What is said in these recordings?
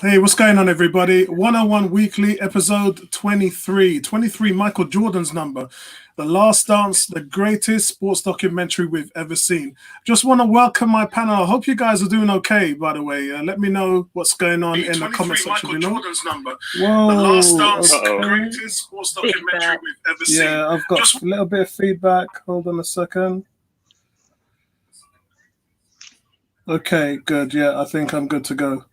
Hey, what's going on, everybody? 101 Weekly, episode 23. 23, Michael Jordan's number. The Last Dance, the greatest sports documentary we've ever seen. Just want to welcome my panel. I hope you guys are doing okay, by the way. Let me know what's going on in the comment section below. Jordan's number. Whoa, the Last Dance, the greatest sports documentary we've ever seen. Yeah, I've got a little bit of feedback. Hold on a second. Okay, good. Yeah, I think I'm good to go.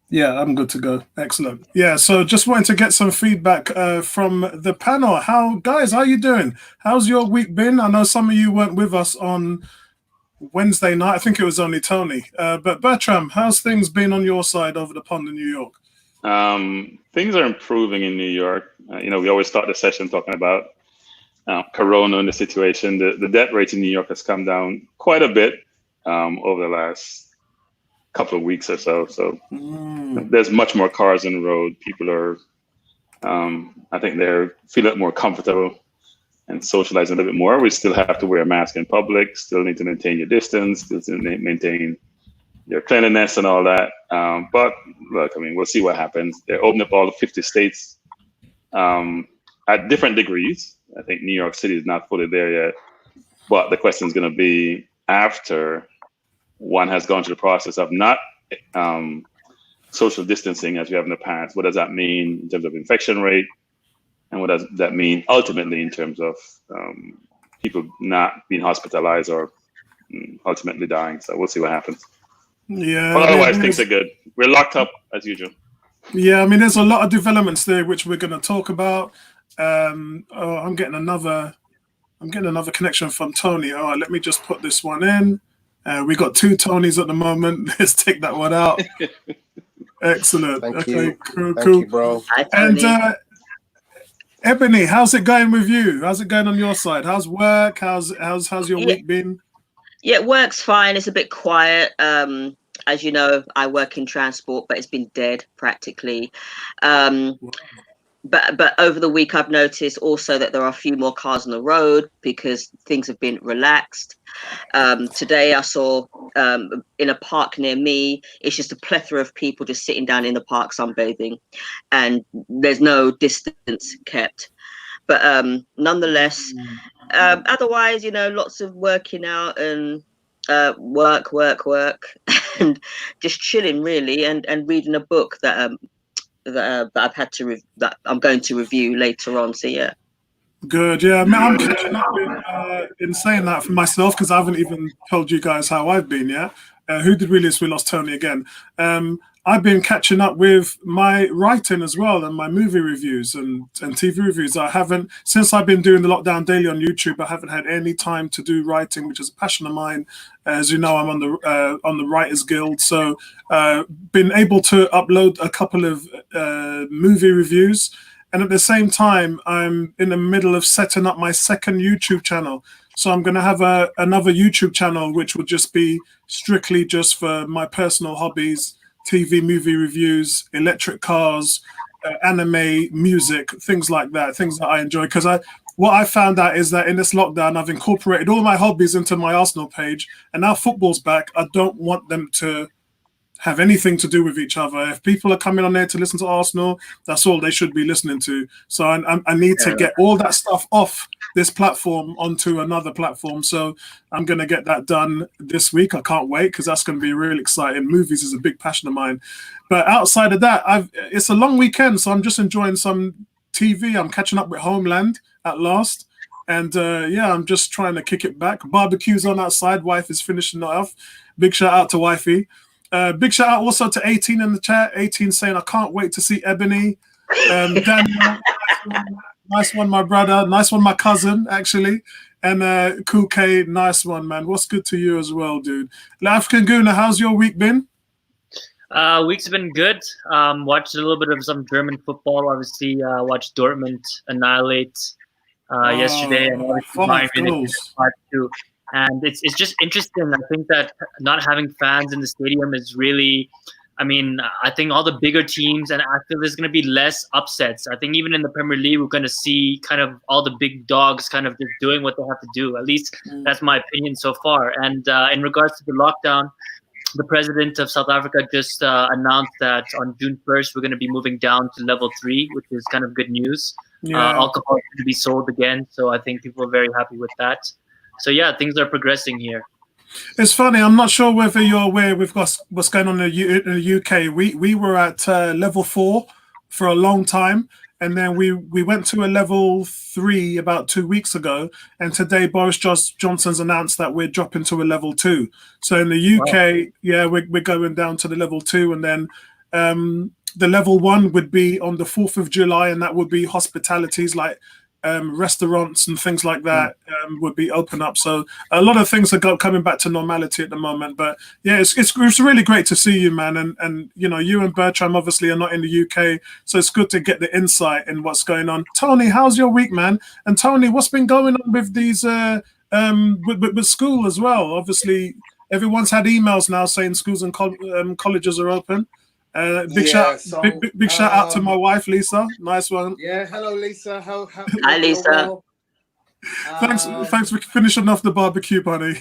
Yeah, I'm good to go. Excellent. Yeah, so just wanted to get some feedback from the panel. Guys, how you doing? How's your week been? I know some of you weren't with us on Wednesday night. I think it was only Tony. But Bertram, how's things been on your side over the pond in New York? Things are improving in New York. We always start the session talking about Corona and the situation. The death rate in New York has come down quite a bit over the last couple of weeks or so. So there's much more cars on the road. People are, I think they're feeling more comfortable and socializing a little bit more. We still have to wear a mask in public, still need to maintain your distance, still to maintain your cleanliness and all that. But look, we'll see what happens. They're opening up all the 50 states at different degrees. I think New York City is not fully there yet. But the question is going to be after one has gone through the process of not social distancing as we have in the past. What does that mean in terms of infection rate? And what does that mean ultimately in terms of people not being hospitalized or ultimately dying? So we'll see what happens. Yeah. But otherwise, things are good. We're locked up as usual. Yeah, there's a lot of developments there which we're going to talk about. I'm getting another connection from Tony. All right, let me just put this one in. We got two Tonys at the moment. Let's take that one out. Excellent. Thank okay, you. cool. Thank you, bro. And Ebony, how's it going with you? How's it going on your side? How's work? How's your week been? Yeah, work's fine. It's a bit quiet. As you know, I work in transport, but it's been dead practically. But over the week, I've noticed also that there are a few more cars on the road because things have been relaxed. Today I saw in a park near me, it's just a plethora of people just sitting down in the park sunbathing, and there's no distance kept. But nonetheless, otherwise, lots of working out and work, and just chilling really, and reading a book that I've had to that I'm going to review later on. So yeah. Good, yeah. I'm catching up with, in saying that for myself, because I haven't even told you guys how I've been yet. Who did we lose? We lost Tony again. I've been catching up with my writing as well and my movie reviews and TV reviews. I haven't, since I've been doing the Lockdown Daily on YouTube, I haven't had any time to do writing, which is a passion of mine. As you know, I'm on the Writers Guild, so been able to upload a couple of movie reviews. And at the same time, I'm in the middle of setting up my second YouTube channel. So I'm going to have another YouTube channel, which will just be strictly just for my personal hobbies, TV, movie reviews, electric cars, anime, music, things like that, things that I enjoy. Because what I found out is that in this lockdown, I've incorporated all my hobbies into my Arsenal page. And now football's back. I don't want them to have anything to do with each other. If people are coming on there to listen to Arsenal, that's all they should be listening to. So I need to get all that stuff off this platform onto another platform. So I'm going to get that done this week. I can't wait because that's going to be really exciting. Movies is a big passion of mine. But outside of that, it's a long weekend, so I'm just enjoying some TV. I'm catching up with Homeland at last. And I'm just trying to kick it back. Barbecue's on outside. Wife is finishing it off. Big shout out to Wifey. Big shout out also to 18 in the chat. 18 saying, I can't wait to see Ebony. Daniel, nice one, my brother. Nice one, my cousin, actually. And Cool K, nice one, man. What's good to you as well, dude? African Guna, how's your week been? Week's been good. Watched a little bit of some German football. Obviously, watched Dortmund annihilate yesterday. And Bayern part two. And it's just interesting. I think that not having fans in the stadium is really, I think all the bigger teams, and I feel there's going to be less upsets. I think even in the Premier League, we're going to see kind of all the big dogs kind of just doing what they have to do. At least that's my opinion so far. And in regards to the lockdown, the president of South Africa just announced that on June 1st, we're going to be moving down to level 3, which is kind of good news. Alcohol is going to be sold again. So I think people are very happy with that. So yeah, things are progressing here. It's funny. I'm not sure whether you're aware with what's going on in the UK. We were at level 4 for a long time. And then we went to a level 3 about 2 weeks ago. And today Boris Johnson's announced that we're dropping to a level 2. So in the UK, we're going down to the level 2. And then the level 1 would be on the 4th of July. And that would be hospitalities like restaurants and things like that would be open up. So a lot of things are coming back to normality at the moment. But yeah, it's really great to see you, man. And you know, you and Bertram obviously are not in the UK, so it's good to get the insight in what's going on. Tony, how's your week, man? And Tony, what's been going on with these with school as well? Obviously, everyone's had emails now saying schools and colleges are open. Big shout out to my wife, Lisa. Nice one. Yeah, hello, Lisa. Hi, Lisa. Well? Thanks for finishing off the barbecue, buddy.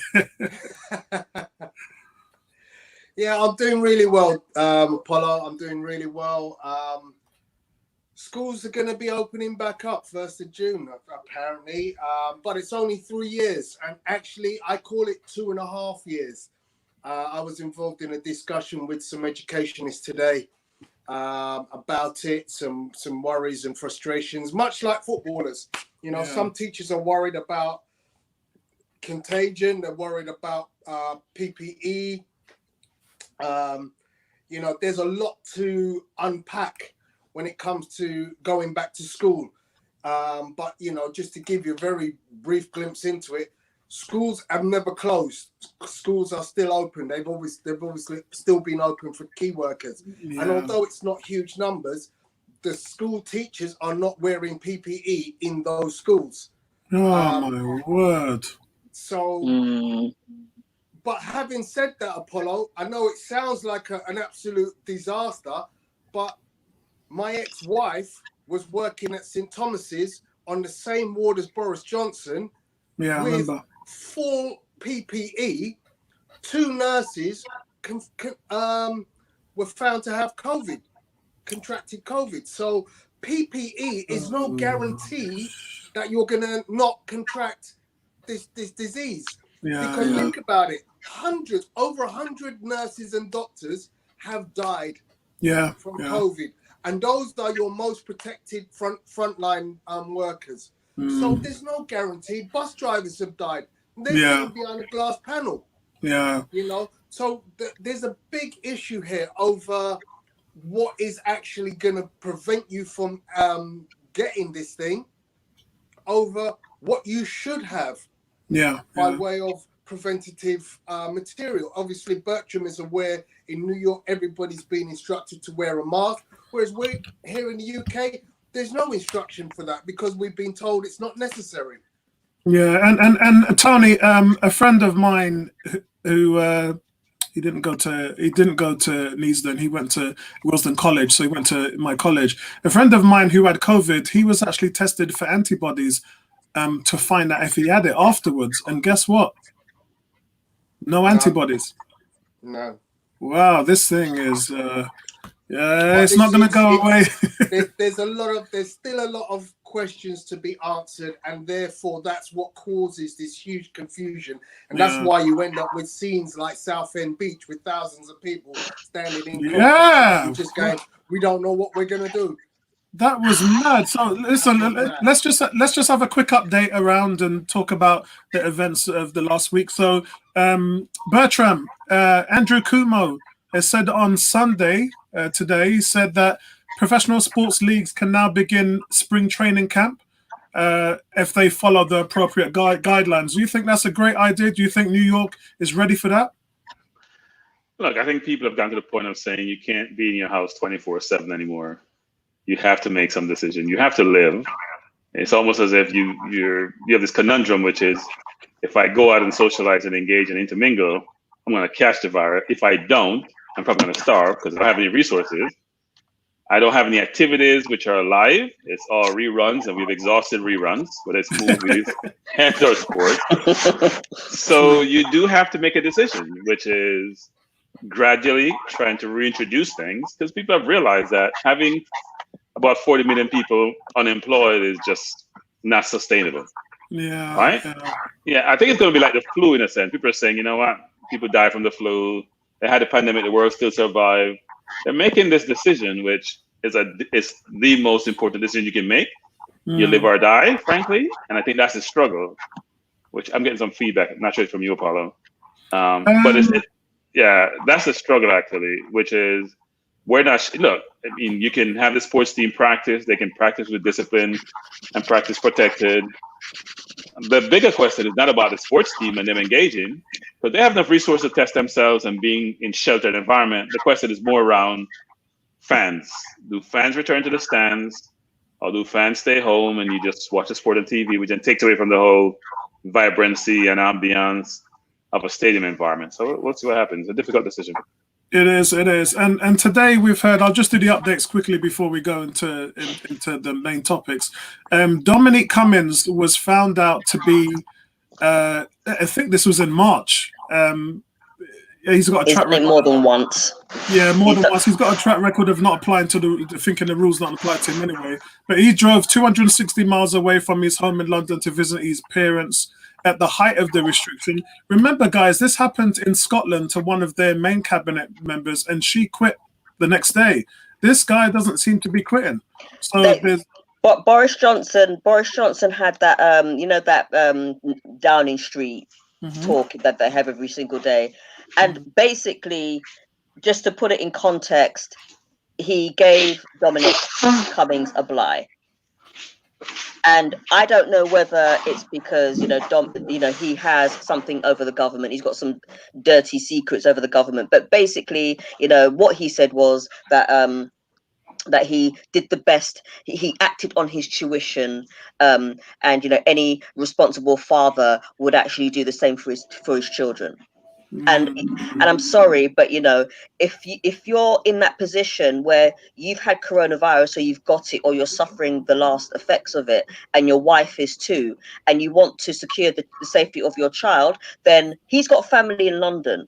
Yeah, I'm doing really well, Apollo. I'm doing really well. Schools are going to be opening back up 1st of June, apparently, but it's only 3 years, and actually, I call it 2.5 years. I was involved in a discussion with some educationists today about it, some worries and frustrations, much like footballers. You know, some teachers are worried about contagion. They're worried about PPE. You know, there's a lot to unpack when it comes to going back to school. But, you know, just to give you a very brief glimpse into it, schools have never closed. Schools are still open. They've obviously still been open for key workers. Yeah. And although it's not huge numbers, the school teachers are not wearing PPE in those schools. Oh, my word. So, but having said that, Apollo, I know it sounds like an absolute disaster, but my ex-wife was working at St. Thomas's on the same ward as Boris Johnson. Yeah, I remember. Full PPE. 2 nurses were found to have COVID, contracted COVID. So PPE is no guarantee that you're going to not contract this disease. Because think about it, over 100 nurses and doctors have died from COVID. And those are your most protected frontline workers. So there's no guarantee. Bus drivers have died. They're behind a glass panel. Yeah. You know, so there's a big issue here over what is actually going to prevent you from getting this thing, over what you should have by way of preventative material. Obviously, Bertram is aware in New York, everybody's been instructed to wear a mask, whereas we're here in the UK, there's no instruction for that because we've been told it's not necessary. Yeah, and Tony, a friend of mine who he didn't go to Neasden, he went to Willesden College, so he went to my college. A friend of mine who had COVID, he was actually tested for antibodies to find out if he had it afterwards, and guess what? No antibodies. No. Wow, this thing is it's not going to go away. There's still a lot of questions to be answered, and therefore that's what causes this huge confusion, and that's why you end up with scenes like Southend Beach with thousands of people standing in just going, we don't know what we're going to do. That was mad. So listen, let's just have a quick update around and talk about the events of the last week. So Bertram, Andrew Cuomo has said on Sunday today, he said that professional sports leagues can now begin spring training camp if they follow the appropriate guidelines. Do you think that's a great idea? Do you think New York is ready for that? Look, I think people have gotten to the point of saying you can't be in your house 24/7 anymore. You have to make some decision. You have to live. It's almost as if you have this conundrum, which is, if I go out and socialize and engage and intermingle, I'm going to catch the virus. If I don't, I'm probably going to starve because I don't have any resources. I don't have any activities which are live. It's all reruns, and we've exhausted reruns, whether it's movies and or sports. So you do have to make a decision, which is, gradually trying to reintroduce things, because people have realized that having about 40 million people unemployed is just not sustainable. Yeah. Right? Yeah, I think it's going to be like the flu in a sense. People are saying, you know what? People die from the flu. They had a pandemic. The world still survived. They're making this decision, which is the most important decision you can make. You live or die, frankly. And I think that's the struggle, which I'm getting some feedback. I'm not sure it's from you, Apollo. But that's the struggle, actually, which is we're not, look, I mean, you can have the sports team practice. They can practice with discipline and practice protected. The bigger question is not about the sports team and them engaging, but they have enough resources to test themselves and being in sheltered environment. The question is more around fans. Do fans return to the stands, or do fans stay home and you just watch the sport on TV, which then takes away from the whole vibrancy and ambiance of a stadium environment? So we'll see what happens. It's a difficult decision. It is. And today we've heard, I'll just do the updates quickly before we go into the main topics. Dominic Cummings was found out to be, I think this was in March. He's got a track record. More than once. Yeah, more than once. He's got a track record of not applying to thinking the rules not apply to him anyway. But he drove 260 miles away from his home in London to visit his parents at the height of the restriction. Remember, guys, this happened in Scotland to one of their main cabinet members, and she quit the next day. This guy doesn't seem to be quitting. So but Boris Johnson had that that Downing Street talk that they have every single day. And basically, just to put it in context, he gave Dominic Cummings a bly. And I don't know whether it's because he has something over the government. He's got some dirty secrets over the government. But basically, what he said was that that he did the best. He acted on his tuition, and any responsible father would actually do the same for his children. And I'm sorry, but if you're in that position where you've had coronavirus, or you've got it, or you're suffering the last effects of it, and your wife is too, and you want to secure the safety of your child, then he's got family in London.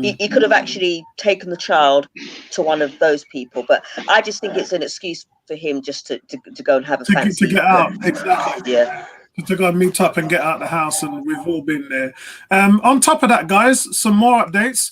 He could have actually taken the child to one of those people, but I just think it's an excuse for him just to go and have a fancy. To get out, exactly. Yeah. To go and meet up and get out of the house, and we've all been there. On top of that, guys, some more updates.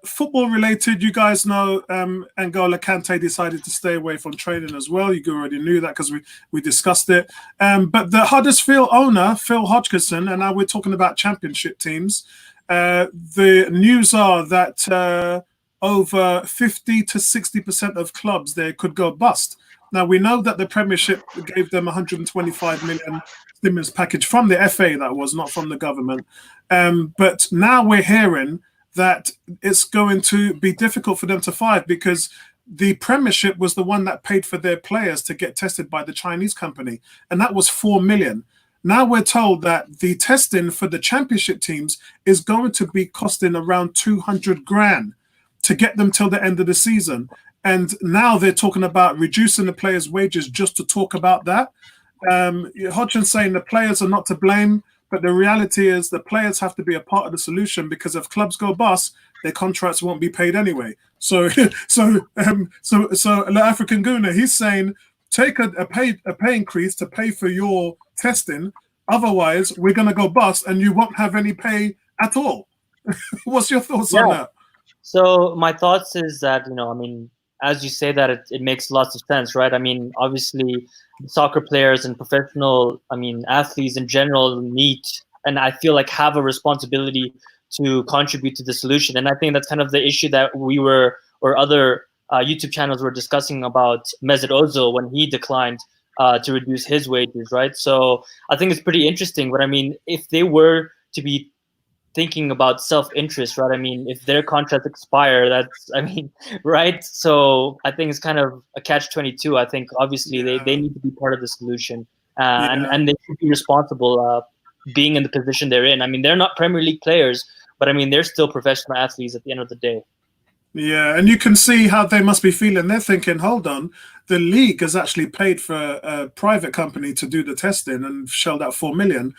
Football related, you guys know N'Golo Kante decided to stay away from training as well. You already knew that because we discussed it. But the Huddersfield owner, Phil Hodgkinson, and now we're talking about championship teams. The news are that over 50 to 60% of clubs there could go bust. Now, we know that the Premiership gave them 125 million stimulus package from the FA, that was, not from the government. But now we're hearing that it's going to be difficult for them to fight, because the Premiership was the one that paid for their players to get tested by the Chinese company, and that was 4 million. Now we're told that the testing for the Championship teams is going to be costing around 200 grand to get them till the end of the season. And now they're talking about reducing the players' wages just to talk about that. Hodgson's saying the players are not to blame, but the reality is the players have to be a part of the solution, because if clubs go bust, their contracts won't be paid anyway. So the African Guna, he's saying take a pay increase to pay for your testing. Otherwise, we're going to go bust, and you won't have any pay at all. What's your thoughts on that? So my thoughts is that as you say that, it makes lots of sense, right? I mean, obviously, soccer players and professional, athletes in general need, and I feel like have a responsibility to contribute to the solution. And I think that's kind of the issue that other YouTube channels were discussing about Mesut Ozil when he declined to reduce his wages, right? So I think it's pretty interesting. But if they were to be thinking about self-interest, right? If their contracts expire, right? So I think it's kind of a catch-22. I think obviously they need to be part of the solution, and they should be responsible being in the position they're in. They're not Premier League players, but they're still professional athletes at the end of the day. Yeah, and you can see how they must be feeling. They're thinking, hold on, the league has actually paid for a private company to do the testing and shelled out 4 million.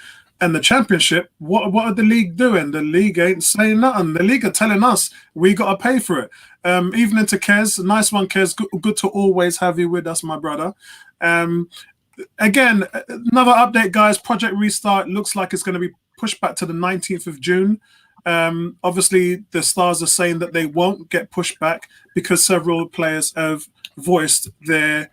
And the championship, what are the league doing? The league ain't saying nothing. The league are telling us we got to pay for it. Evening to Kez. Nice one, Kez. Good to always have you with us, my brother. Again, another update, guys. Project Restart looks like it's going to be pushed back to the 19th of June. Obviously, the Stars are saying that they won't get pushed back because several players have voiced their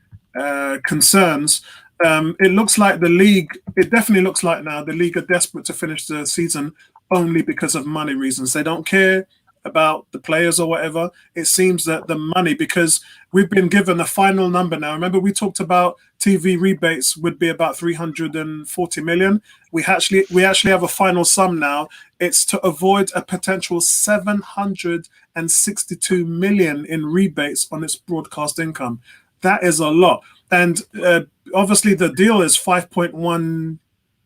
concerns. It looks like the league, it definitely looks like now the league are desperate to finish the season only because of money reasons. They don't care about the players or whatever. It seems that the money, because we've been given a final number now. Remember, we talked about TV rebates would be about 340 million. We actually have a final sum now. It's to avoid a potential 762 million in rebates on its broadcast income. That is a lot. And obviously the deal is 5.1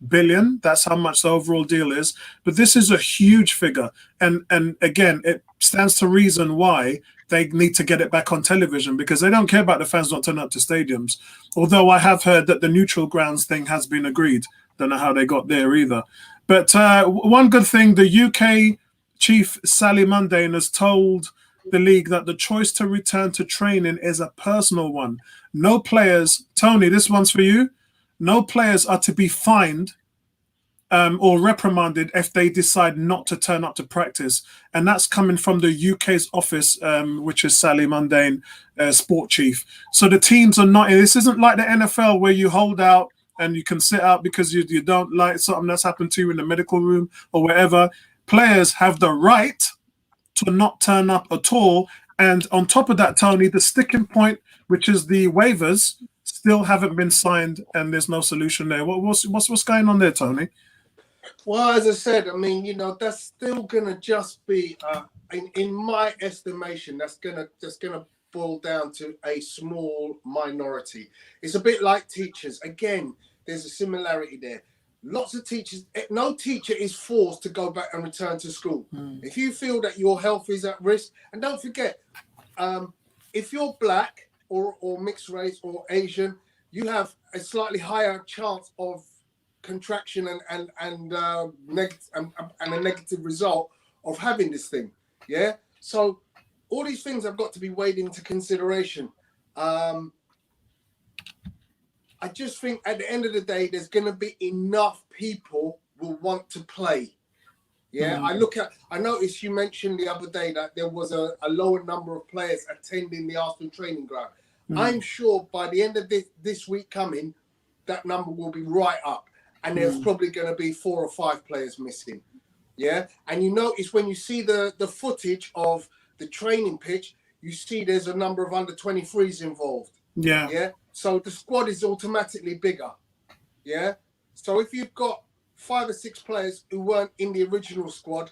billion. That's how much the overall deal is. But this is a huge figure. And again, it stands to reason why they need to get it back on television, because they don't care about the fans not turning up to stadiums. Although I have heard that the neutral grounds thing has been agreed. Don't know how they got there either. But one good thing, the UK chief Sally Mundane has told the league that the choice to return to training is a personal one. No players, Tony, this one's for you. No players are to be fined or reprimanded if they decide not to turn up to practice. And that's coming from the UK's office, which is Sally Mundane, sport chief. So the teams are not, this isn't like the NFL where you hold out and you can sit out because you don't like something that's happened to you in the medical room or wherever. Players have the right to not turn up at all. And on top of that, Tony, the sticking point, which is the waivers, still haven't been signed, and there's no solution there. What's going on there, Tony? Well, as I said, I mean, that's still gonna just be, in my estimation, that's gonna boil down to a small minority. It's a bit like teachers. Again, there's a similarity there. Lots of teachers, no teacher is forced to go back and return to school. If you feel that your health is at risk, and don't forget, if you're black or mixed race or Asian, you have a slightly higher chance of contraction and a negative result of having this thing. Yeah. So all these things have got to be weighed into consideration. I just think at the end of the day, there's going to be enough people will want to play. Yeah, I noticed you mentioned the other day that there was a lower number of players attending the Arsenal training ground. I'm sure by the end of this week coming, that number will be right up. And there's probably going to be 4 or 5 players missing. Yeah, and you notice when you see the footage of the training pitch, you see there's a number of under 23s involved. Yeah. Yeah. So the squad is automatically bigger. Yeah. So if you've got 5 or 6 players who weren't in the original squad,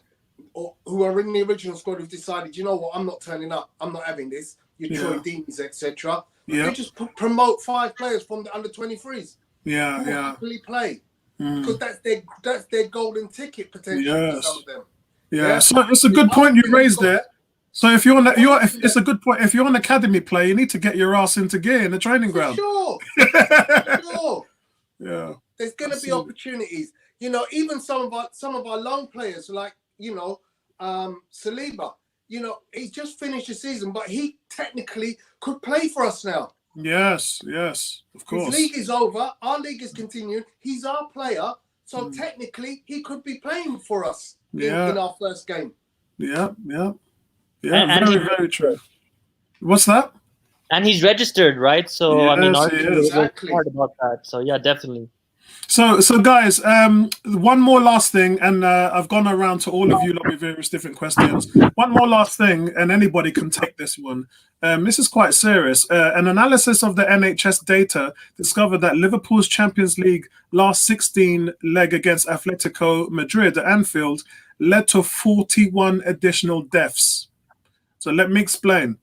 or who are in the original squad who've decided, you know what, I'm not turning up, I'm not having this, your Troy Deans, etc. You just promote 5 players from the under 23s. Yeah. Who happily play. Because that's their golden ticket potentially for some of them. Yeah. So it's a good point you raised there. So if you're on it's a good point. If you're an academy player, you need to get your ass into gear in the training ground. Sure. Yeah. There's going to be opportunities. Even some of our loan players, like Saliba. He's just finished the season, but he technically could play for us now. Yes, of course. His league is over. Our league is continuing. He's our player, so technically he could be playing for us in our first game. Yeah. Very true. What's that? And he's registered, right? So yes, I mean, exactly. hard about that. So yeah, definitely. So guys, one more last thing, and I've gone around to all of you with various different questions. One more last thing, and anybody can take this one. This is quite serious. An analysis of the NHS data discovered that Liverpool's Champions League last 16 leg against Atletico Madrid at Anfield led to 41 additional deaths. So let me explain.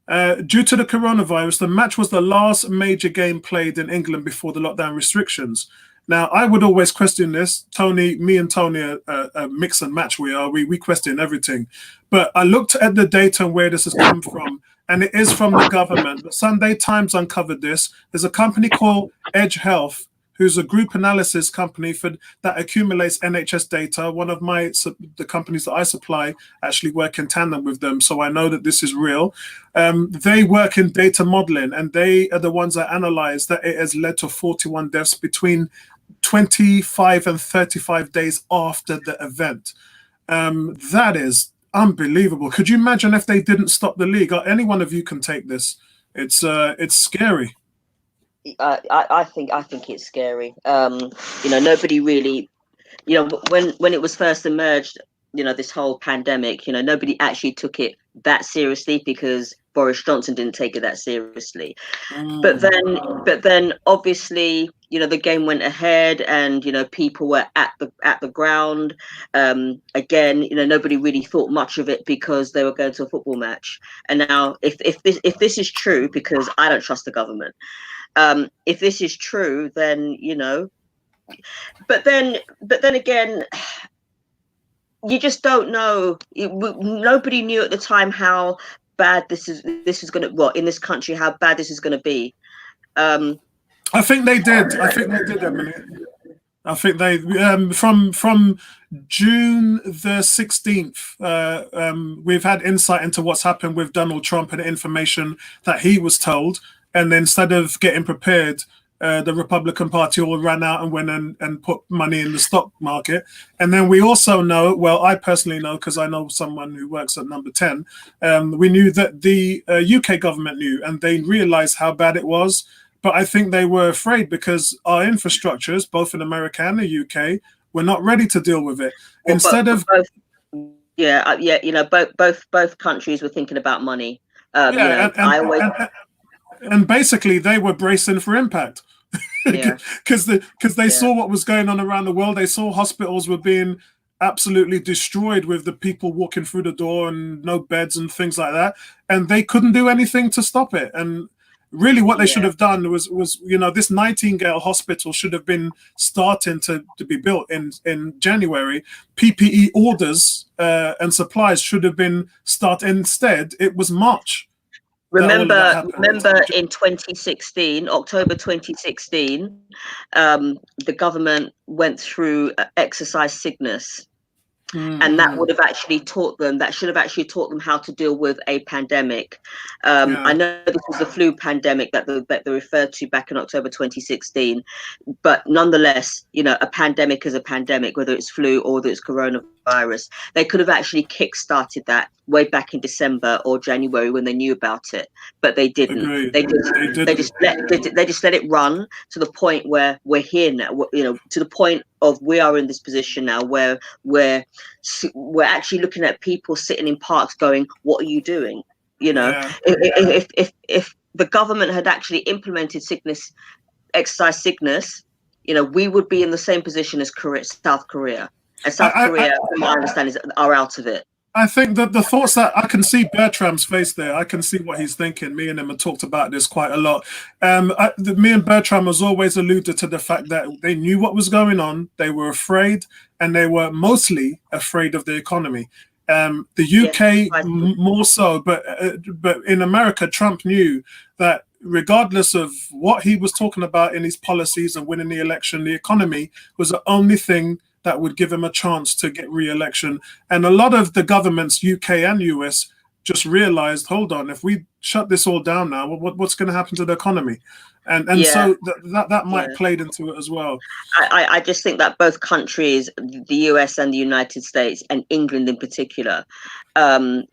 Due to the coronavirus, the match was the last major game played in England before the lockdown restrictions. Now, I would always question this. Tony, me and Tony are a mix and match. We question everything. But I looked at the data and where this has come from, and it is from the government. The Sunday Times uncovered this. There's a company called Edge Health who's a group analysis company that accumulates NHS data. One of the companies that I supply actually work in tandem with them, so I know that this is real. They work in data modeling, and they are the ones that analyze that it has led to 41 deaths between 25 and 35 days after the event. That is unbelievable. Could you imagine if they didn't stop the league? Any one of you can take this. It's scary. I think it's scary. Nobody really, when it was first emerged, this whole pandemic, nobody actually took it that seriously because Boris Johnson didn't take it that seriously. But then obviously, the game went ahead, and people were at the ground. Again, nobody really thought much of it because they were going to a football match. And now, if this is true, because I don't trust the government, if this is true, then But then again, you just don't know. Nobody knew at the time how bad this is going to, in this country, how bad this is going to be. I think they did. Emily. I think they from June the 16th. We've had insight into what's happened with Donald Trump and the information that he was told, and instead of getting prepared, the Republican Party all ran out and went and put money in the stock market. And then we also know, well, I personally know because I know someone who works at Number 10. We knew that the UK government knew, and they realized how bad it was. But I think they were afraid because our infrastructures, both in America and the UK, were not ready to deal with it. Both countries were thinking about money. And basically, they were bracing for impact because they saw what was going on around the world. They saw hospitals were being absolutely destroyed with the people walking through the door and no beds and things like that, and they couldn't do anything to stop it. And really, what they should have done was this Nightingale Hospital should have been starting to be built in January. PPE orders and supplies should have been started. Instead, it was March. Remember in 2016, October 2016, the government went through exercise sickness. And that would have actually taught them, that should have actually taught them how to deal with a pandemic. I know this was the flu pandemic that they referred to back in October 2016, but nonetheless, a pandemic is a pandemic, whether it's flu or whether it's coronavirus. They could have actually kick-started that way back in December or January when they knew about it, but they didn't. They just let it run to the point where we're here now. To the point of we are in this position now where we're actually looking at people sitting in parks going, "What are you doing?" If the government had actually implemented exercise sickness, we would be in the same position as South Korea. And South Korea, from my understanding, are out of it. I think that the thoughts that I can see Bertram's face there, I can see what he's thinking. Me and him have talked about this quite a lot. Me and Bertram has always alluded to the fact that they knew what was going on. They were afraid, and they were mostly afraid of the economy. The UK more so, but in America, Trump knew that regardless of what he was talking about in his policies and winning the election, the economy was the only thing that would give him a chance to get re-election. And a lot of the governments, UK and US, just realized, hold on, if we shut this all down now, what's going to happen to the economy? So that might played into it as well. I just think that both countries, the US and the United States, and England in particular,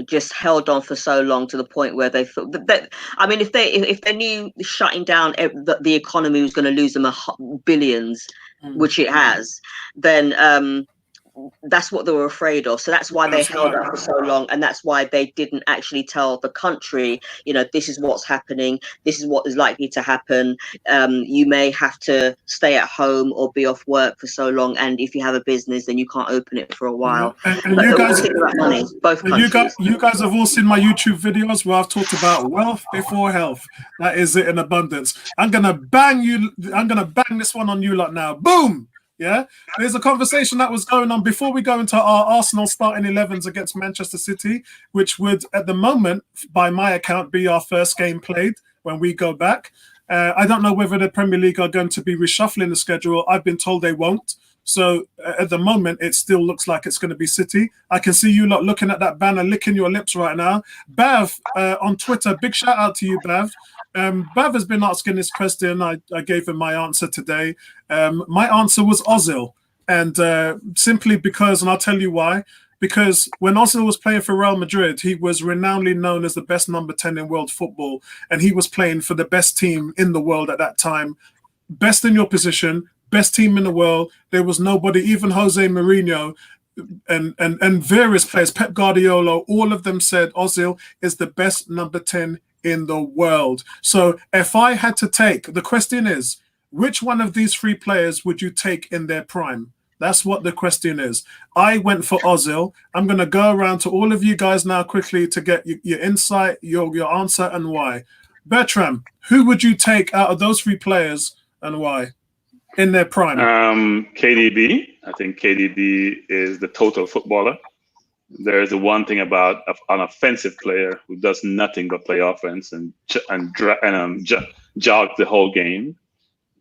just held on for so long to the point where they thought that, I mean, if they knew shutting down the economy was going to lose them billions, which it has, then that's what they were afraid of. So that's why they held up for so long, and that's why they didn't actually tell the country, this is what's happening, this is what is likely to happen. You may have to stay at home or be off work for so long, and if you have a business, then you can't open it for a while. And you guys have all seen my YouTube videos where I've talked about wealth before health. That is it in abundance. I'm gonna bang this one on you lot now. Boom. Yeah, there's a conversation that was going on before we go into our Arsenal starting 11s against Manchester City, which would, at the moment, by my account, be our first game played when we go back. I don't know whether the Premier League are going to be reshuffling the schedule. I've been told they won't. So at the moment, it still looks like it's going to be City. I can see you lot looking at that banner, licking your lips right now. Bav on Twitter, big shout out to you, Bav. Bav has been asking this question. I gave him my answer today. My answer was Ozil. And simply because, and I'll tell you why, because when Ozil was playing for Real Madrid, he was renownedly known as the best number 10 in world football. And he was playing for the best team in the world at that time. Best in your position, best team in the world. There was nobody, even Jose Mourinho and various players, Pep Guardiola, all of them said Ozil is the best number 10 in the world. So if I had to take, the question is, which one of these three players would you take in their prime? That's what the question is. I went for Ozil. I'm going to go around to all of you guys now quickly to get your insight, your answer, and why. Bertram, who would you take out of those three players and why in their prime? KDB. I think KDB is the total footballer. There is the one thing about an offensive player who does nothing but play offense and jog the whole game,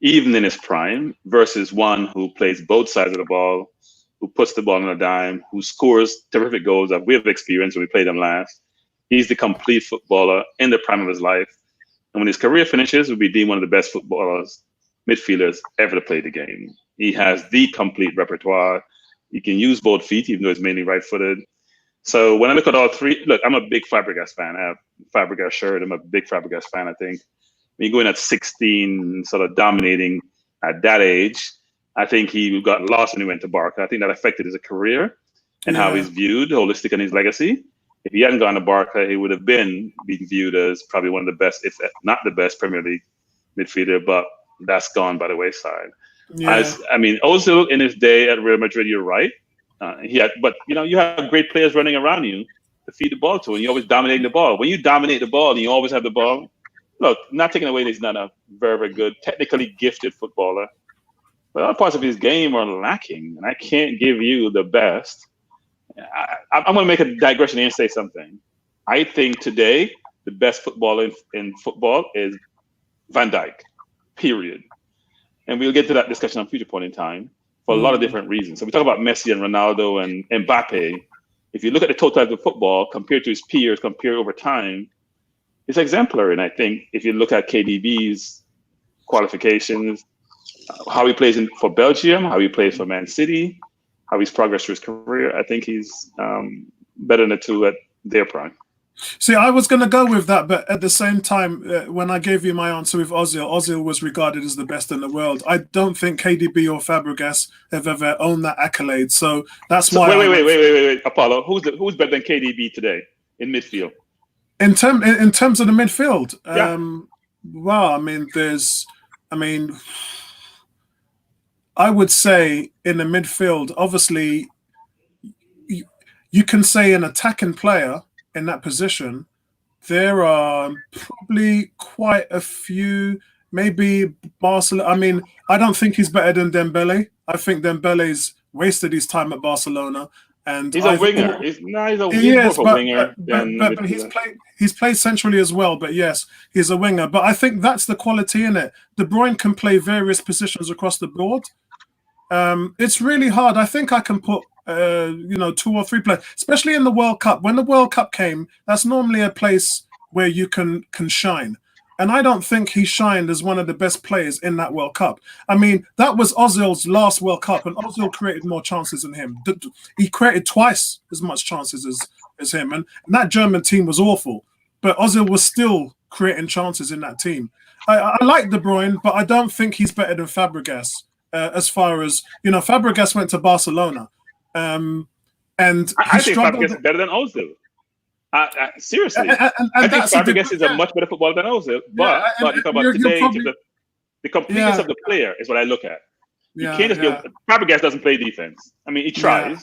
even in his prime, versus one who plays both sides of the ball, who puts the ball on a dime, who scores terrific goals that we have experienced when we played them last. He's the complete footballer in the prime of his life. And when his career finishes, will be deemed one of the best footballers, midfielders ever to play the game. He has the complete repertoire. He can use both feet, even though he's mainly right-footed. So when I look at all three, look, I'm a big Fabregas fan. I have a Fabregas shirt. I'm a big Fabregas fan, I think. When you go in at 16, sort of dominating at that age, I think he got lost when he went to Barca. I think that affected his career and how he's viewed, holistic in his legacy. If he hadn't gone to Barca, he would have been viewed as probably one of the best, if not the best, Premier League midfielder, but that's gone by the wayside. Yeah. Ozil in his day at Real Madrid, you're right. But you have great players running around you to feed the ball to, and you always dominating the ball. When you dominate the ball and you always have the ball, look, not taking away that he's not a very, very good, technically gifted footballer, but other parts of his game are lacking, and I can't give you the best. I'm going to make a digression here and say something. I think today the best footballer in football is Van Dijk, period. And we'll get to that discussion on a future point in time for a lot of different reasons. So we talk about Messi and Ronaldo and Mbappe. If you look at the total of football compared to his peers, compared over time, it's exemplary. And I think if you look at KDB's qualifications, how he plays for Belgium, how he plays for Man City, how he's progressed through his career, I think he's better than the two at their prime. See, I was going to go with that, but at the same time, when I gave you my answer with Ozil was regarded as the best in the world. I don't think KDB or Fabregas have ever owned that accolade. So that's why. Wait, Apollo. Who's better than KDB today in midfield? In terms of the midfield, well, I would say in the midfield, obviously, you can say an attacking player in that position. There are probably quite a few, maybe Barcelona. I don't think he's better than Dembele. I think Dembele's wasted his time at Barcelona. And he's a winger. He's more of a winger. But he's played centrally as well. But yes, he's a winger. But I think that's the quality in it. De Bruyne can play various positions across the board. It's really hard. I think I can put 2 or 3 players, especially in the World Cup. When the World Cup came, that's normally a place where you can shine. And I don't think he shined as one of the best players in that World Cup. That was Ozil's last World Cup, and Ozil created more chances than him. He created twice as much chances as him. And that German team was awful, but Ozil was still creating chances in that team. I like De Bruyne, but I don't think he's better than Fabregas. As far as, Fabregas went to Barcelona. And I think Fabregas is better than Ozil. Seriously, I think Fabregas is a much better footballer than Ozil. But you talk about today, the completeness of the player is what I look at. You can't just go. Fabregas doesn't play defense. He tries.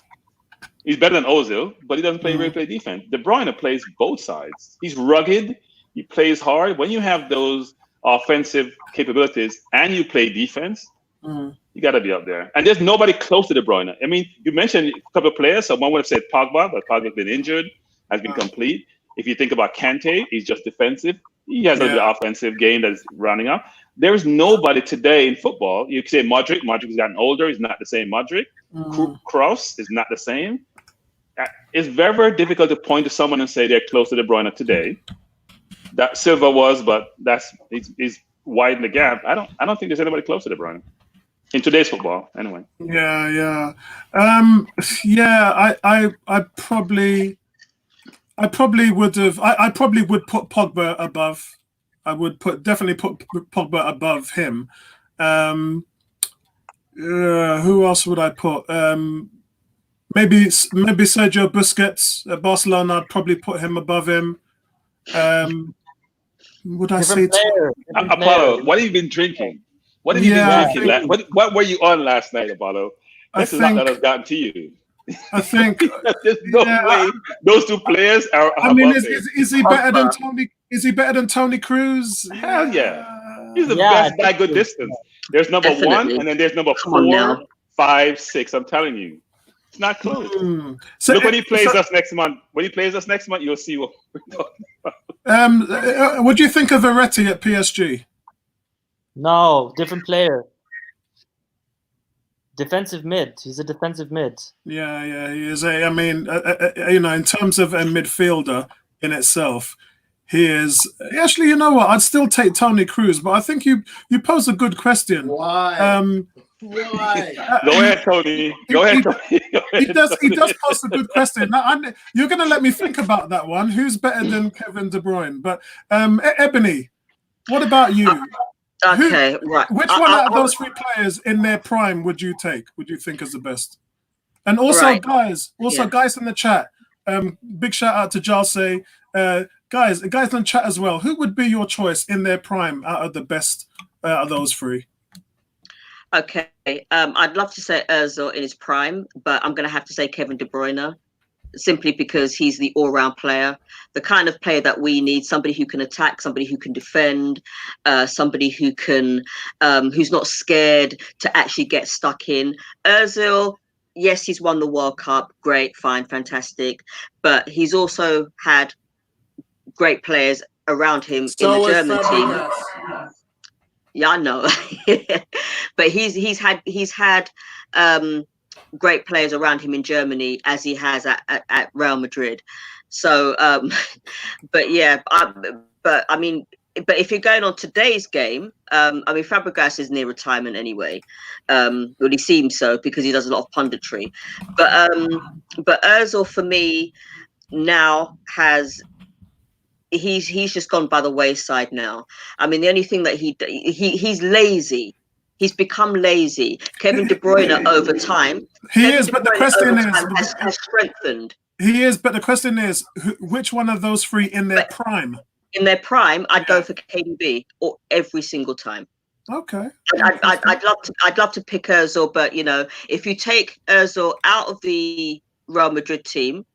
He's better than Ozil, but he doesn't really play defense. De Bruyne plays both sides. He's rugged. He plays hard. When you have those offensive capabilities and you play defense, you got to be up there. And there's nobody close to De Bruyne. You mentioned a couple of players. So one would have said Pogba, but Pogba's been injured, has been complete. If you think about Kante, he's just defensive. He has the offensive game that's running up. There is nobody today in football. You can say Modric. Modric's gotten older. He's not the same Modric. Kroos is not the same. It's very, very difficult to point to someone and say they're close to De Bruyne today. That Silva was, but he's widened the gap. I don't think there's anybody close to De Bruyne in today's football. Anyway. I probably would put Pogba above. I would definitely put Pogba above him. Who else would I put? Maybe Sergio Busquets at Barcelona. I'd probably put him above him. Would I say Apollo? What have you been drinking? What have you been drinking? What were you on last night, Apollo? That's a lot that has gotten to you. I think there's no way those two players are. I mean, is he better than Tony? Is he better than Tony Cruz? Hell yeah, he's the best by good distance. There's number one, and then there's number 4, 5, 6. I'm telling you, it's not close. So, look when he plays us next month. When he plays us next month, you'll see what we're talking about. What do you think of Verratti at PSG? No, different player. Defensive mid. He's a defensive mid. Yeah, he is. I mean, in terms of a midfielder in itself, he is. Actually, you know what? I'd still take Tony Cruz, but I think you posed a good question. Why? Why? Go ahead, Tony. Go ahead, Tony. He does pose a good question. Now, you're going to let me think about that one. Who's better than Kevin De Bruyne? But Ebony, what about you? Okay, right. Which one out of those 3 players in their prime would you take? Would you think is the best? And also, guys in the chat. Big shout out to Jalse. Guys in the chat as well. Who would be your choice in their prime out of the best out of those 3? Okay, I'd love to say Ozil in his prime, but I'm going to have to say Kevin De Bruyne, simply because he's the all-round player, the kind of player that we need, somebody who can attack, somebody who can defend, somebody who can, who's not scared to actually get stuck in. Ozil, yes, he's won the World Cup, great, fine, fantastic, but he's also had great players around him in the German team. Yeah, I know, but he's had great players around him in Germany as he has at Real Madrid. So, but if you're going on today's game, Fabregas is near retirement anyway. Well, he seems so because he does a lot of punditry. But Ozil for me now he's just gone by the wayside now. I mean, the only thing that he's lazy. He's become lazy. Kevin De Bruyne over time. But the question is, has strengthened. He is, but the question is, which one of those 3 in their prime? In their prime, I'd go for KDB or every single time. Okay. I'd love to pick Ozil, but if you take Ozil out of the Real Madrid team,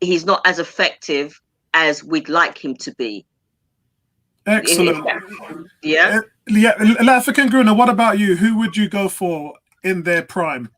he's not as effective as we'd like him to be. Excellent. Yeah. African Gruner, what about you? Who would you go for in their prime?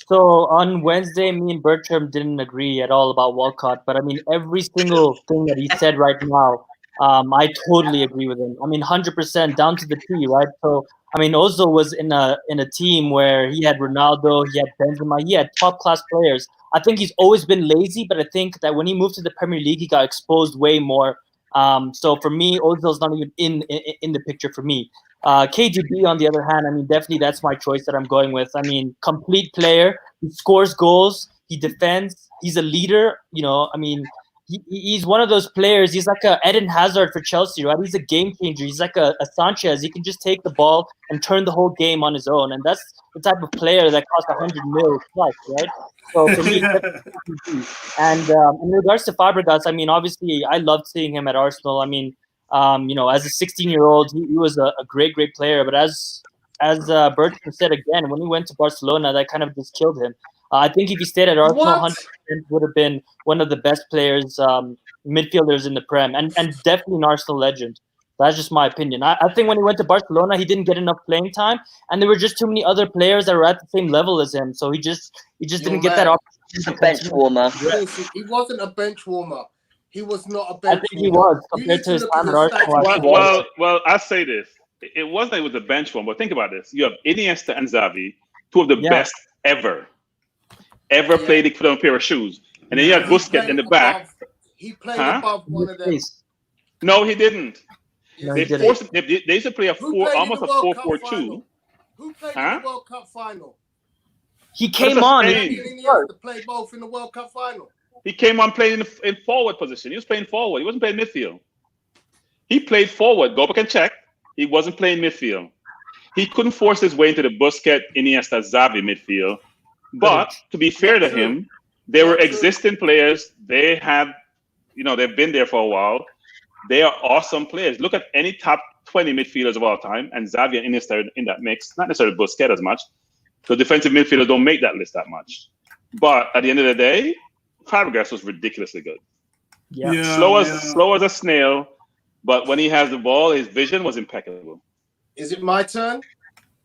So on Wednesday, me and Bertram didn't agree at all about Walcott, but I mean, every single thing that he said right now, I totally agree with him. I mean, 100% down to the T, right? So, I mean, Ozil was in a team where he had Ronaldo, he had Benzema, he had top-class players. I think he's always been lazy, but I think that when he moved to the Premier League, he got exposed way more. So for me, Ozil's not even in the picture for me. KDB, on the other hand, I mean, definitely that's my choice that I'm going with. I mean, complete player. He scores goals. He defends. He's a leader. I mean, he's one of those players. He's like a Eden Hazard for Chelsea, right? He's a game changer. He's like a Sanchez. He can just take the ball and turn the whole game on his own. And that's the type of player that costs 100 million plus, right? So for me, and in regards to Fabregas, I mean, obviously, I loved seeing him at Arsenal. I mean, as a 16-year-old, he was a great player. But as Bertrand said again, when he went to Barcelona, that kind of just killed him. I think if he stayed at Arsenal, 100% would have been one of the best players, midfielders in the Prem, and definitely an Arsenal legend. That's just my opinion. I think when he went to Barcelona, he didn't get enough playing time, and there were just too many other players that were at the same level as him. So he just didn't get that opportunity. A bench warmer. Listen, he wasn't a bench warmer. he was not a I bench think he warmer. was You compared need to his look at time the at Arsenal. stats. I think he was. Well, I'll say this. It wasn't that it was a bench one, but think about this. You have Iniesta and Xavi, two of the best ever played to put on a pair of shoes. And then you have Busquets in the back. He played above one of them. No, he didn't. No, They he didn't. they used to play almost a 4-4-2. Who played in the World Cup final? He came on. Iniesta played both in the World Cup final. He came on playing in forward position. He was playing forward. He wasn't playing midfield. He played forward. Go back and check. He wasn't playing midfield. He couldn't force his way into the Busquets, Iniesta, Xavi midfield. But to be fair to him, they were existing players. They have, they've been there for a while. They are awesome players. Look at any top 20 midfielders of all time, and Xavi and Iniesta are in that mix. Not necessarily Busquets as much. The defensive midfielders don't make that list that much. But at the end of the day, Fabregas was ridiculously good. Slow as a snail, but when he has the ball, his vision was impeccable. Is it my turn?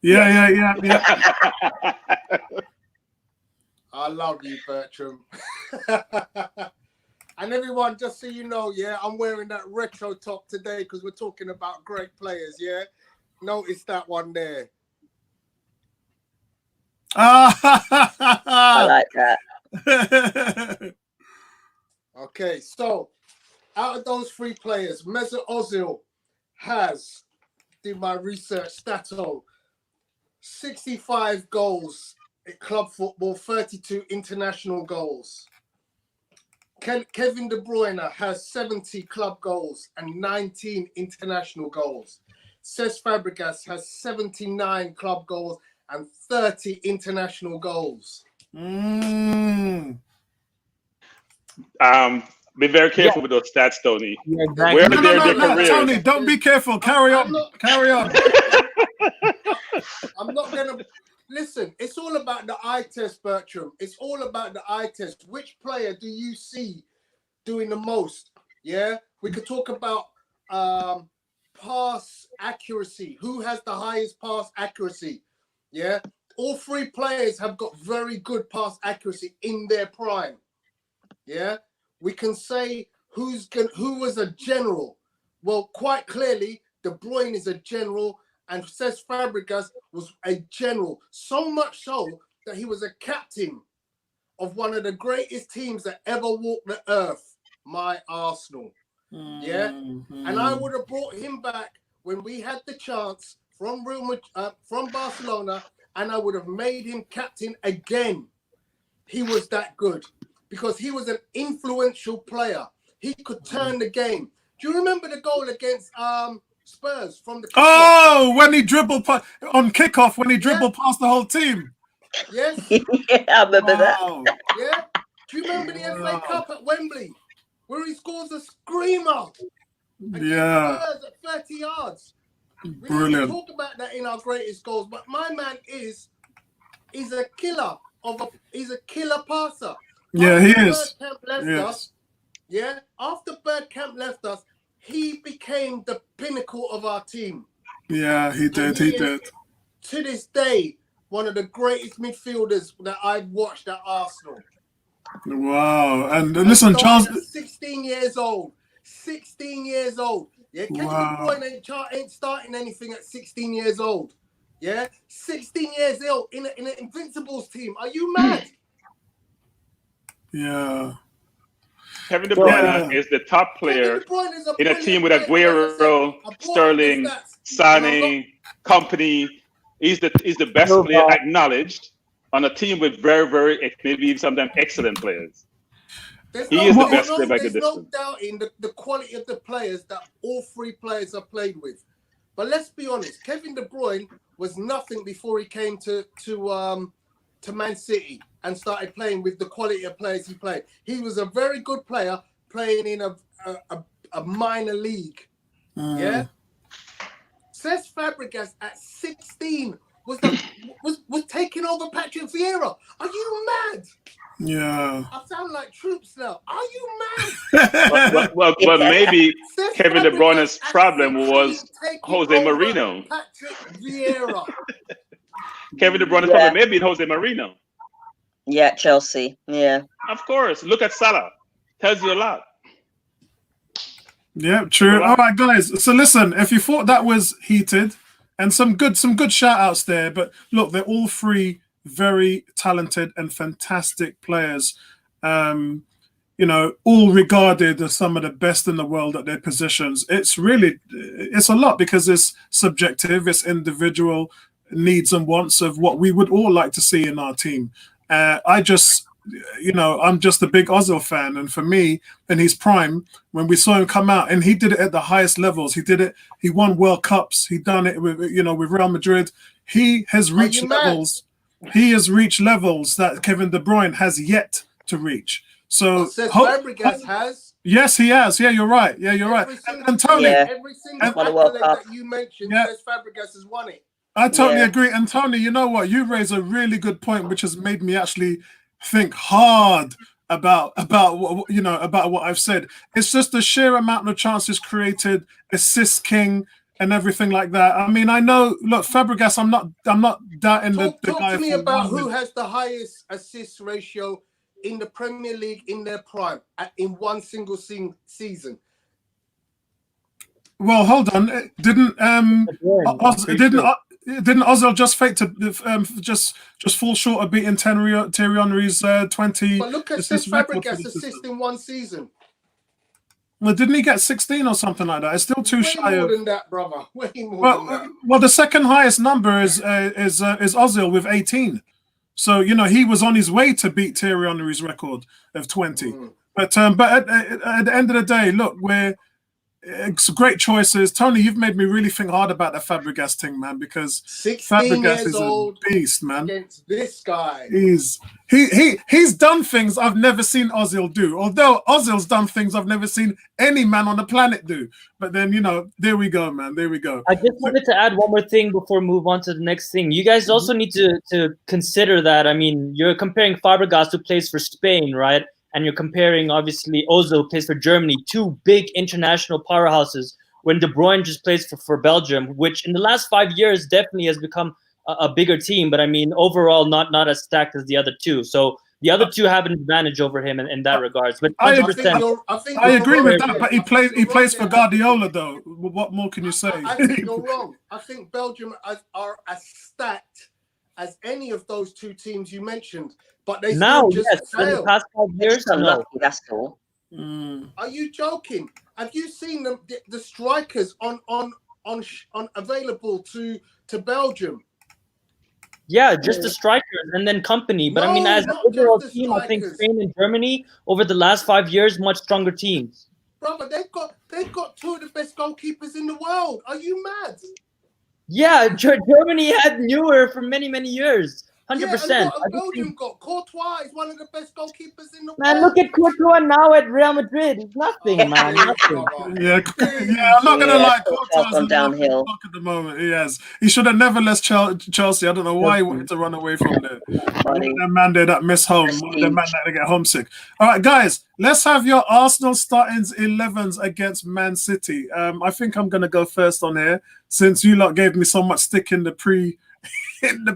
Yeah. I love you, Bertram. And everyone, just so you know, I'm wearing that retro top today because we're talking about great players, Notice that one there. I like that. Okay, so out of those three players, Mesut Ozil has, did my research, Stato, 65 goals in club football, 32 international goals. Kevin De Bruyne has 70 club goals and 19 international goals. Cesc Fabregas has 79 club goals and 30 international goals. Be very careful with those stats, Tony. Yeah, exactly. Where are their careers? Tony, don't be careful. Carry on. I'm not going to... Listen, it's all about the eye test, Bertram. It's all about the eye test. Which player do you see doing the most? Yeah? We could talk about pass accuracy. Who has the highest pass accuracy? Yeah? All three players have got very good pass accuracy in their prime. Yeah? We can say who was a general. Well, quite clearly, De Bruyne is a general and Cesc Fabregas was a general. So much so that he was a captain of one of the greatest teams that ever walked the earth, my Arsenal. Yeah? And I would have brought him back when we had the chance from Barcelona, and I would have made him captain again. He was that good because he was an influential player. He could turn the game. Do you remember the goal against Spurs from the kickoff? Oh, when he dribbled on kickoff, when he dribbled past the whole team. Yes. I remember that. Yeah. Do you remember the FA Cup at Wembley where he scores a screamer? Spurs at 30 yards. We didn't talk about that in our greatest goals, but my man is a killer he's a killer passer. Yeah, he is. After Bergkamp left us, he became the pinnacle of our team. Yeah, he did. He did. To this day, one of the greatest midfielders that I've watched at Arsenal. Wow. And listen, Charles... 16 years old. 16 years old. Yeah, Kevin De Bruyne ain't starting anything at 16 years old. Yeah? 16 years old in an Invincibles team. Are you mad? Yeah. Kevin De Bruyne is the top player in a team with Aguero, Sterling, Sané, company. He's the best player acknowledged on a team with very, very, maybe even sometimes excellent players. He is the best player by the distance. There's no doubt in the quality of the players that all three players have played with. But let's be honest, Kevin De Bruyne was nothing before he came to Man City and started playing with the quality of players he played. He was a very good player playing in a minor league. Yeah. Cesc Fabregas at 16 was taking over Patrick Vieira. Are you mad? Yeah. I sound like troops now. Are you mad? well, maybe Kevin De Bruyne's problem was Jose Mourinho. Patrick Vieira. Kevin De Bruyne's problem maybe Jose Mourinho. Yeah, Chelsea. Yeah. Of course. Look at Salah. Tells you a lot. Yeah, true. All right, guys. So listen, if you thought that was heated, and some good shout outs there, but look, they're all three very talented and fantastic players. You know, all regarded as some of the best in the world at their positions. It's a lot because it's subjective, it's individual needs and wants of what we would all like to see in our team. I'm just a big Ozil fan, and for me, in his prime, when we saw him come out, and he did it at the highest levels, he won World Cups, he done it with Real Madrid. He has reached levels. He has reached levels that Kevin De Bruyne has yet to reach. So Fabregas has. Yes, he has. Yeah, you're right. And Tony, every single accolade that you mentioned, says Fabregas has won it. I totally agree. And Tony, you know what? You raise a really good point, which has made me actually think hard about what I've said. It's just the sheer amount of chances created, assist king, and everything like that. I mean, I know. Look, Fabregas, I'm not doubting the guy. Talk to me about who has the highest assist ratio in the Premier League in their prime in one single season. Well, hold on. Didn't Ozil just fake to just fall short of beating Thierry Henry's 20? But look at Fabregas assist in one season. Well, didn't he get 16 or something like that? It's still too shy. Way more than that, brother. Way more than that. Well, the second highest number is Ozil with 18. So he was on his way to beat Thierry Henry's record of 20. But at the end of the day, look, it's great choices. Tony, you've made me really think hard about the Fabregas thing, man, because 16 Fabregas years is old a beast, man. Against this guy. He's done things I've never seen Ozil do. Although Ozil's done things I've never seen any man on the planet do. But then, there we go, man. There we go. I just wanted to add one more thing before we move on to the next thing. You guys also need to consider that, I mean, you're comparing Fabregas, who plays for Spain, right? And you're comparing, obviously, Ozil plays for Germany, two big international powerhouses, when De Bruyne just plays for Belgium, which in the last 5 years definitely has become a bigger team. But I mean, overall, not as stacked as the other two. So the other two have an advantage over him in that regards. But 100%, I agree with that. But he plays for Guardiola, though. What more can you say? I think you're wrong. I think Belgium are as stacked as any of those two teams you mentioned. But they still just failed. In the past 5 years, no. That's all. Are you joking? Have you seen the strikers on available to Belgium? Yeah, just the strikers and then company. But I mean, as an overall team, I think Spain and Germany over the last 5 years, much stronger teams. Brother, they've got two of the best goalkeepers in the world. Are you mad? Yeah, Germany had Neuer for many years. 100%. Yeah, and Belgium got Courtois is one of the best goalkeepers in the world. Man, look at Courtois now at Real Madrid. He's nothing, man. Nothing. Yeah, I'm not gonna lie. Courtois gone downhill at the moment. He should have never left Chelsea. I don't know why he wanted to run away from there. That man there that miss home. The man that get homesick. All right, guys, let's have your Arsenal starting 11s against Man City. I think I'm gonna go first on here since you lot gave me so much stick in the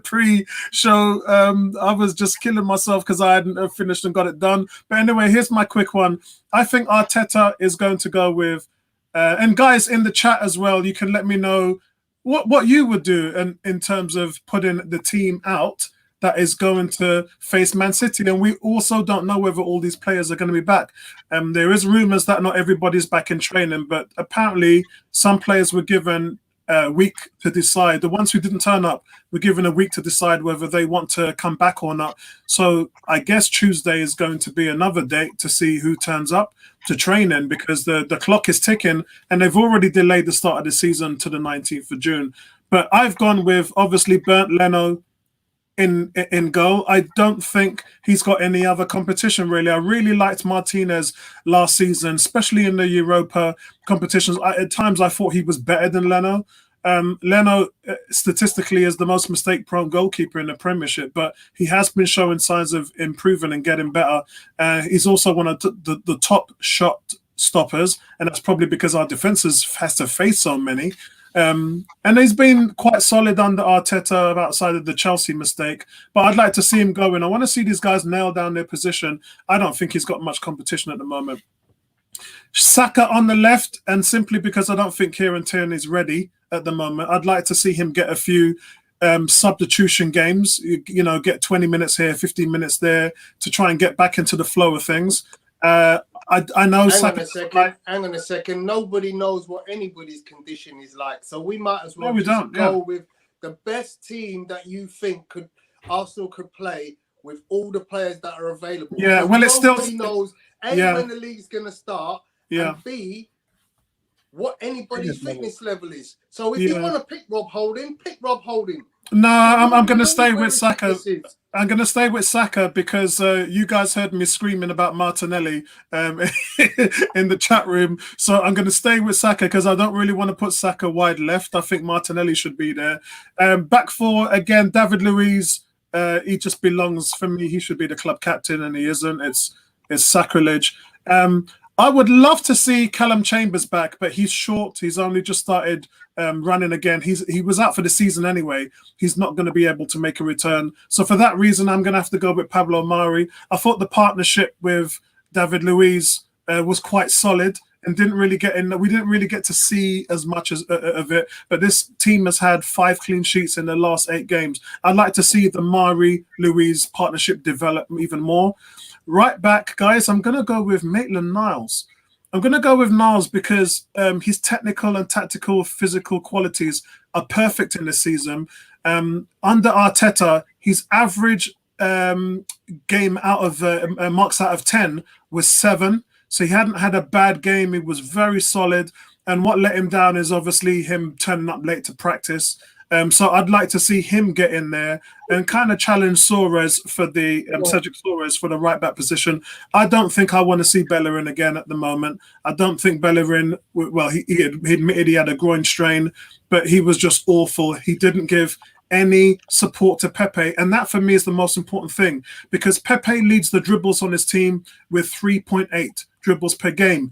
pre-show. I was just killing myself because I hadn't finished and got it done. But anyway, here's my quick one. I think Arteta is going to go with, and guys in the chat as well, you can let me know what you would do in terms of putting the team out that is going to face Man City. And we also don't know whether all these players are going to be back. There is rumors that not everybody's back in training, but apparently some players were given a week to decide. The ones who didn't turn up were given a week to decide whether they want to come back or not. So I guess Tuesday is going to be another date to see who turns up to training, because the clock is ticking and they've already delayed the start of the season to the 19th of June. But I've gone with obviously Bernd Leno in goal. I don't think he's got any other competition really. I really liked Martinez last season, especially in the Europa competitions. At times I thought he was better than Leno. Leno statistically is the most mistake-prone goalkeeper in the Premiership, but he has been showing signs of improving and getting better. He's also one of the top shot stoppers, and that's probably because our defenses has to face so many. And he's been quite solid under Arteta outside of the Chelsea mistake, but I'd like to see him going. I want to see these guys nail down their position. I don't think he's got much competition at the moment. Saka on the left, and simply because I don't think Kieran Tierney is ready at the moment, I'd like to see him get a few substitution games, you know, get 20 minutes here, 15 minutes there to try and get back into the flow of things. I know. Hang on a second. Nobody knows what anybody's condition is like, so we might as well go with the best team that you think Arsenal could play with all the players that are available. Yeah, well, it's still nobody knows when the league's gonna start, and B, what anybody's fitness level is. So if you want to pick Rob Holding, pick Rob Holding. No, I'm going to stay with Saka. I'm going to stay with Saka because you guys heard me screaming about Martinelli in the chat room. So I'm going to stay with Saka because I don't really want to put Saka wide left. I think Martinelli should be there. Back four, again, David Luiz. He just belongs, for me, he should be the club captain, and he isn't. It's sacrilege. I would love to see Callum Chambers back, but he's short. He's only just started running again. He was out for the season anyway. He's not going to be able to make a return. So for that reason, I'm going to have to go with Pablo Mari. I thought the partnership with David Luiz was quite solid and didn't really get in. We didn't really get to see as much of it. But this team has had 5 clean sheets in the last 8 games. I'd like to see the Mari-Luiz partnership develop even more. Right back, guys, I'm going to go with Maitland-Niles. I'm going to go with Niles because his technical and tactical physical qualities are perfect in this season. Under Arteta, his average game out of marks out of 10 was 7. So he hadn't had a bad game. He was very solid. And what let him down is obviously him turning up late to practice. So I'd like to see him get in there and kind of challenge Suarez for the Cedric Suarez for the right back position. I don't think I want to see Bellerin again at the moment. I don't think Bellerin. Well, he admitted he had a groin strain, but he was just awful. He didn't give any support to Pepe, and that for me is the most important thing because Pepe leads the dribbles on his team with 3.8 dribbles per game.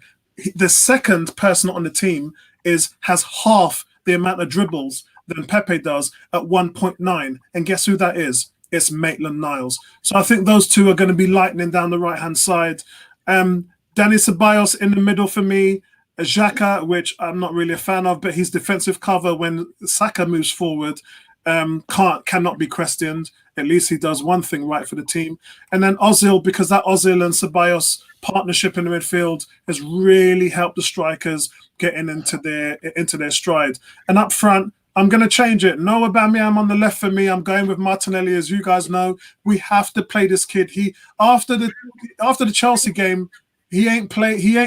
The second person on the team has half the amount of dribbles than Pepe does at 1.9. And guess who that is? It's Maitland-Niles. So I think those two are going to be lightning down the right-hand side. Dani Ceballos in the middle for me. Xhaka, which I'm not really a fan of, but his defensive cover when Saka moves forward cannot be questioned. At least he does one thing right for the team. And then Ozil, because that Ozil and Ceballos partnership in the midfield has really helped the strikers getting into their stride. And up front, I'm going to change it. No Aubameyang on the left for me. I'm going with Martinelli. As you guys know, we have to play this kid. After the Chelsea game, he ain't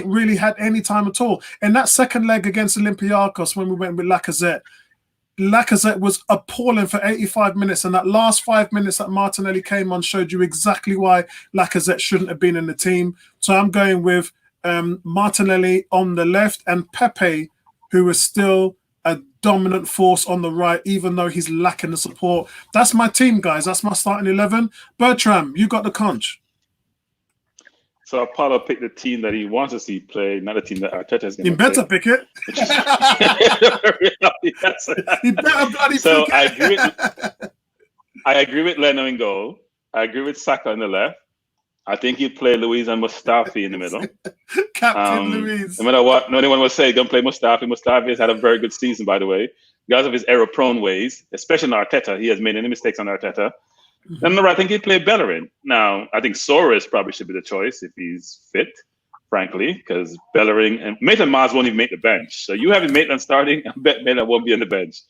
really had any time at all. In that second leg against Olympiacos, when we went with Lacazette was appalling for 85 minutes, and that last 5 minutes that Martinelli came on showed you exactly why Lacazette shouldn't have been in the team. So I'm going with Martinelli on the left and Pepe, who is still a dominant force on the right, even though he's lacking the support. That's my team, guys. That's my starting 11. Bertram, you got the conch. So Apollo picked the team that he wants to see play, not the team that Arteta is going to play. He better pick it. He better bloody so pick it. I agree with Leno in goal. I agree with Saka on the left. I think he'd play Luiz and Mustafi in the middle. Captain Luiz. No matter what, anyone will say, don't play Mustafi. Mustafi has had a very good season, by the way. Because of his error-prone ways, especially on Arteta. He has made any mistakes on Arteta. Mm-hmm. And I think he'd play Bellerin. Now, I think Suarez probably should be the choice if he's fit, frankly, because Bellerin and Maitland-Niles won't even make the bench. So you having Maitland starting, I bet Maitland won't be on the bench.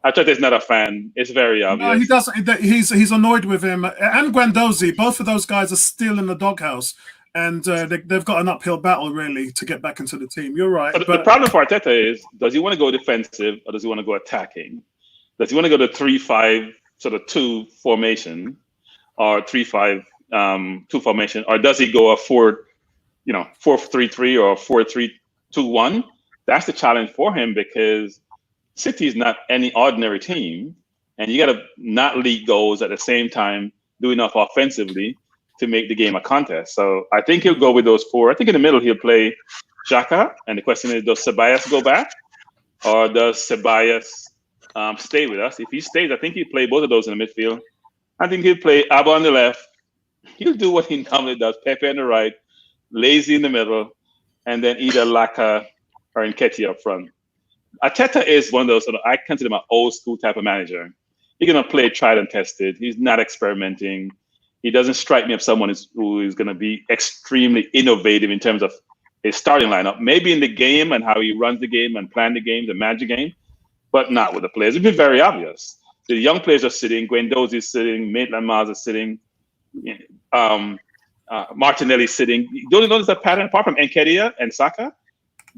Arteta's not a fan. It's very obvious. No, he doesn't. He's annoyed with him. And Guendouzi, both of those guys are still in the doghouse. And they've got an uphill battle, really, to get back into the team. You're right. But the problem for Arteta is, does he want to go defensive or does he want to go attacking? Does he want to go to 3-5, sort of 2 formation, or 3-5-2 formation? Or does he go a 4-3-3 or 4-3-2-1? That's the challenge for him because City is not any ordinary team, and you got to not leak goals at the same time, do enough offensively to make the game a contest. So I think he'll go with those 4. I think in the middle he'll play Xhaka, and the question is, does Ceballos go back, or does Ceballos stay with us? If he stays, I think he'll play both of those in the midfield. I think he'll play Abba on the left. He'll do what he normally does: Pepe on the right, Lazy in the middle, and then either Laka or Nketiah up front. Arteta is one of those sort of, I consider him an old school type of manager. He's going to play tried and tested. He's not experimenting. He doesn't strike me as someone who is going to be extremely innovative in terms of his starting lineup. Maybe in the game and how he runs the game and plan the game, the magic game, but not with the players. It's been very obvious. The young players are sitting. Guendouzi is sitting. Maitland-Niles is sitting. Martinelli sitting. Don't notice that pattern apart from Nketiah and Saka.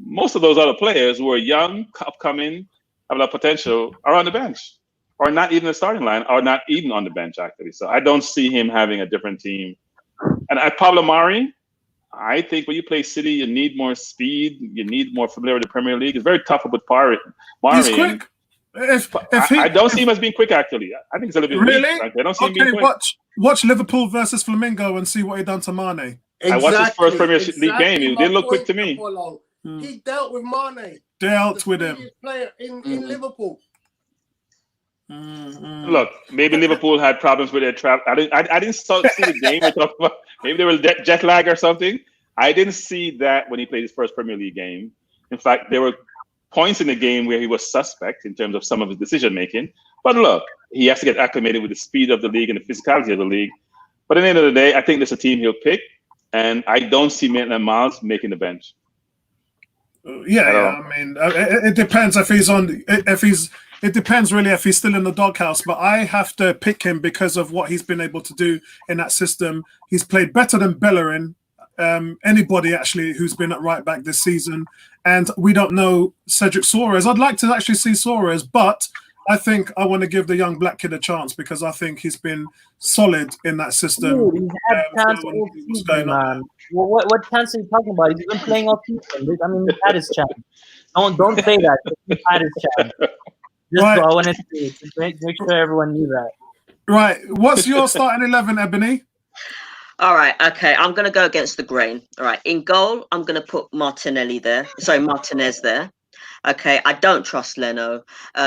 Most of those other players who are young, upcoming, have a lot of potential are on the bench, or not even the starting line, or not even on the bench actually. So I don't see him having a different team. And Pablo Mari, I think when you play City, you need more speed. You need more familiarity with the Premier League. It's very tough with Mari. He's quick. I don't see him as being quick, actually. I think it's a little bit really? weak. I don't see him being quick. Watch Liverpool versus Flamengo and see what he done to Mane. Exactly, I watched his first Premier League game. He didn't look quick to me. He dealt with Mane. Dealt with him. Player in Liverpool. Look, maybe Liverpool had problems with their travel. I didn't see the game we talked about. Maybe they were jet lag or something. I didn't see that when he played his first Premier League game. In fact, there were points in the game where he was suspect in terms of some of his decision making. But look, he has to get acclimated with the speed of the league and the physicality of the league. But at the end of the day, I think there's a team he'll pick, and I don't see Maitland-Niles making the bench. I mean, it depends if he's on. It depends really if he's still in the doghouse. But I have to pick him because of what he's been able to do in that system. He's played better than Bellerin. Anybody actually who's been at right back this season, and we don't know Cedric Soares. I'd like to actually see Soares, but I think I want to give the young black kid a chance because I think he's been solid in that system. Dude, he's had chance all season, man. What chance are you talking about? He's been playing all season. I mean, he's had his chance. Don't say that. He's had his chance. Just right. I wanted to make sure everyone knew that. Right. What's your starting 11, Ebony? All right. Okay. I'm going to go against the grain. All right. In goal, I'm going to put Martinez there. Okay. I don't trust Leno.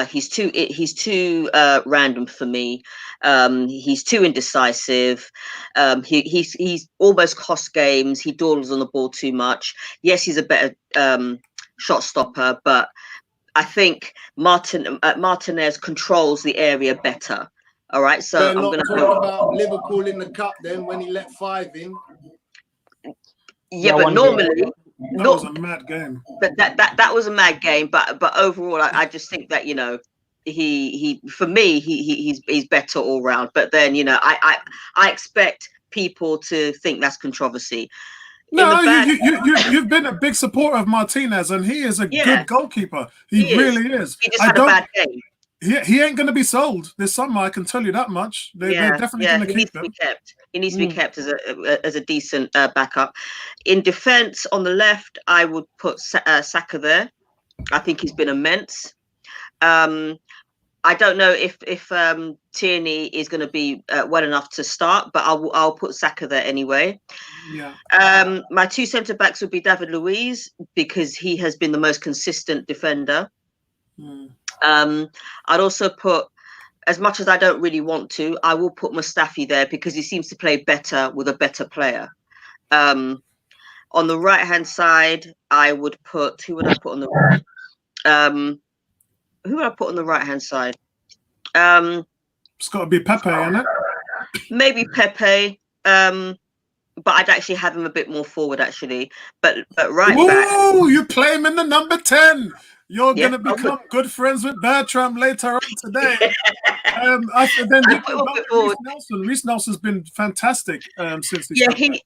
He's too random for me. He's too indecisive. He's almost cost games. He dawdles on the ball too much. Yes, he's a better shot stopper, but I think Martinez controls the area better. All right, so I'm going to talk about Liverpool in the cup then when he let 5 in. Yeah, but normally that was a mad game. But that was a mad game. But overall, I just think that he for me he's better all round. But then I expect people to think that's controversy. No, you've been a big supporter of Martinez, and he is a good goalkeeper. He really is. He just had a bad game. He ain't going to be sold this summer. I can tell you that much. They're definitely going to keep him. He needs to be kept as a decent backup. In defence, on the left, I would put Saka there. I think he's been immense. I don't know if Tierney is going to be well enough to start, but I'll put Saka there anyway. Yeah. My 2 centre backs would be David Luiz because he has been the most consistent defender. I'd also put, as much as I don't really want to, I will put Mustafi there because he seems to play better with a better player. On the right hand side, I would put who would I put on the right? Who would I put on the right hand side? It's got to be Pepe, isn't it? Maybe Pepe. But I'd actually have him a bit more forward, actually. But right back. Oh, you play him in the number 10. You're going to become good friends with Bertram later on today. Then Reece Nelson's been fantastic since he started.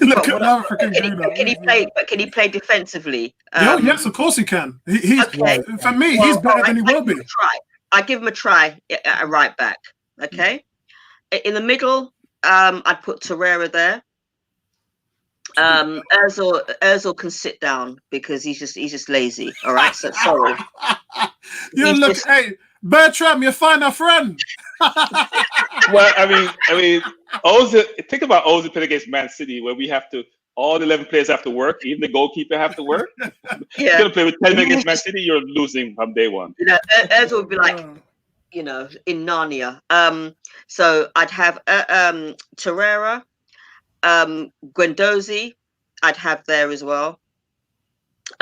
Look at that freaking Can he play defensively? Yes, of course he can. For me, he's better than he will be. I give him a try at right back. Okay. In the middle, I'd put Torreira there. Ozil can sit down because he's just lazy. All right, so sorry. Hey, Bertram, you find a friend. Well, I mean, Ozil. Think about Ozil playing against Man City, where we have to. All the 11 players have to work. Even the goalkeeper have to work. You're gonna play with 10 against Man City. You're losing from day one. Ozil would be like, in Narnia. So I'd have Torreira. Guendouzi, I'd have there as well.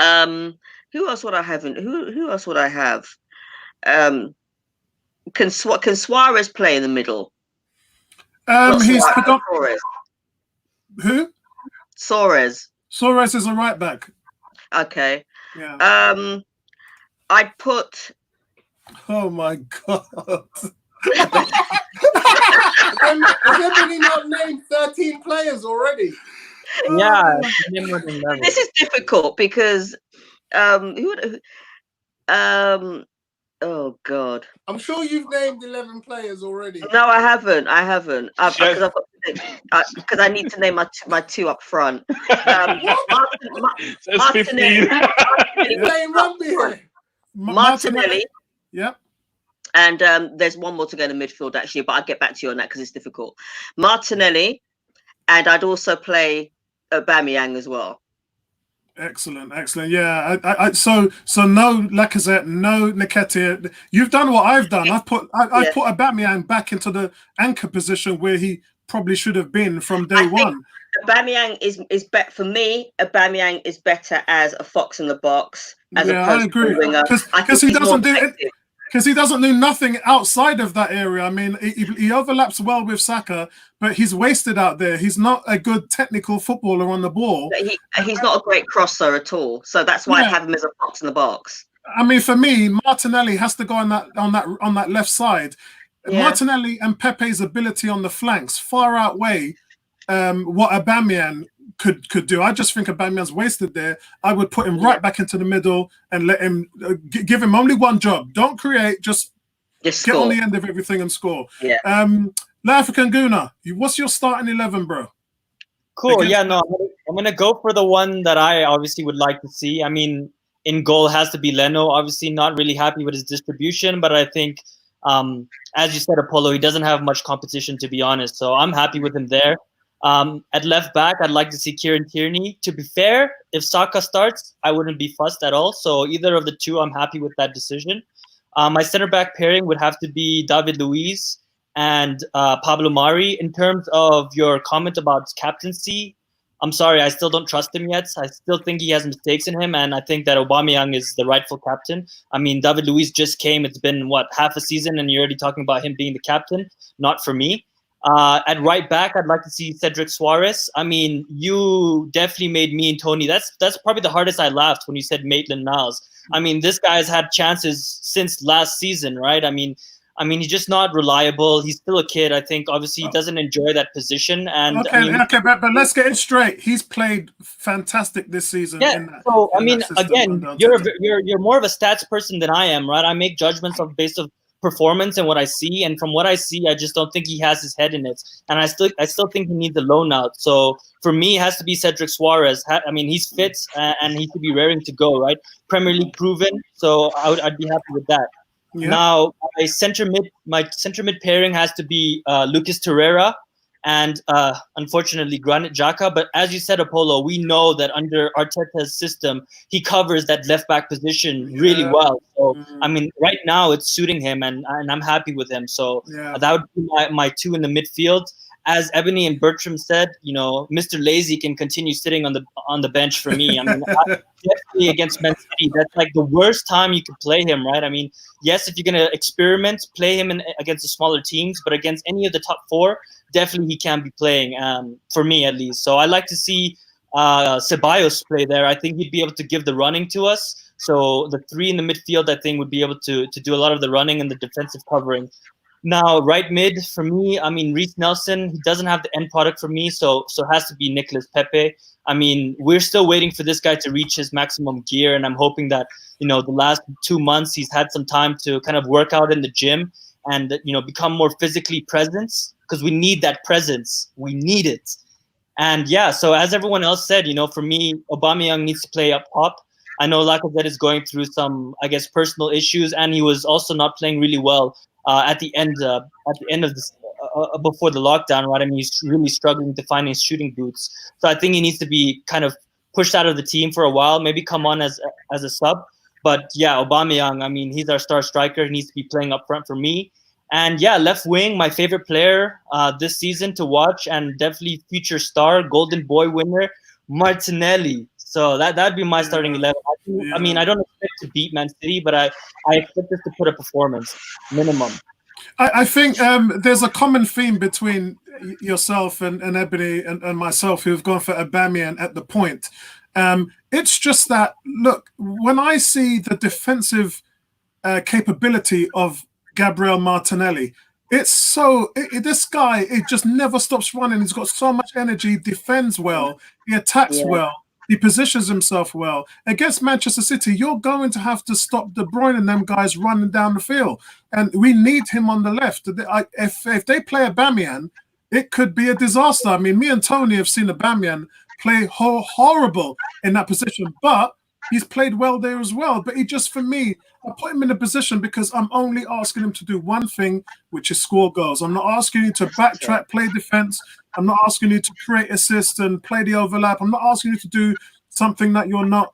Who else would I have? Who else would I have? Can Suarez play in the middle? He's Suarez. Who? Suarez. Suarez is a right back. Okay. Yeah. I'd put. Oh my God. Has everybody not named 13 players already? Yeah. This is difficult because oh God. I'm sure you've named 11 players already. No, I haven't. Because I need to name my two up front. Martinelli. Playing rugby here. Martinelli. Yep. And there's one more to go in the midfield actually, but I'll get back to you on that because it's difficult. Martinelli, and I'd also play Aubameyang as well. Excellent. Yeah. So no Lacazette, no Nketiah. You've done what I've done. I've put Aubameyang back into the anchor position where he probably should have been from day one. Aubameyang is better for me. Aubameyang is better as a fox in the box. As I agree. Because he doesn't do it. Because he doesn't do nothing outside of that area. I mean, he overlaps well with Saka, but he's wasted out there. He's not a good technical footballer on the ball. He's not a great crosser at all. So that's why I have him as a fox in the box. I mean, for me, Martinelli has to go on that left side. Yeah. Martinelli and Pepe's ability on the flanks far outweigh what Aubameyang could do. I just think Aubameyang's wasted there. I would put him right back into the middle and let him give him only one job. Don't create, just get on the end of everything and score. Yeah. African Guna, what's your starting 11, bro? Cool. Yeah, no, I'm gonna go for the one that I obviously would like to see. I mean, in goal has to be Leno. Obviously, not really happy with his distribution, but I think, as you said, Apollo, he doesn't have much competition, to be honest. So I'm happy with him there. At left back, I'd like to see Kieran Tierney. To be fair, if Saka starts, I wouldn't be fussed at all. So either of the two, I'm happy with that decision. My center back pairing would have to be David Luiz and Pablo Mari. In terms of your comment about captaincy, I'm sorry, I still don't trust him yet. I still think he has mistakes in him, and I think that Aubameyang is the rightful captain. I mean, David Luiz just came. It's been, half a season, and you're already talking about him being the captain. Not for me. At right back, I'd like to see Cedric Suarez. I mean, you definitely made me and Tony. That's probably the hardest I laughed when you said Maitland-Niles. I mean, this guy's had chances since last season, right? I mean, he's just not reliable. He's still a kid. I think obviously he doesn't enjoy that position. And but let's get it straight. He's played fantastic this season. Yeah. Again, you're more of a stats person than I am, right? I make judgments based on performance and what I see, and from what I see, I just don't think he has his head in it, and I still think he needs a loan out. So for me, it has to be Cedric Suarez. I mean, he's fit and he could be raring to go, right? Premier League proven, so I'd be happy with that. Yeah. Now my center mid pairing has to be Lucas Torreira and unfortunately Granit Xhaka. But as you said, Apollo, we know that under Arteta's system, he covers that left back position really well. So I mean, right now it's suiting him, and I'm happy with him. So that would be my two in the midfield. As Ebony and Bertram said, Mr. Lazy can continue sitting on the bench for me. I mean, definitely against Man City, that's like the worst time you could play him, right? I mean, yes, if you're gonna experiment, play him against the smaller teams, but against any of the top four, definitely he can be playing, for me at least. So I like to see Ceballos play there. I think he'd be able to give the running to us. So the three in the midfield, I think, would be able to do a lot of the running and the defensive covering. Now, right mid, for me, I mean, Reece Nelson, he doesn't have the end product for me, so it has to be Nicolas Pepe. I mean, we're still waiting for this guy to reach his maximum gear, and I'm hoping that, the last 2 months he's had some time to kind of work out in the gym and, become more physically present, because we need that presence. We need it. And, yeah, so as everyone else said, for me, Aubameyang needs to play up top. I know Lacazette is going through some, I guess, personal issues, and he was also not playing really well at the end of this before the lockdown, right? I mean, he's really struggling to find his shooting boots. So I think he needs to be kind of pushed out of the team for a while, maybe come on as a sub. But yeah, Aubameyang, I mean, he's our star striker. He needs to be playing up front for me. And yeah, left wing, my favorite player this season to watch, and definitely future star, Golden Boy winner, Martinelli. So that'd be my starting 11. I mean, I don't expect to beat Man City, but I expect us to put a performance minimum. I think there's a common theme between yourself and Ebony and myself, who have gone for Aubameyang at the point. It's just that, look, when I see the defensive capability of Gabriel Martinelli, it's so this guy, it just never stops running. He's got so much energy, defends well, he attacks well, he positions himself well. Against Manchester City, you're going to have to stop De Bruyne and them guys running down the field, and we need him on the left. If they play Aubameyang, it could be a disaster. I mean, me and Tony have seen Aubameyang play horrible in that position, but he's played well there as well. But he just, for me, I put him in a position because I'm only asking him to do one thing, which is score goals. I'm not asking you to backtrack, play defense. I'm not asking you to create assists and play the overlap. I'm not asking you to do something that you're not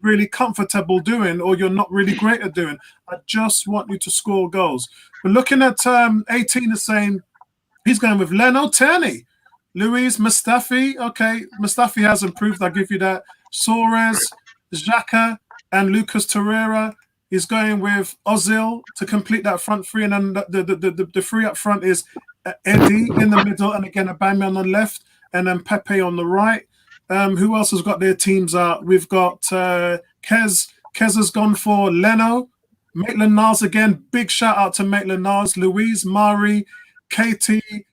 really comfortable doing or you're not really great at doing. I just want you to score goals. But looking at 18 is saying he's going with Leno, Tierney, Luis, Mustafi. Okay, Mustafi has improved. I'll give you that. Suarez, ZAHA, and Lucas Torreira. He's going with Ozil to complete that front three, and then the three up front is Eddie in the middle, and again Aubameyang on the left, and then Pepe on the right. Who else has got their teams out? We've got Kez. Kez has gone for Leno, Maitland-Niles again. Big shout out to Maitland-Niles, Louise, Mari, Katie,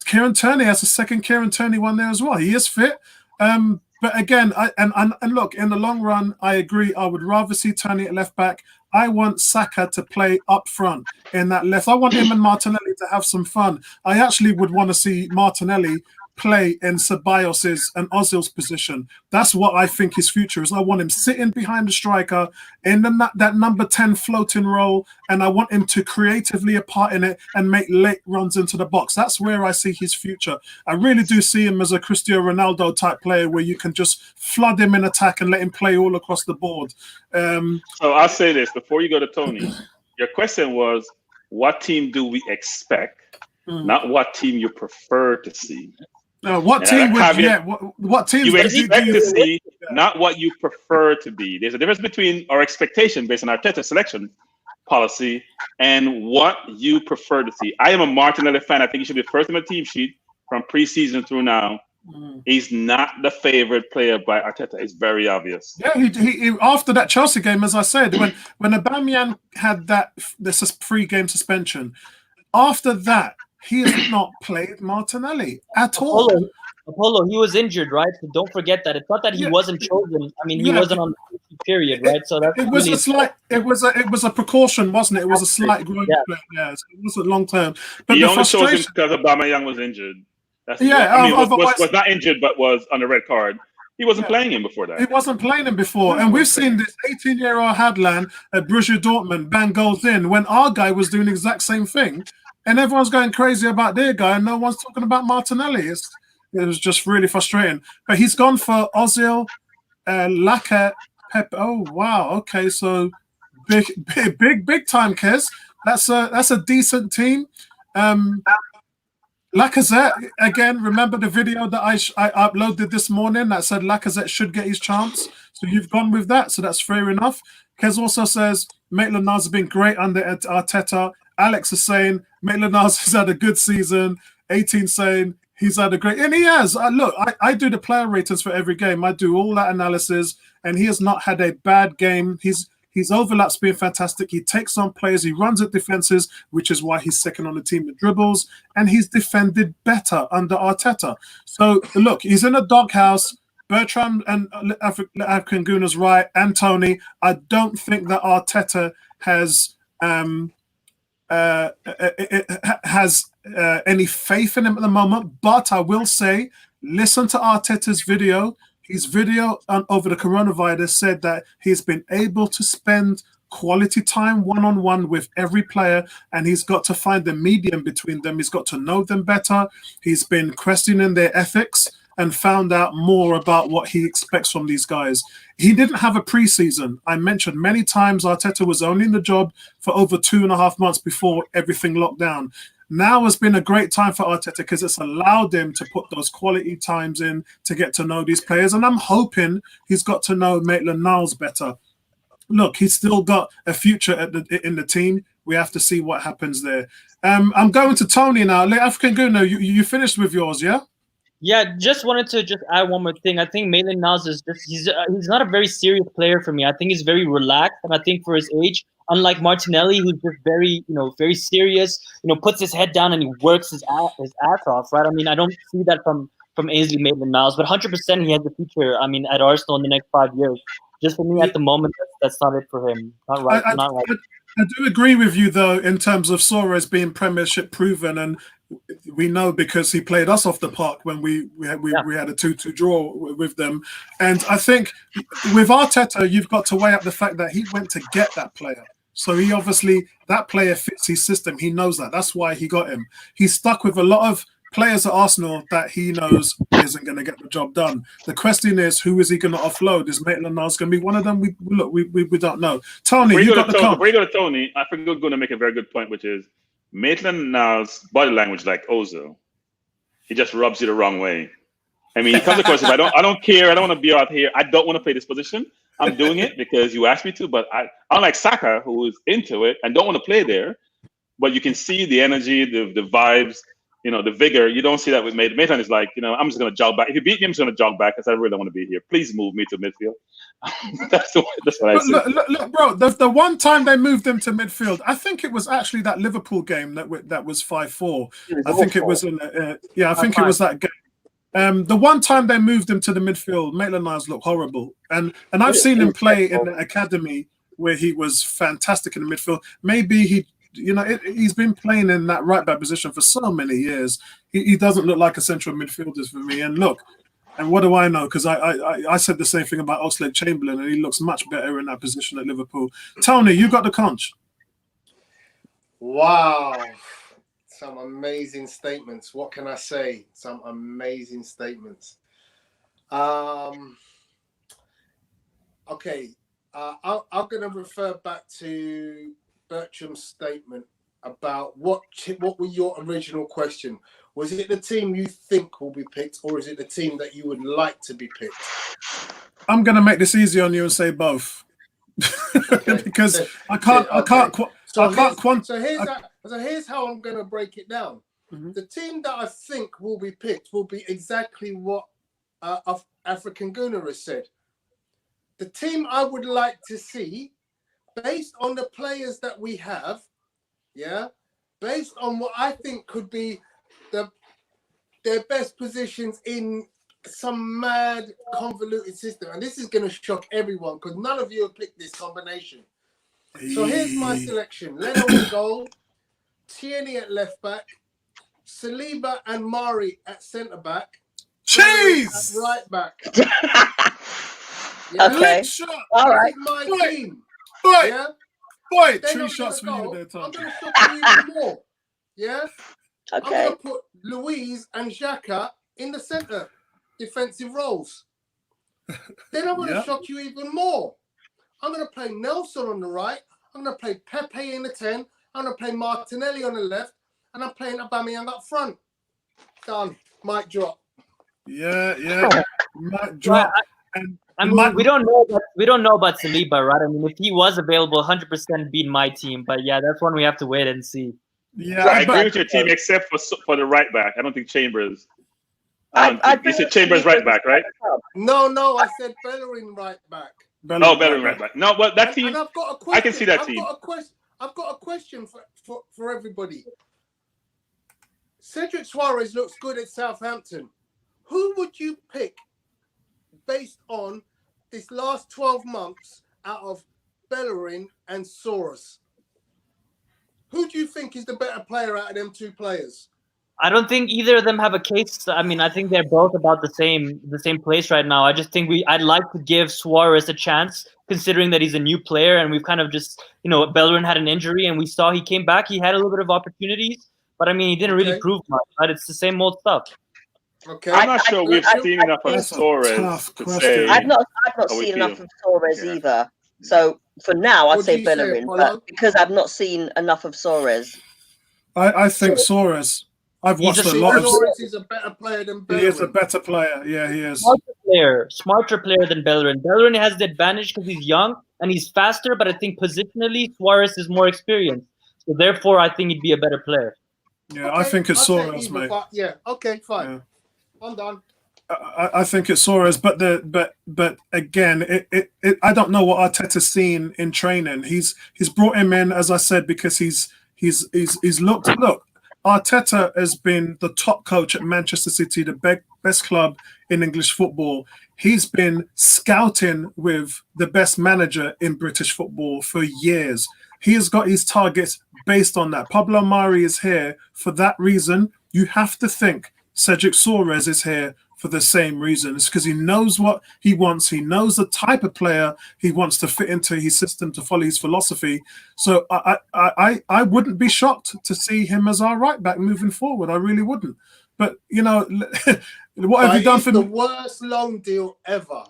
Kieran Tierney has a second Kieran Tierney one there as well. He is fit. But again, and look, in the long run, I agree. I would rather see Tierney at left back. I want Saka to play up front in that left. I want him and Martinelli to have some fun. I actually would want to see Martinelli play in Ceballos' and Ozil's position. That's what I think his future is. I want him sitting behind the striker in that number 10 floating role, and I want him to creatively a part in it and make late runs into the box. That's where I see his future. I really do see him as a Cristiano Ronaldo type player where you can just flood him in attack and let him play all across the board. So I'll say this before you go to Tony. Your question was, what team do we expect, not what team you prefer to see? What team would what team you expect to see, not what you prefer to be? There's a difference between our expectation based on our Arteta selection policy and what you prefer to see. I am a Martinelli fan. I think he should be first on the team sheet from preseason through now. He's not the favorite player by Arteta. It's very obvious. Yeah, he after that Chelsea game, as I said, when Aubameyang had this pre-game suspension, after that, he has not played Martinelli at all. Apollo, he was injured, right? So don't forget that. It's not that he wasn't chosen. I mean, he wasn't on the period, right? So that's it was really a slight. It was a precaution, wasn't it? It was a slight growing pain. Yeah, so it wasn't long term. But he the only chose him frustration because Aubameyang was injured. That's was not injured, but was on the red card. He wasn't playing him before that. He wasn't playing him before. And we've seen this 18-year-old Hadland at Borussia Dortmund bang goals in when our guy was doing the exact same thing. And everyone's going crazy about their guy, and no one's talking about Martinelli. It was just really frustrating. But he's gone for Ozil, Laka, Pepe. Oh wow, okay, so big time, Kez. That's a decent team. Lacazette again. Remember the video that I uploaded this morning that said Lacazette should get his chance. So you've gone with that, so that's fair enough. Kez also says Maitland-Niles has been great under Arteta. Alex is saying Maitland-Niles has had a good season. 18 saying he's had a great, and he has. Look, I do the player ratings for every game. I do all that analysis, and he has not had a bad game. His overlap's been fantastic. He takes on players. He runs at defenses, which is why he's second on the team in dribbles, and he's defended better under Arteta. So look, he's in a doghouse. Bertrand and African Guna's right, and Tony. I don't think that Arteta has any faith in him at the moment, but I will say, listen to Arteta's video. His video over the coronavirus said that he's been able to spend quality time one-on-one with every player, and he's got to find the medium between them. He's got to know them better. He's been questioning their ethics and found out more about what he expects from these guys. He didn't have a preseason. I mentioned many times Arteta was only in the job for over 2.5 months before everything locked down. Now has been a great time for Arteta because it's allowed him to put those quality times in to get to know these players. And I'm hoping he's got to know Maitland-Niles better. Look, he's still got a future in the team. We have to see what happens there. I'm going to Tony now. African Gooner, you finished with yours, yeah? Yeah, just wanted to add one more thing. I think Maitland-Niles is he's not a very serious player for me. I think he's very relaxed, and I think for his age, unlike Martinelli, who's just very very serious, puts his head down and he works his ass off, right? I mean, I don't see that from Ainsley Maitland-Niles, but 100% he has the future. I mean, at Arsenal in the next 5 years. Just for me at the moment, that's not it for him. Not right. I do agree with you though in terms of Suarez being Premiership proven, and we know because he played us off the park when we had a 2-2 draw with them. And I think with Arteta, you've got to weigh up the fact that he went to get that player. So he obviously, that player fits his system. He knows that. That's why he got him. He's stuck with a lot of players at Arsenal that he knows isn't going to get the job done. The question is, who is he going to offload? Is Maitland-Niles going to be one of them? We don't know. Tony, before you go to Tony, I think we're going to make a very good point, which is Maitland-Niles' body language, like Ozil, he just rubs you the wrong way. I mean, he comes across, I don't care, I don't want to be out here, I don't want to play this position. I'm doing it because you asked me to, but unlike ZAHA, who is into it and don't want to play there, but you can see the energy, the vibes, the vigor. You don't see that with Maitland. Maitland is like, I'm just going to jog back. If you beat me, I'm just going to jog back because I really don't want to be here. Please move me to midfield. That's what I say. Look, bro, the one time they moved him to midfield, I think it was actually that Liverpool game that was 5-4. I think it was I think it was that game. The one time they moved him to the midfield, Maitland-Niles looked horrible. And I've seen him play in the academy where he was fantastic in the midfield. Maybe he's been playing in that right back position for so many years. He doesn't look like a central midfielder for me. And look, and what do I know? Because I said the same thing about Oxlade-Chamberlain, and he looks much better in that position at Liverpool. Tony, you got the conch. Wow. Some amazing statements. What can I say? Some amazing statements. Okay. I'm going to refer back to Bertram's statement about what was your original question? Was it the team you think will be picked, or is it the team that you would like to be picked? I'm going to make this easy on you and say both, because I can't. So here's how I'm going to break it down. Mm-hmm. The team that I think will be picked will be exactly what African Gooner has said. The team I would like to see, based on the players that we have, based on what I think could be their best positions in some mad convoluted system. And this is going to shock everyone because none of you have picked this combination. So here's my selection. Leno in goal, Tierney at left back, Saliba and Mari at centre back, Jeez! At right back. Okay. All right. My team. Boy, 3 shots for you there, Tom. I'm going to shock you even more. Yeah? Okay. I'm going to put Luiz and Xhaka in the centre defensive roles. Then I'm going to shock you even more. I'm going to play Nelson on the right. I'm going to play Pepe in the 10. I'm going to play Martinelli on the left. And I'm playing Aubameyang up front. Done. Mic drop. Yeah. Mic drop. We don't know about Saliba, right? I mean, if he was available, 100% beat my team. But yeah, that's one we have to wait and see. Yeah, I agree with your team, except for the right back. I don't think Chambers. You said Chambers right back, right? No, I said Bellerin right back. Bellerin right back. No, well, that team. And I've got a question. I can see that team. I've got a question for everybody. Cedric Suarez looks good at Southampton. Who would you pick based on this last 12 months out of Bellerin and Soros? Who do you think is the better player out of them two players? I don't think either of them have a case. I mean, I think they're both about the same place right now. I just think I'd like to give Suarez a chance, considering that he's a new player, and we've kind of just, Bellerin had an injury, and we saw he came back. He had a little bit of opportunities, but I mean, he didn't really prove much. Right? It's the same old stuff. Okay. I'm not sure we've seen enough of Suarez to say. I've not seen enough of Suarez either. So for now, I'd say Bellerin, but because I've not seen enough of Suarez. I think Suarez. I've watched a lot of. Suarez is a better player than Bellerin. He is a better player. Yeah, he is. Smarter player than Bellerin. Bellerin has the advantage because he's young and he's faster, but I think positionally Suarez is more experienced. So therefore, I think he'd be a better player. Yeah, okay, I think it's Suarez, mate. Yeah. Okay. Fine. Yeah. I'm done. I think it's Suarez, but again, I don't know what Arteta's seen in training. He's brought him in, as I said, because he's looked. Look, Arteta has been the top coach at Manchester City, the best club in English football. He's been scouting with the best manager in British football for years. He has got his targets based on that. Pablo Mari is here for that reason. You have to think Cedric Suarez is here for the same reason. It's because he knows what he wants. He knows the type of player he wants to fit into his system, to follow his philosophy. So I wouldn't be shocked to see him as our right back moving forward. I really wouldn't. But, you know, what have you done for the worst loan deal ever.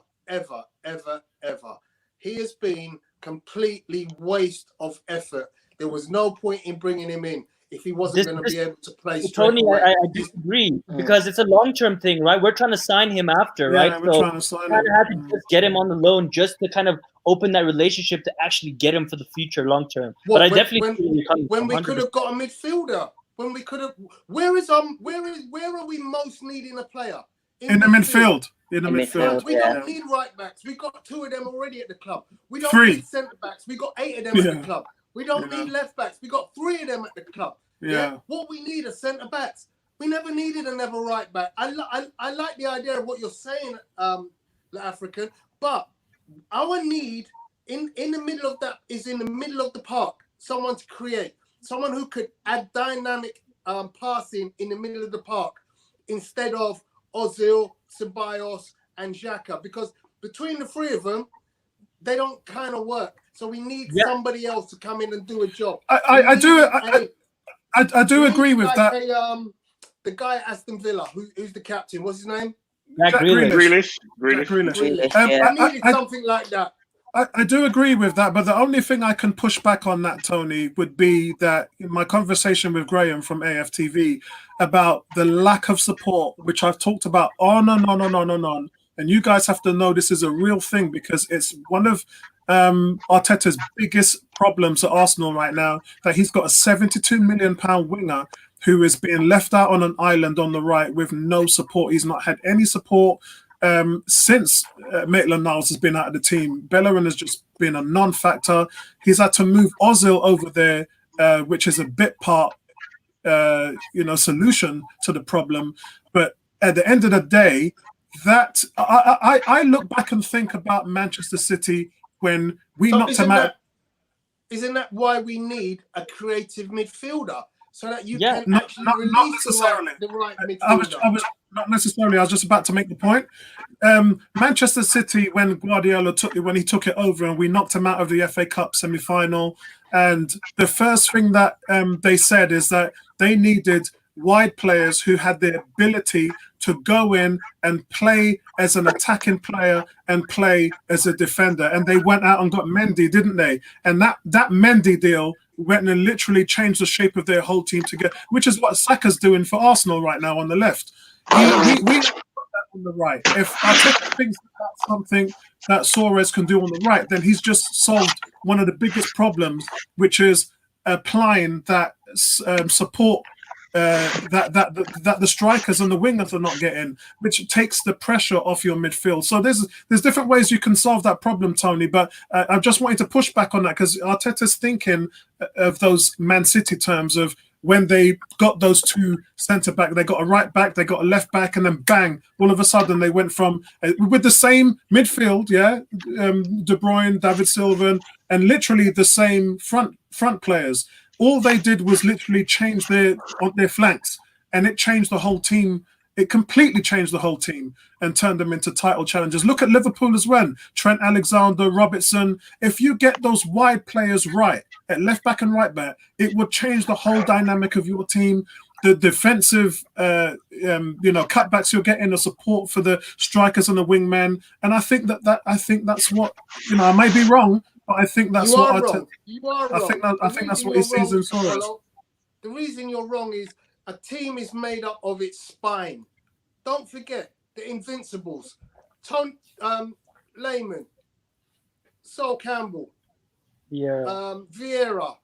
He has been completely waste of effort. There was no point in bringing him in if he wasn't going to be able to play straight Tony, away. I disagree because it's a long-term thing, right? We're trying to sign him after, right? We're trying to sign him. Have to just get him on the loan just to kind of open that relationship to actually get him for the future long-term. But I definitely when we could have got a midfielder, when we could have, where are we most needing a player? In the midfield. In the midfield. We don't need right backs. We got 2 of them already at the club. We don't need centre backs. We got 8 of them at the club. We don't need left backs. We got 3 of them at the club. Yeah. What we need are centre backs. We never needed another right back. I like the idea of what you're saying, the African, but our need in the middle of that is in the middle of the park. Someone to create, someone who could add dynamic passing in the middle of the park instead of Ozil, Ceballos, and Xhaka, because between the 3 of them, they don't kind of work. So we need somebody else to come in and do a job. I do agree with that. The guy at Aston Villa, who's the captain, what's his name? Jack Grealish. I needed something like that. I do agree with that, but the only thing I can push back on that, Tony, would be that in my conversation with Graham from AFTV about the lack of support, which I've talked about on and on. And you guys have to know this is a real thing because it's one of Arteta's biggest problems at Arsenal right now, that he's got a £72 million winger who is being left out on an island on the right with no support. He's not had any support since Maitland-Niles has been out of the team. Bellerin has just been a non-factor. He's had to move Ozil over there, which is a bit part, solution to the problem. But at the end of the day, that I look back and think about Manchester City when we knocked them out. Isn't that why we need a creative midfielder? So that you can not release necessarily. the right midfielder. I was not necessarily. I was just about to make the point. Manchester City, when Guardiola took it over and we knocked him out of the FA Cup semi-final, and the first thing that they said is that they needed wide players who had the ability to go in and play as an attacking player and play as a defender. And they went out and got Mendy, didn't they? And that Mendy deal went and literally changed the shape of their whole team together, which is what Saka's doing for Arsenal right now on the left. We put that on the right. If Arteta thinks that's something that Suarez can do on the right, then he's just solved one of the biggest problems, which is applying that support that the strikers and the wingers are not getting, which takes the pressure off your midfield. So there's different ways you can solve that problem, Tony. But I just wanted to push back on that because Arteta's thinking of those Man City terms of when they got those 2 centre back, they got a right back, they got a left back, and then bang, all of a sudden they went from with the same midfield, De Bruyne, David Silva, and literally the same front players. All they did was literally change their flanks, and it changed the whole team. It completely changed the whole team and turned them into title challengers. Look at Liverpool as well. Trent Alexander, Robertson. If you get those wide players right at left back and right back, it would change the whole dynamic of your team. the defensive, cutbacks you're getting, the support for the strikers and the wingmen, and I think that's what I may be wrong, but I think that's you what are wrong. You are wrong. I think that's what he sees in Soros. The reason you're wrong is a team is made up of its spine. Don't forget the Invincibles, Lehman, Sol Campbell, Vieira,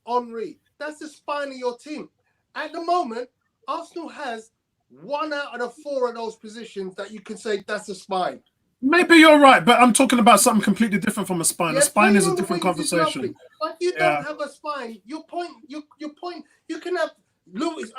Henry. That's the spine of your team. At the moment, Arsenal has 1 out of the 4 of those positions that you can say that's a spine. Maybe you're right, but I'm talking about something completely different from a spine. Yeah, a spine is a different conversation. But you don't have a spine. You can have Lewis,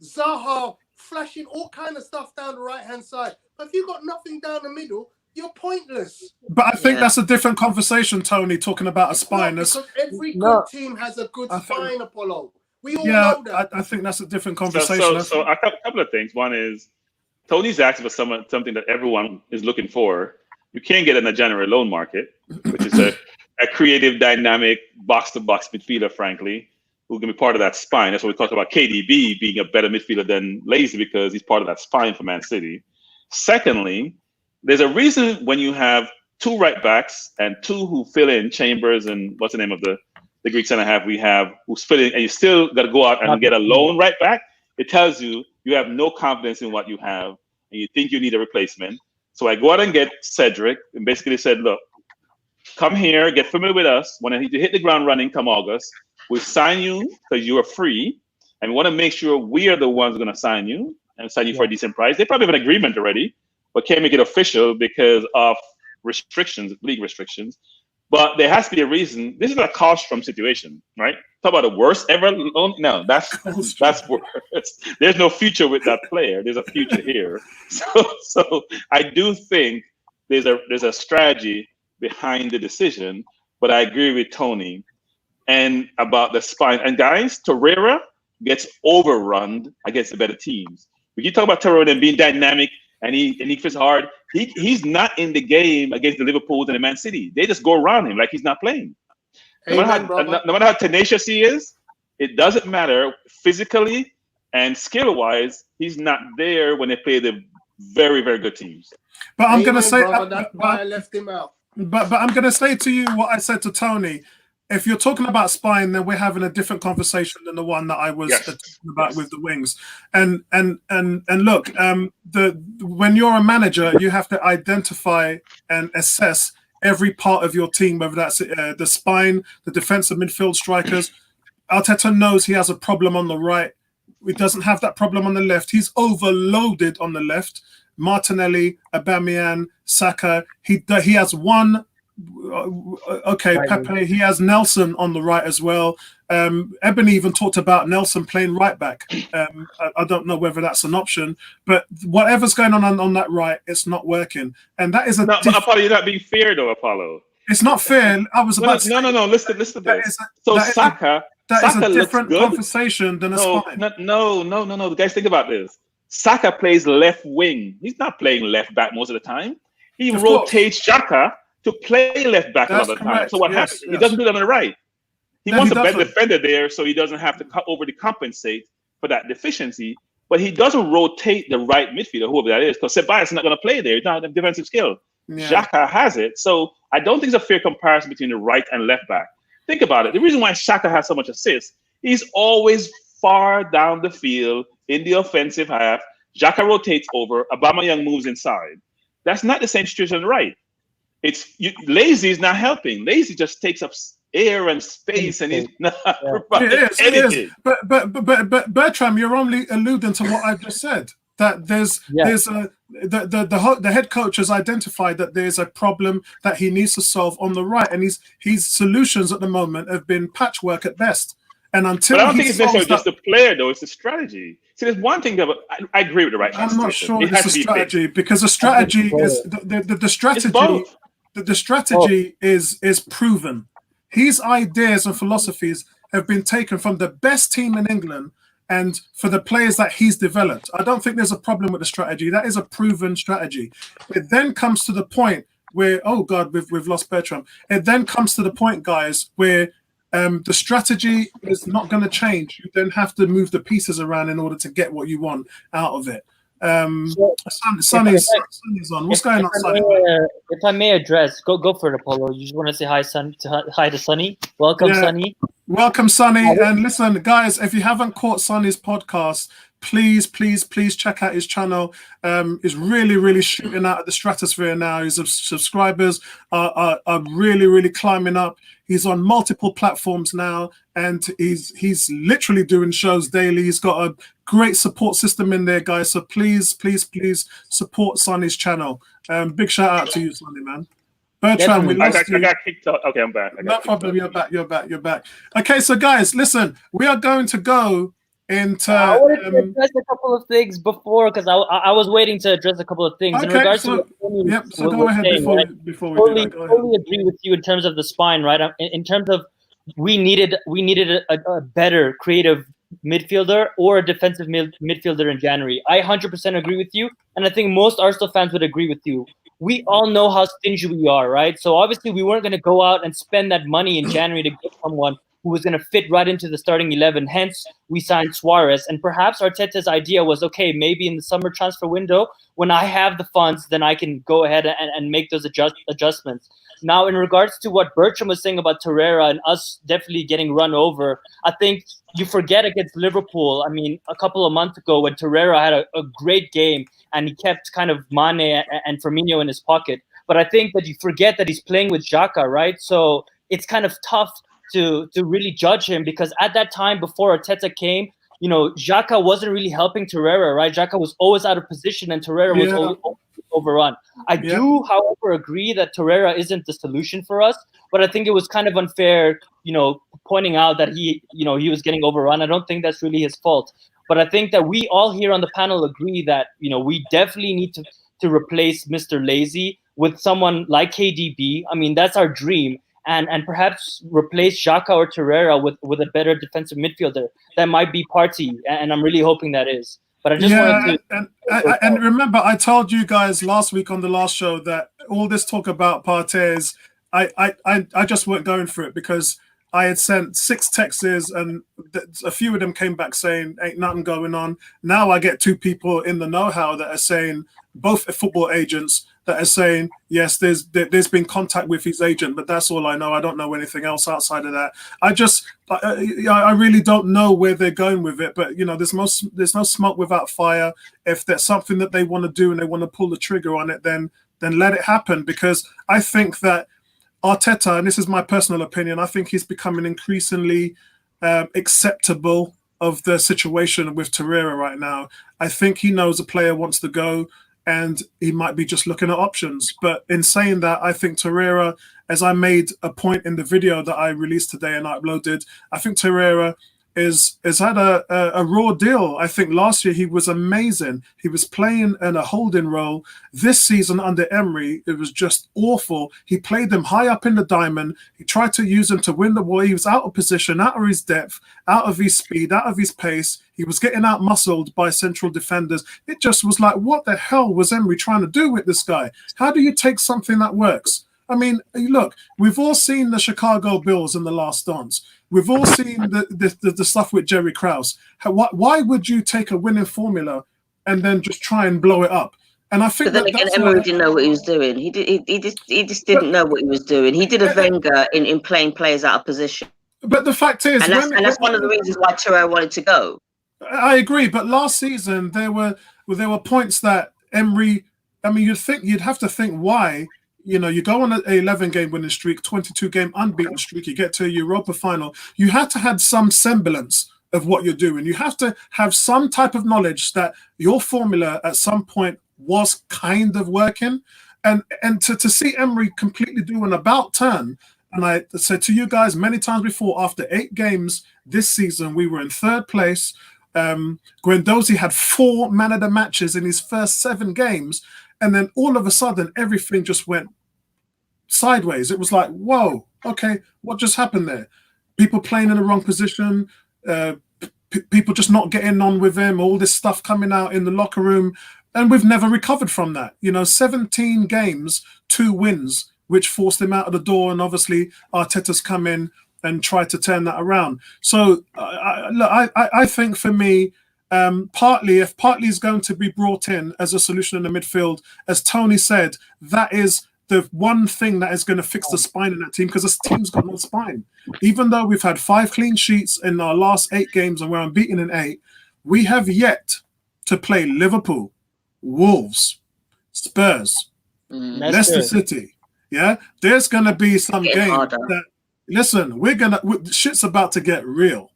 ZAHA flashing all kind of stuff down the right-hand side. But if you've got nothing down the middle, you're pointless. But I think that's a different conversation, Tony, talking about a spine. Because every good team has a good spine, Apollo. We all know that. I think that's a different conversation. So a couple of things. One is, Tony's asking for something that everyone is looking for. You can't get in the January loan market, which is a creative, dynamic, box-to-box midfielder, frankly, who can be part of that spine. That's what we talk about KDB being a better midfielder than Lazy, because he's part of that spine for Man City. Secondly, there's a reason when you have 2 right backs and 2 who fill in, Chambers and what's the name of the Greek center half we have, who's filling, and you still got to go out and get a lone right back. It tells you have no confidence in what you have, and you think you need a replacement. So I go out and get Cedric, and basically said, look, come here, get familiar with us. When you hit the ground running come August, we'll sign you because you are free, and we want to make sure we are the ones going to sign you and sign you for a decent price. They probably have an agreement already, but can't make it official because of restrictions, league restrictions. But there has to be a reason. This is a Karlstrom situation, right? Talk about the worst ever loan. No, that's worse. There's no future with that player. There's a future here. So I do think there's a strategy behind the decision. But I agree with Tony and about the spine. And guys, Torreira gets overrun against the better teams. We keep talking about Torreira and being dynamic. And he fits hard. He's not in the game against the Liverpools and the Man City. They just go around him like he's not playing. No matter how tenacious he is, it doesn't matter physically and skill-wise. He's not there when they play the very, very good teams. But I'm going to say, that's why I left him out. But I'm going to say to you what I said to Tony. If you're talking about spine, then we're having a different conversation than the one that I was talking about with the wings. And look, when you're a manager, you have to identify and assess every part of your team, whether that's the spine, the defensive midfield strikers. Arteta knows he has a problem on the right. He doesn't have that problem on the left. He's overloaded on the left. Martinelli, Aubameyang, Saka. He has one. Okay, Pepe. He has Nelson on the right as well. Ebony even talked about Nelson playing right back. I don't know whether that's an option, but whatever's going on that right, it's not working, and that is a. Apollo, you're not being fair though, Apollo. It's not fair. I was about to no. Listen to this. Saka is a different conversation than a spine. No. Guys, think about this. Saka plays left wing. He's not playing left back most of the time. He rotates Xhaka to play left back a lot of the time. So what happens? He doesn't do that on the right. He wants a better defender there so he doesn't have to overly compensate for that deficiency. But he doesn't rotate the right midfielder, whoever that is, because Ceballos is not going to play there. He's not a defensive skill. Xhaka has it. So I don't think it's a fair comparison between the right and left back. Think about it. The reason why Xhaka has so much assists, he's always far down the field in the offensive half. Xhaka rotates over. Aubameyang moves inside. That's not the same situation on the right. Lazy is not helping. Lazy just takes up air and space, and he's not providing anything. But Bertram, you're only alluding to what I just said. That the head coach has identified that there's a problem that he needs to solve on the right, and his solutions at the moment have been patchwork at best. And until but I don't think it's necessarily just the player, though. It's the strategy. See, there's one thing that I agree with the right. I'm not sure it's the strategy because the strategy is the strategy. The strategy is proven. His ideas and philosophies have been taken from the best team in England and for the players that he's developed. I don't think there's a problem with the strategy. That is a proven strategy. It then comes to the point where, oh God, we've lost Bertram. It then comes to the point, guys, where The strategy is not going to change. You then have to move the pieces around in order to get what you want out of it. Sonny's on. What's going on, Sonny? If I may address, go for it, Apollo. You just want to say hi, hi to Sonny. Welcome, Sonny. Welcome, Sonny. And listen, guys, if you haven't caught Sonny's podcast, please check out his channel. He's really shooting out of the stratosphere now. His subscribers are really climbing up. He's on multiple platforms now, and he's literally doing shows daily. He's got a great support system in there, guys. So please support Sonny's channel. Big shout out to you, Sonny, man. Bertrand, we lost you. I got kicked out. Okay, I'm back. No problem. You're back. Okay, so guys, listen, we are going to go into. I wanted to address a couple of things before, because I was waiting to address a couple of things in regards to. So go ahead before we do that. Go ahead. Totally agree with you in terms of the spine, right? In terms of we needed a better creative midfielder or a defensive midfielder in January. I 100% agree with you, and I think most Arsenal fans would agree with you. We all know how stingy we are, right? So obviously we weren't going to go out and spend that money in January to get someone who was going to fit right into the starting 11. Hence, we signed Suarez. And perhaps Arteta's idea was, okay, maybe in the summer transfer window, when I have the funds, then I can go ahead and make those adjustments. Now, in regards to what Bertram was saying about Torreira and us definitely getting run over, I think you forget against Liverpool. I mean, a couple of months ago when Torreira had a great game and he kept kind of Mane and Firmino in his pocket. But I think that you forget that he's playing with Xhaka, right? So it's kind of tough to really judge him, because at that time before Arteta came, you know, Xhaka wasn't really helping Torreira, right? Xhaka was always out of position and Torreira was always overrun. I do, however, agree that Torreira isn't the solution for us, but I think it was kind of unfair, you know, pointing out that he was getting overrun. I don't think that's really his fault. But I think that we all here on the panel agree that, you know, we definitely need to replace Mr. Lazy with someone like KDB. I mean, that's our dream. And perhaps replace Xhaka or Torreira with a better defensive midfielder. That might be Partey, and I'm really hoping that is. But I just wanted to... And remember, I told you guys last week on the last show that all this talk about Partey is, I just weren't going for it, because I had sent 6 texts and a few of them came back saying ain't nothing going on. Now I get 2 people in the know-how that are saying, both football agents, that are saying, yes, there's been contact with his agent, but that's all I know. I don't know anything else outside of that. I really don't know where they're going with it, but, you know, there's no smoke without fire. If there's something that they want to do and they want to pull the trigger on it, then let it happen, because I think that Arteta, and this is my personal opinion, I think he's becoming increasingly acceptable of the situation with Torreira right now. I think he knows a player wants to go, and he might be just looking at options. But in saying that, I think Torreira, as I made a point in the video that I released today and I uploaded, I think Torreira has had a raw deal. I think last year he was amazing. He was playing in a holding role. This season under Emery, it was just awful. He played them high up in the diamond. He tried to use them to win the ball. He was out of position, out of his depth, out of his speed, out of his pace. He was getting out-muscled by central defenders. It just was like, what the hell was Emery trying to do with this guy? How do you take something that works? I mean, look, we've all seen the Chicago Bulls in the last dance. We've all seen the stuff with Jerry Krause. Why would you take a winning formula and then just try and blow it up? And I think but then again, Emery didn't know what he was doing. He just didn't know what he was doing. He did a Wenger in playing players out of position. But the fact is, and that's one of the reasons why Torreira wanted to go. I agree, but last season there were points that Emery. I mean, you'd have to think why. You know, you go on an 11-game winning streak, 22-game unbeaten streak, you get to a Europa final. You have to have some semblance of what you're doing. You have to have some type of knowledge that your formula at some point was kind of working. And to see Emery completely do an about turn, and I said to you guys many times before, after 8 games this season, we were in 3rd place. Guendouzi had 4 man of the matches in his first 7 games. And then all of a sudden, everything just went sideways. It was like, whoa, okay, what just happened there? People playing in the wrong position, people just not getting on with him, all this stuff coming out in the locker room. And we've never recovered from that. You know, 17 games, 2 wins, which forced him out of the door. And obviously, Arteta's come in and try to turn that around. So I think for me, partly is going to be brought in as a solution in the midfield, as Tony said, that is the one thing that is going to fix the spine in that team, because this team's got no spine. Even though we've had 5 clean sheets in our last 8 games and we're unbeaten in 8, we have yet to play Liverpool, Wolves, Spurs, Leicester City. Yeah, there's going to be some game that, listen, shit's about to get real.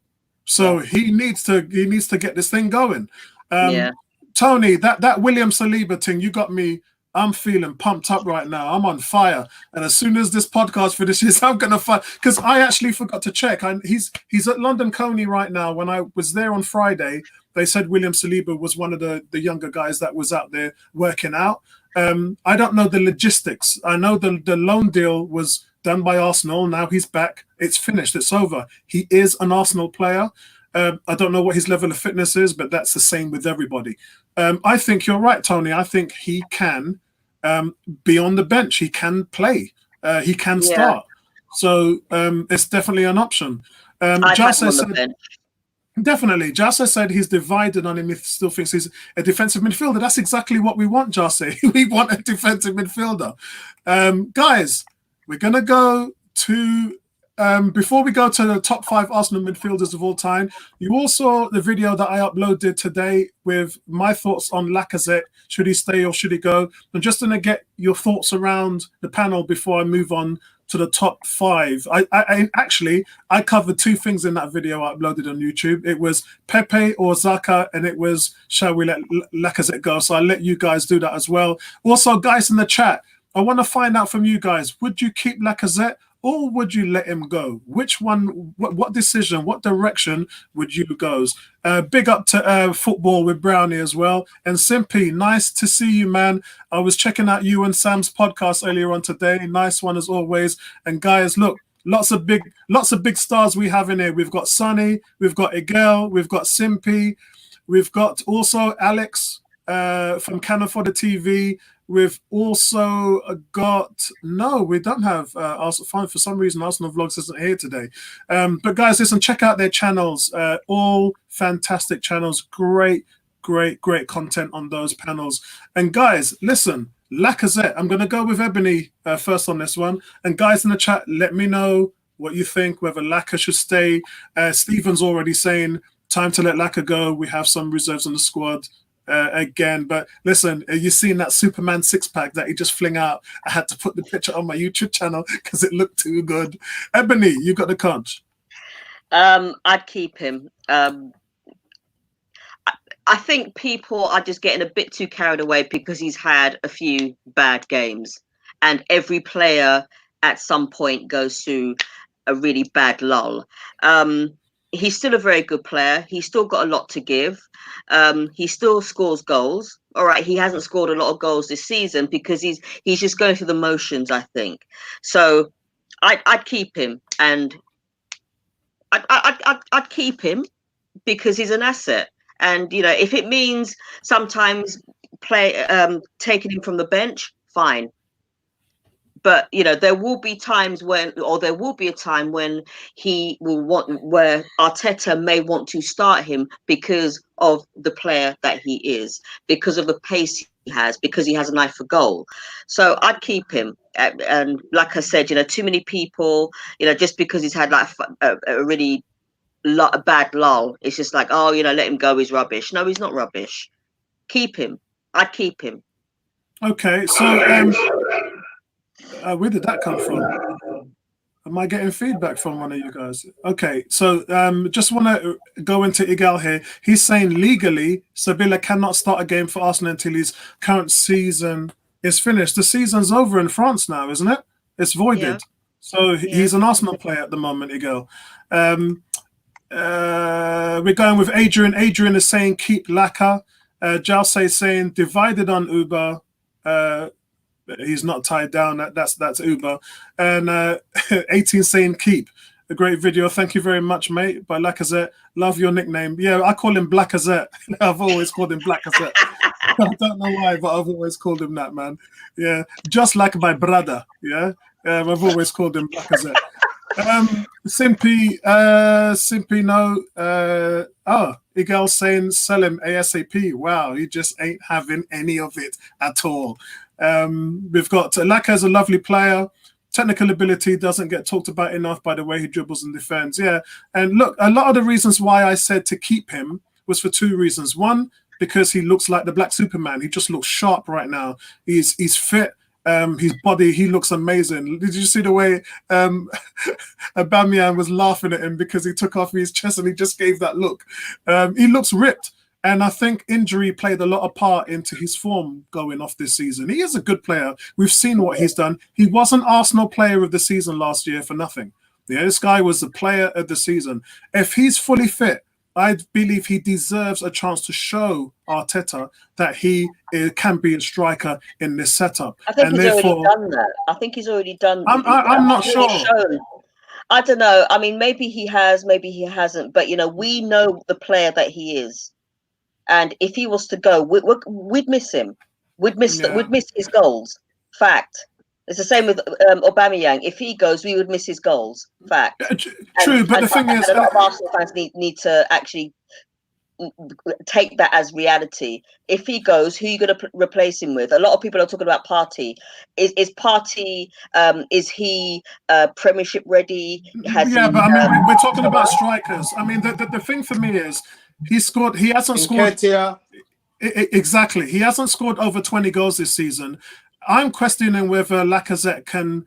So he needs to get this thing going. Tony, that William Saliba thing, you got me. I'm feeling pumped up right now. I'm on fire. And as soon as this podcast finishes, I'm going to fight. Because I actually forgot to check. He's at London Coney right now. When I was there on Friday, they said William Saliba was one of the younger guys that was out there working out. I don't know the logistics. I know the loan deal was done by Arsenal. Now he's back. It's finished. It's over. He is an Arsenal player. I don't know what his level of fitness is, but that's the same with everybody. I think you're right, Tony. I think he can be on the bench. He can play. He can start. So it's definitely an option. Jasa said, definitely. Jasa said he's divided on him. He still thinks he's a defensive midfielder. That's exactly what we want, Jasa. We want a defensive midfielder. Guys, we're going to go to... before we go to the top 5 Arsenal midfielders of all time, you all saw the video that I uploaded today with my thoughts on Lacazette. Should he stay or should he go? I'm just going to get your thoughts around the panel before I move on to the top 5. I covered 2 things in that video I uploaded on YouTube. It was Pepe or ZAHA, and it was shall we let Lacazette go? So I'll let you guys do that as well. Also, guys in the chat, I want to find out from you guys, would you keep Lacazette or would you let him go? Which one, what decision, what direction would you go? Big up to Football with Brownie as well. And Simpy, nice to see you, man. I was checking out you and Sam's podcast earlier on today. Nice one as always. And guys, look, lots of big stars we have in here. We've got Sonny, we've got Igel, we've got Simpy, we've got also Alex from Cannon for the TV. We've also got, no, we don't have Arsenal. For some reason, Arsenal Vlogs isn't here today. But guys, listen, check out their channels. All fantastic channels. Great content on those panels. And guys, listen, Lacazette, I'm going to go with Ebony first on this one. And guys in the chat, let me know what you think, whether Laka should stay. Stephen's already saying, time to let Laka go. We have some reserves on the squad. Again, but listen, you seen that Superman 6-pack that he just fling out? I had to put the picture on my YouTube channel because it looked too good. Ebony, you got the conch. I'd keep him. I think people are just getting a bit too carried away because he's had a few bad games, and every player at some point goes through a really bad lull. He's still a very good player. He's still got a lot to give. He still scores goals. All right, he hasn't scored a lot of goals this season because he's just going through the motions, I think. So I'd keep him, and I'd keep him because he's an asset. And you know, if it means sometimes taking him from the bench, fine. But you know, there will be times when, or there will be a time when he will where Arteta may want to start him because of the player that he is, because of the pace he has, because he has an eye for goal. So I'd keep him. And like I said, you know, too many people, you know, just because he's had like a really bad lull, it's just like, oh, you know, let him go. He's rubbish. No, he's not rubbish. Keep him. I'd keep him. Okay, so where did that come from? Am I getting feedback from one of you guys? Okay, so just want to go into Igal here. He's saying legally, Sabila cannot start a game for Arsenal until his current season is finished. The season's over in France now, isn't it? It's voided. Yeah. So he's an Arsenal player at the moment, Igal. We're going with Adrian. Adrian is saying keep Laka. Jalse is saying divided on Uber. He's not tied down. That's Uber. And 18 saying keep. A great video. Thank you very much, mate. By Lacazette. Love your nickname. Yeah, I call him Blackazette. I've always called him Blackazette. I don't know why, but I've always called him that, man. Yeah, just like my brother. Yeah, I've always called him Blackazette. Simpy, no. Igal saying sell him ASAP. Wow, he just ain't having any of it at all. We've got Laka's a lovely player. Technical ability doesn't get talked about enough by the way he dribbles and defends. Yeah, and look, a lot of the reasons why I said to keep him was for two reasons. One, because he looks like the Black Superman. He just looks sharp right now. He's fit. His body, he looks amazing. Did you see the way Aubameyang was laughing at him because he took off his chest and he just gave that look? He looks ripped. And I think injury played a lot of part into his form going off this season. He is a good player. We've seen what he's done. He wasn't Arsenal player of the season last year for nothing. Yeah, this guy was the player of the season. If he's fully fit, I believe he deserves a chance to show Arteta that he can be a striker in this setup. I think he's already done that. I think he's already done. I'm not sure. I don't know. I mean, maybe he has, maybe he hasn't. But, you know, we know the player that he is. And if he was to go, we'd miss him. We'd miss his goals. Fact. It's the same with Aubameyang. If he goes, we would miss his goals. Fact. True, but the thing is, a lot of Arsenal fans need to actually take that as reality. If he goes, who are you going to replace him with? A lot of people are talking about Partey. Is Partey? Is he Premiership ready? But I mean, we're talking about strikers. I mean, the thing for me is he hasn't scored. Exactly, he hasn't scored over 20 goals this season. I'm questioning whether Lacazette can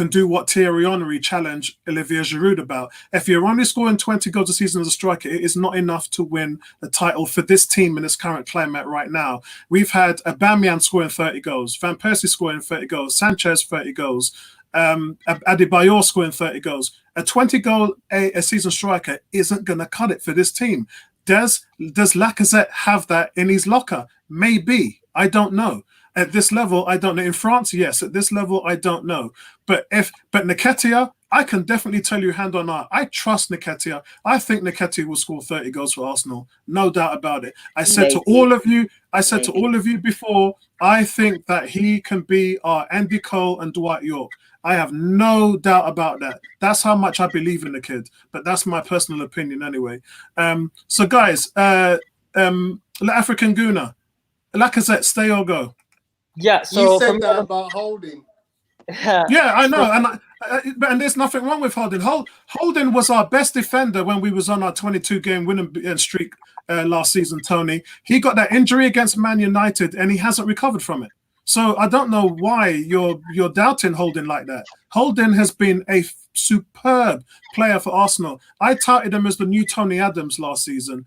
do what Thierry Henry challenged Olivier Giroud about. If you're only scoring 20 goals a season as a striker, it is not enough to win the title for this team in this current climate right now. We've had Aubameyang scoring 30 goals, Van Persie scoring 30 goals, Sanchez 30 goals, Adebayor scoring 30 goals. A 20-goal a season striker isn't going to cut it for this team. Does Lacazette have that in his locker? Maybe. I don't know. At this level, I don't know. In France, yes. At this level, I don't know. But Nketiah, I can definitely tell you hand on heart, I trust Nketiah. I think Nketiah will score 30 goals for Arsenal. No doubt about it. I said to all of you before, I think that he can be our Andy Cole and Dwight York. I have no doubt about that. That's how much I believe in the kid. But that's my personal opinion anyway. So guys, African Guna, Lacazette, stay or go? Yeah, so you said that about Holding. Yeah, I know, and there's nothing wrong with Holding. Holding was our best defender when we was on our 22-game winning streak last season, Tony. He got that injury against Man United, and he hasn't recovered from it. So I don't know why you're doubting Holding like that. Holding has been a superb player for Arsenal. I touted him as the new Tony Adams last season.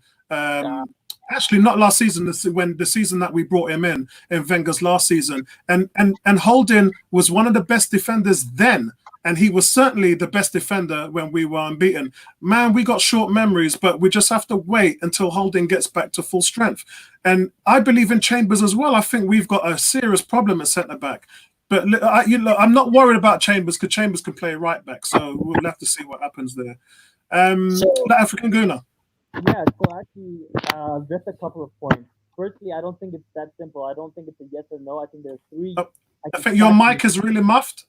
Actually, not last season. When the season that we brought him in Wenger's last season, and Holding was one of the best defenders then, and he was certainly the best defender when we were unbeaten. Man, we got short memories, but we just have to wait until Holding gets back to full strength. And I believe in Chambers as well. I think we've got a serious problem at centre back. But I'm not worried about Chambers because Chambers can play right back. So we'll have to see what happens there. The African Guna. Yeah, so actually, just a couple of points. Firstly, I don't think it's that simple. I don't think it's a yes or no. I think there are three. I think your mic is really muffed.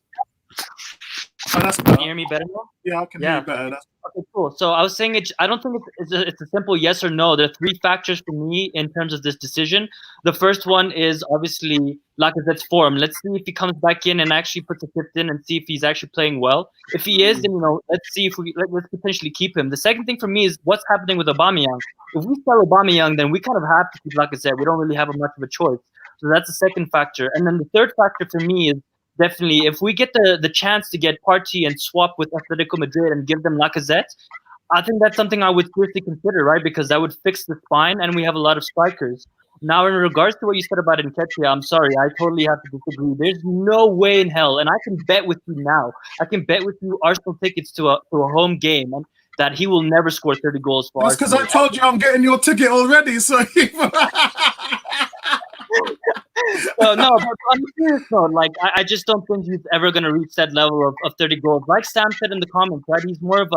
Oh, that's better. Can you hear me better now? Yeah, I can hear you better. Okay, cool. So I was saying I don't think it's a simple yes or no. There are three factors for me in terms of this decision. The first one is obviously Lacazette's form. Let's see if he comes back in and actually puts a fifth in and see if he's actually playing well. If he is, then let's see if let's potentially keep him. The second thing for me is what's happening with Aubameyang. If we sell Aubameyang, then we kind of have to keep Lacazette. We don't really have much of a choice. So that's the second factor. And then the third factor for me is definitely, if we get the chance to get Partey and swap with Atletico Madrid and give them Lacazette, I think that's something I would seriously consider, right? Because that would fix the spine, and we have a lot of strikers. Now, in regards to what you said about Nketiah, I'm sorry, I totally have to disagree. There's no way in hell, and I can bet with you now. I can bet with you Arsenal tickets to a home game, and that he will never score 30 goals for Arsenal. That's because I told you I'm getting your ticket already, so... So no, but on a serious note, like I just don't think he's ever going to reach that level of 30 goals. Like Sam said in the comments, right? He's more of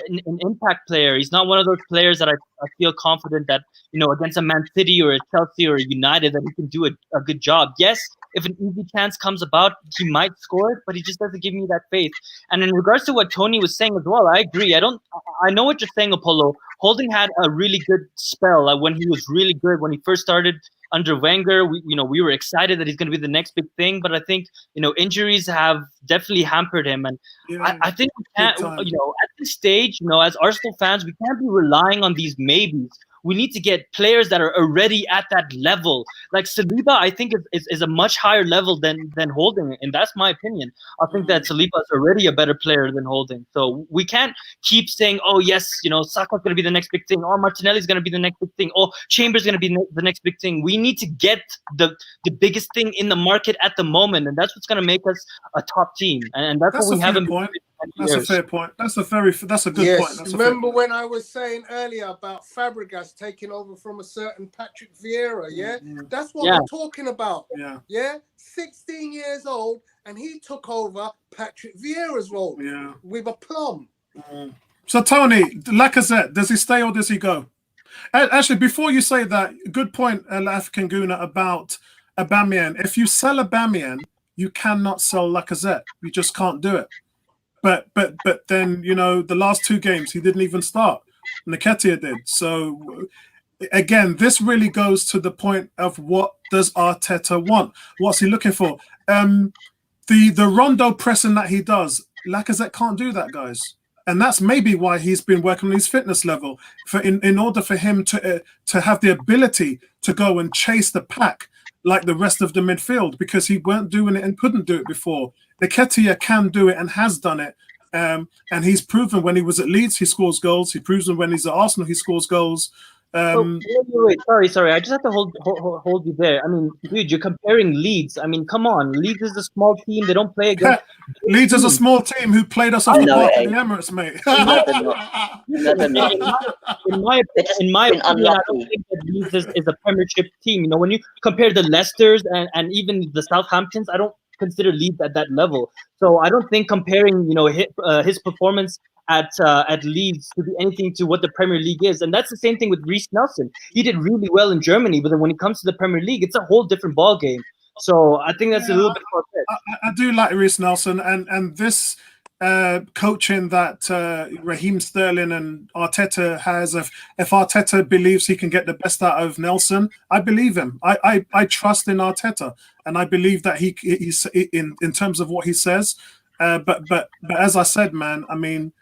an impact player. He's not one of those players that I feel confident that against a Man City or a Chelsea or a United that he can do a good job. Yes, if an easy chance comes about, he might score it, but he just doesn't give me that faith. And in regards to what Tony was saying as well, I agree. I know what you're saying, Apollo. Holding had a really good spell when he was really good when he first started under Wenger. We were excited that he's going to be the next big thing, but I think injuries have definitely hampered him, and I think we can't. At this stage, as Arsenal fans, we can't be relying on these maybes. We need to get players that are already at that level. Like Saliba, I think is a much higher level than Holding, and that's my opinion. I think that Saliba is already a better player than Holding. So we can't keep saying, oh yes, Saka's going to be the next big thing. Oh, Martinelli's going to be the next big thing. Oh, Chambers going to be the next big thing. We need to get the biggest thing in the market at the moment, and that's what's going to make us a top team. And that's what we haven't. That's a fair point. That's a good point. Remember when I was saying earlier about Fabregas taking over from a certain Patrick Vieira? Yeah, that's what we're talking about. Yeah, 16 years old, and he took over Patrick Vieira's role. With a plum. So Tony, Lacazette, does he stay or does he go? Actually, before you say that, good point, African Guna, about Aubameyang. If you sell Aubameyang, you cannot sell Lacazette. You just can't do it. But then, the last 2 games, he didn't even start. Nketiah did. So, again, this really goes to the point of what does Arteta want? What's he looking for? The rondo pressing that he does, Lacazette can't do that, guys. And that's maybe why he's been working on his fitness level, in order for him to have the ability to go and chase the pack like the rest of the midfield, because he weren't doing it and couldn't do it before. Nketiah can do it and has done it, and he's proven when he was at Leeds he scores goals. He proves when he's at Arsenal he scores goals. Wait, sorry. I just have to hold you there. I mean, dude, you're comparing Leeds. I mean, come on. Leeds is a small team. They don't play against. Leeds is a small team who played us off the park at the Emirates, mate. In my opinion, I don't think that Leeds is a Premiership team. When you compare the Leicesters and even the Southamptons, I don't consider Leeds at that level. So I don't think comparing, his performance at Leeds to be anything to what the Premier League is. And that's the same thing with Reiss Nelson. He did really well in Germany, but then when it comes to the Premier League, it's a whole different ball game. So I think that's a little bit far-fetched. I do like Reiss Nelson, and this coaching that Raheem Sterling and Arteta has. If Arteta believes he can get the best out of Nelson, I believe him. I trust in Arteta, and I believe that he's in terms of what he says. But as I said, man, I mean,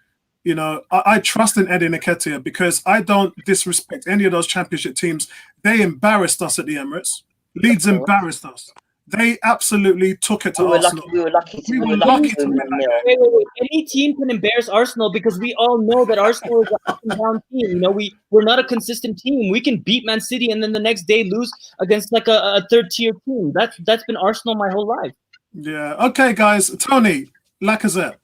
I trust in Eddie Nketiah, because I don't disrespect any of those Championship teams. They embarrassed us at the Emirates. Leeds embarrassed us. They absolutely took it to Arsenal. We were lucky to win. Wait. Any team can embarrass Arsenal, because we all know that Arsenal is an up and down team. We're not a consistent team. We can beat Man City and then the next day lose against like a third-tier team. That's been Arsenal my whole life. Yeah. Okay, guys. Tony, Lacazette.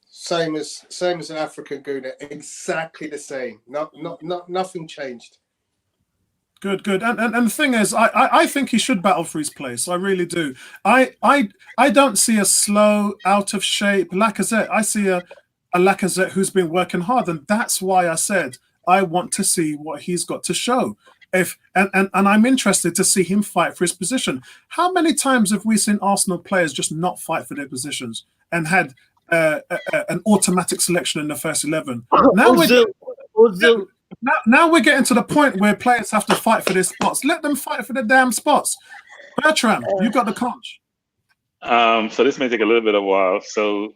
Same as an African Guna. Exactly the same. Nothing changed. Good. And the thing is, I think he should battle for his place. I really do. I don't see a slow, out of shape Lacazette. I see a Lacazette who's been working hard, and that's why I said I want to see what he's got to show. And I'm interested to see him fight for his position. How many times have we seen Arsenal players just not fight for their positions and had an automatic selection in the first 11? Now we're getting to the point where players have to fight for their spots. Let them fight for their damn spots. Bertram, you got the conch. So this may take a little bit of a while. So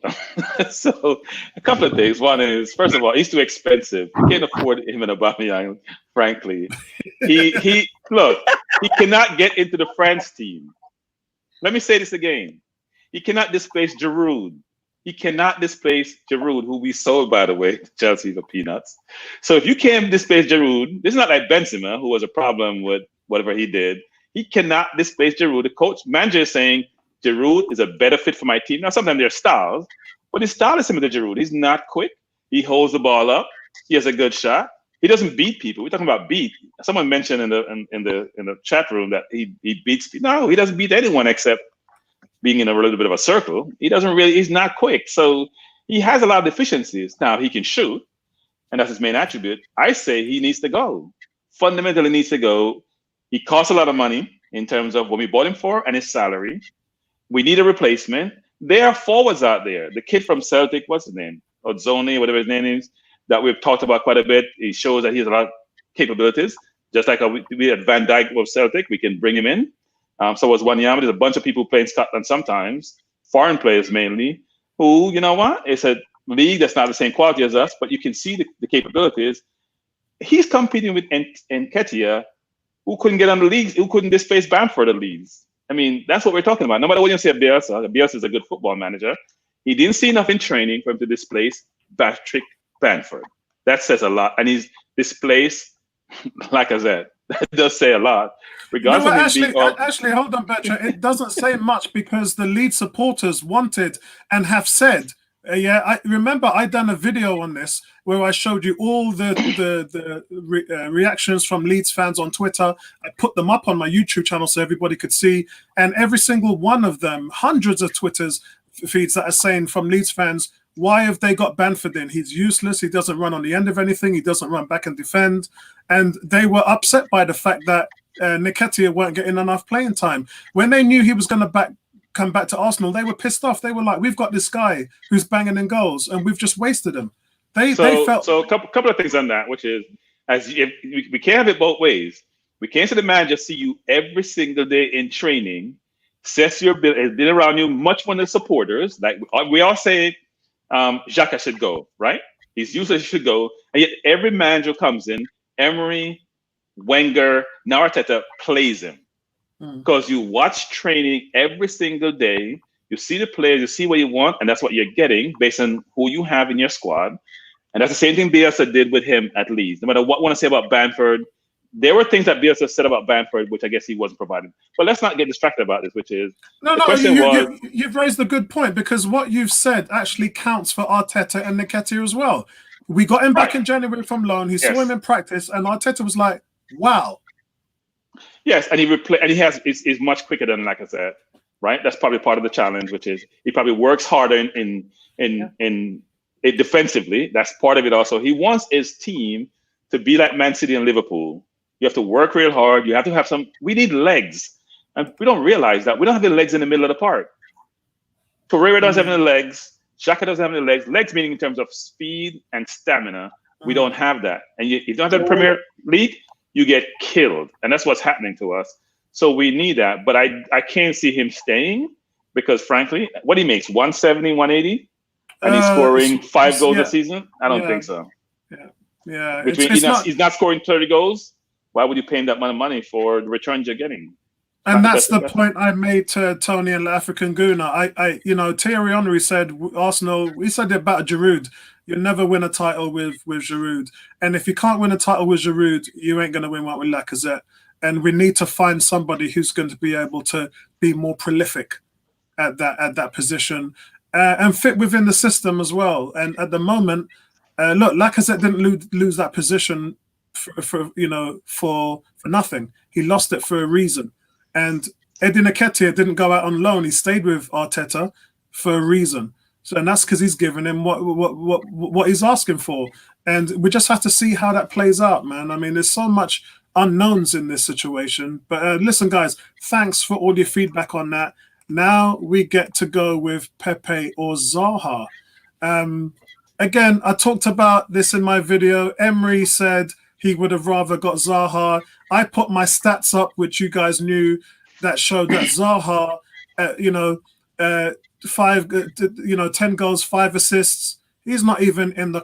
a couple of things. One is, first of all, he's too expensive. You can't afford him and Aubameyang, frankly. He cannot get into the France team. Let me say this again. He cannot displace Giroud. He cannot displace Giroud, who we sold, by the way, to Chelsea for peanuts. So if you can't displace Giroud, this is not like Benzema, who has a problem with whatever he did. He cannot displace Giroud. The manager is saying Giroud is a better fit for my team. Now, sometimes there are styles, but his style is similar to Giroud. He's not quick. He holds the ball up. He has a good shot. He doesn't beat people. We're talking about beat. Someone mentioned in the chat room that he beats people. No, he doesn't beat anyone except being in a little bit of a circle. He's not quick. So he has a lot of deficiencies. Now he can shoot, and that's his main attribute. I say he needs to go. Fundamentally needs to go. He costs a lot of money. in terms of what we bought him for and his salary. We need a replacement. There are forwards out there. The kid from Celtic, what's his name? Odzone, whatever his name is, that we've talked about quite a bit. He shows that he has a lot of capabilities. Just like we had Van Dijk with Celtic, we can bring him in. So was Wanyama. There's a bunch of people playing Scotland sometimes, foreign players mainly, who, you know what? It's a league that's not the same quality as us, but you can see the capabilities. He's competing with Nketiah, who couldn't get on the leagues, who couldn't displace Bamford at Leeds. I mean, that's what we're talking about. No matter what you say, Bielsa is a good football manager. He didn't see enough in training for him to displace Patrick Bamford. That says a lot. And he's displaced, like I said, that does say a lot. Regardless actually, hold on, Petra. It doesn't say much because the Leeds supporters wanted and have said, I remember I done a video on this where I showed you all the reactions from Leeds fans on Twitter. I put them up on my YouTube channel so everybody could see, and every single one of them, hundreds of Twitter's feeds that are saying from Leeds fans, why have they got Bamford in? He's useless. He doesn't run on the end of anything. He doesn't run back and defend. And they were upset by the fact that Nketiah weren't getting enough playing time. When they knew he was going to come back to Arsenal, they were pissed off. They were like, we've got this guy who's banging in goals and we've just wasted him. They felt... So a couple of things on that, which is, we can't have it both ways. We can't say the manager see you every single day in training, says has been around you much more than the supporters. Like we all say, Xhaka should go, right? He's useless, he should go. And yet every manager comes in, Emery, Wenger, now Arteta plays him. Because you watch training every single day, you see the players, you see what you want, and that's what you're getting based on who you have in your squad. And that's the same thing Bielsa did with him at Leeds. No matter what I want to say about Bamford, there were things that Bielsa said about Bamford, which I guess he wasn't providing. But let's not get distracted about this, which is you've raised a good point, because what you've said actually counts for Arteta and Nketiah as well. We got him back in January from loan. He saw him in practice, and Arteta was like, "Wow." Yes, and is much quicker than, like I said, right? That's probably part of the challenge, which is he probably works harder in defensively. That's part of it. Also, he wants his team to be like Man City and Liverpool. You have to work real hard. You have to have some. We need legs, and we don't realize that we don't have the legs in the middle of the park. Pereira doesn't have any legs. Xhaka doesn't have any legs. Legs meaning in terms of speed and stamina. We don't have that, and you don't have the Premier League. You get killed, and that's what's happening to us. So we need that, but I can't see him staying because, frankly, what he makes 170, 180, and he's scoring 5 goals a season. I don't think so. Yeah. He's not scoring 30 goals. Why would you pay him that amount of money for the returns you're getting? And that's the point I made to Tony and the African Gooner. Thierry Henry said Arsenal. He said it about Giroud. You'll never win a title with Giroud. And if you can't win a title with Giroud, you ain't going to win one with Lacazette. And we need to find somebody who's going to be able to be more prolific at that position and fit within the system as well. And at the moment, look, Lacazette didn't lose that position for nothing. He lost it for a reason. And Eddie Nketiah didn't go out on loan. He stayed with Arteta for a reason. And that's because he's given him what he's asking for. And we just have to see how that plays out, man. I mean, there's so much unknowns in this situation. But listen, guys, thanks for all your feedback on that. Now we get to go with Pepe or Zaha. Again, I talked about this in my video. Emery said he would have rather got Zaha. I put my stats up, which you guys knew, that showed that Zaha, 10 goals, 5 assists. He's not even in the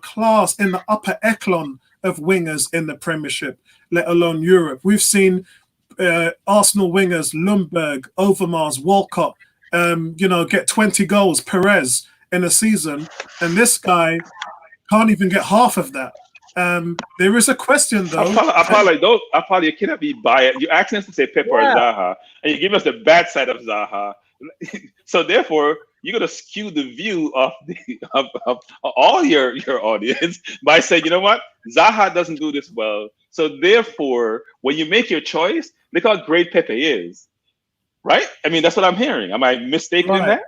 upper echelon of wingers in the Premiership, let alone Europe. We've seen Arsenal wingers, Lundberg, Overmars, Walcott, get 20 goals, Perez in a season, and this guy can't even get half of that. There is a question though. Apollo, you cannot be biased. You're asking us to say Pepe or Zaha, and you give us the bad side of Zaha. So therefore, you're gonna skew the view of all your audience by saying, you know what, Zaha doesn't do this well. So therefore, when you make your choice, look how great Pepe is, right? I mean, that's what I'm hearing. Am I mistaken in that?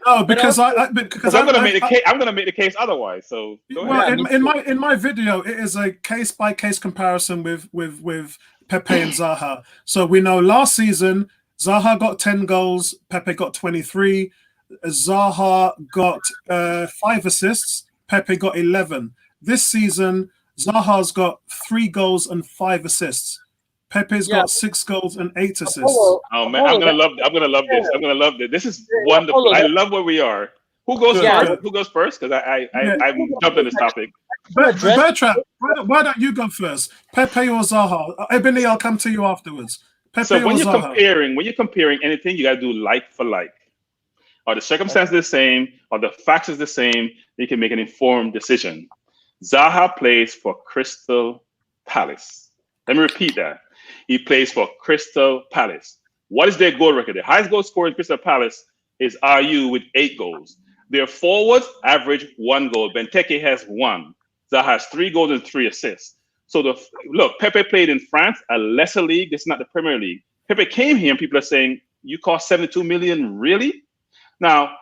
No, because I'm gonna make the case. I'm gonna make the case otherwise. So go ahead. In my video, it is a case by case comparison with Pepe and Zaha. So we know last season, Zaha got 10 goals, Pepe got 23. Zaha got 5 assists, Pepe got 11. This season, Zaha's got 3 goals and 5 assists. Pepe's got 6 goals and 8 assists. Oh man, I'm gonna love this. I'm gonna love this. This is wonderful. I love where we are. Who goes first? Who goes first? Because I'm jumped on this topic. Bertrand, why don't you go first? Pepe or Zaha? Ebony, I'll come to you afterwards. Pepe so when or Zaha? when you're comparing anything, you gotta do like for like. Are the circumstances the same? Are the facts the same? You can make an informed decision. Zaha plays for Crystal Palace. Let me repeat that. He plays for Crystal Palace. What is their goal record? The highest goal scorer in Crystal Palace is RU with 8 goals. Their forwards average 1 goal. Benteke has 1. Zaha has 3 goals and 3 assists. So look, Pepe played in France, a lesser league. This is not the Premier League. Pepe came here and people are saying, you cost 72 million, really? Now,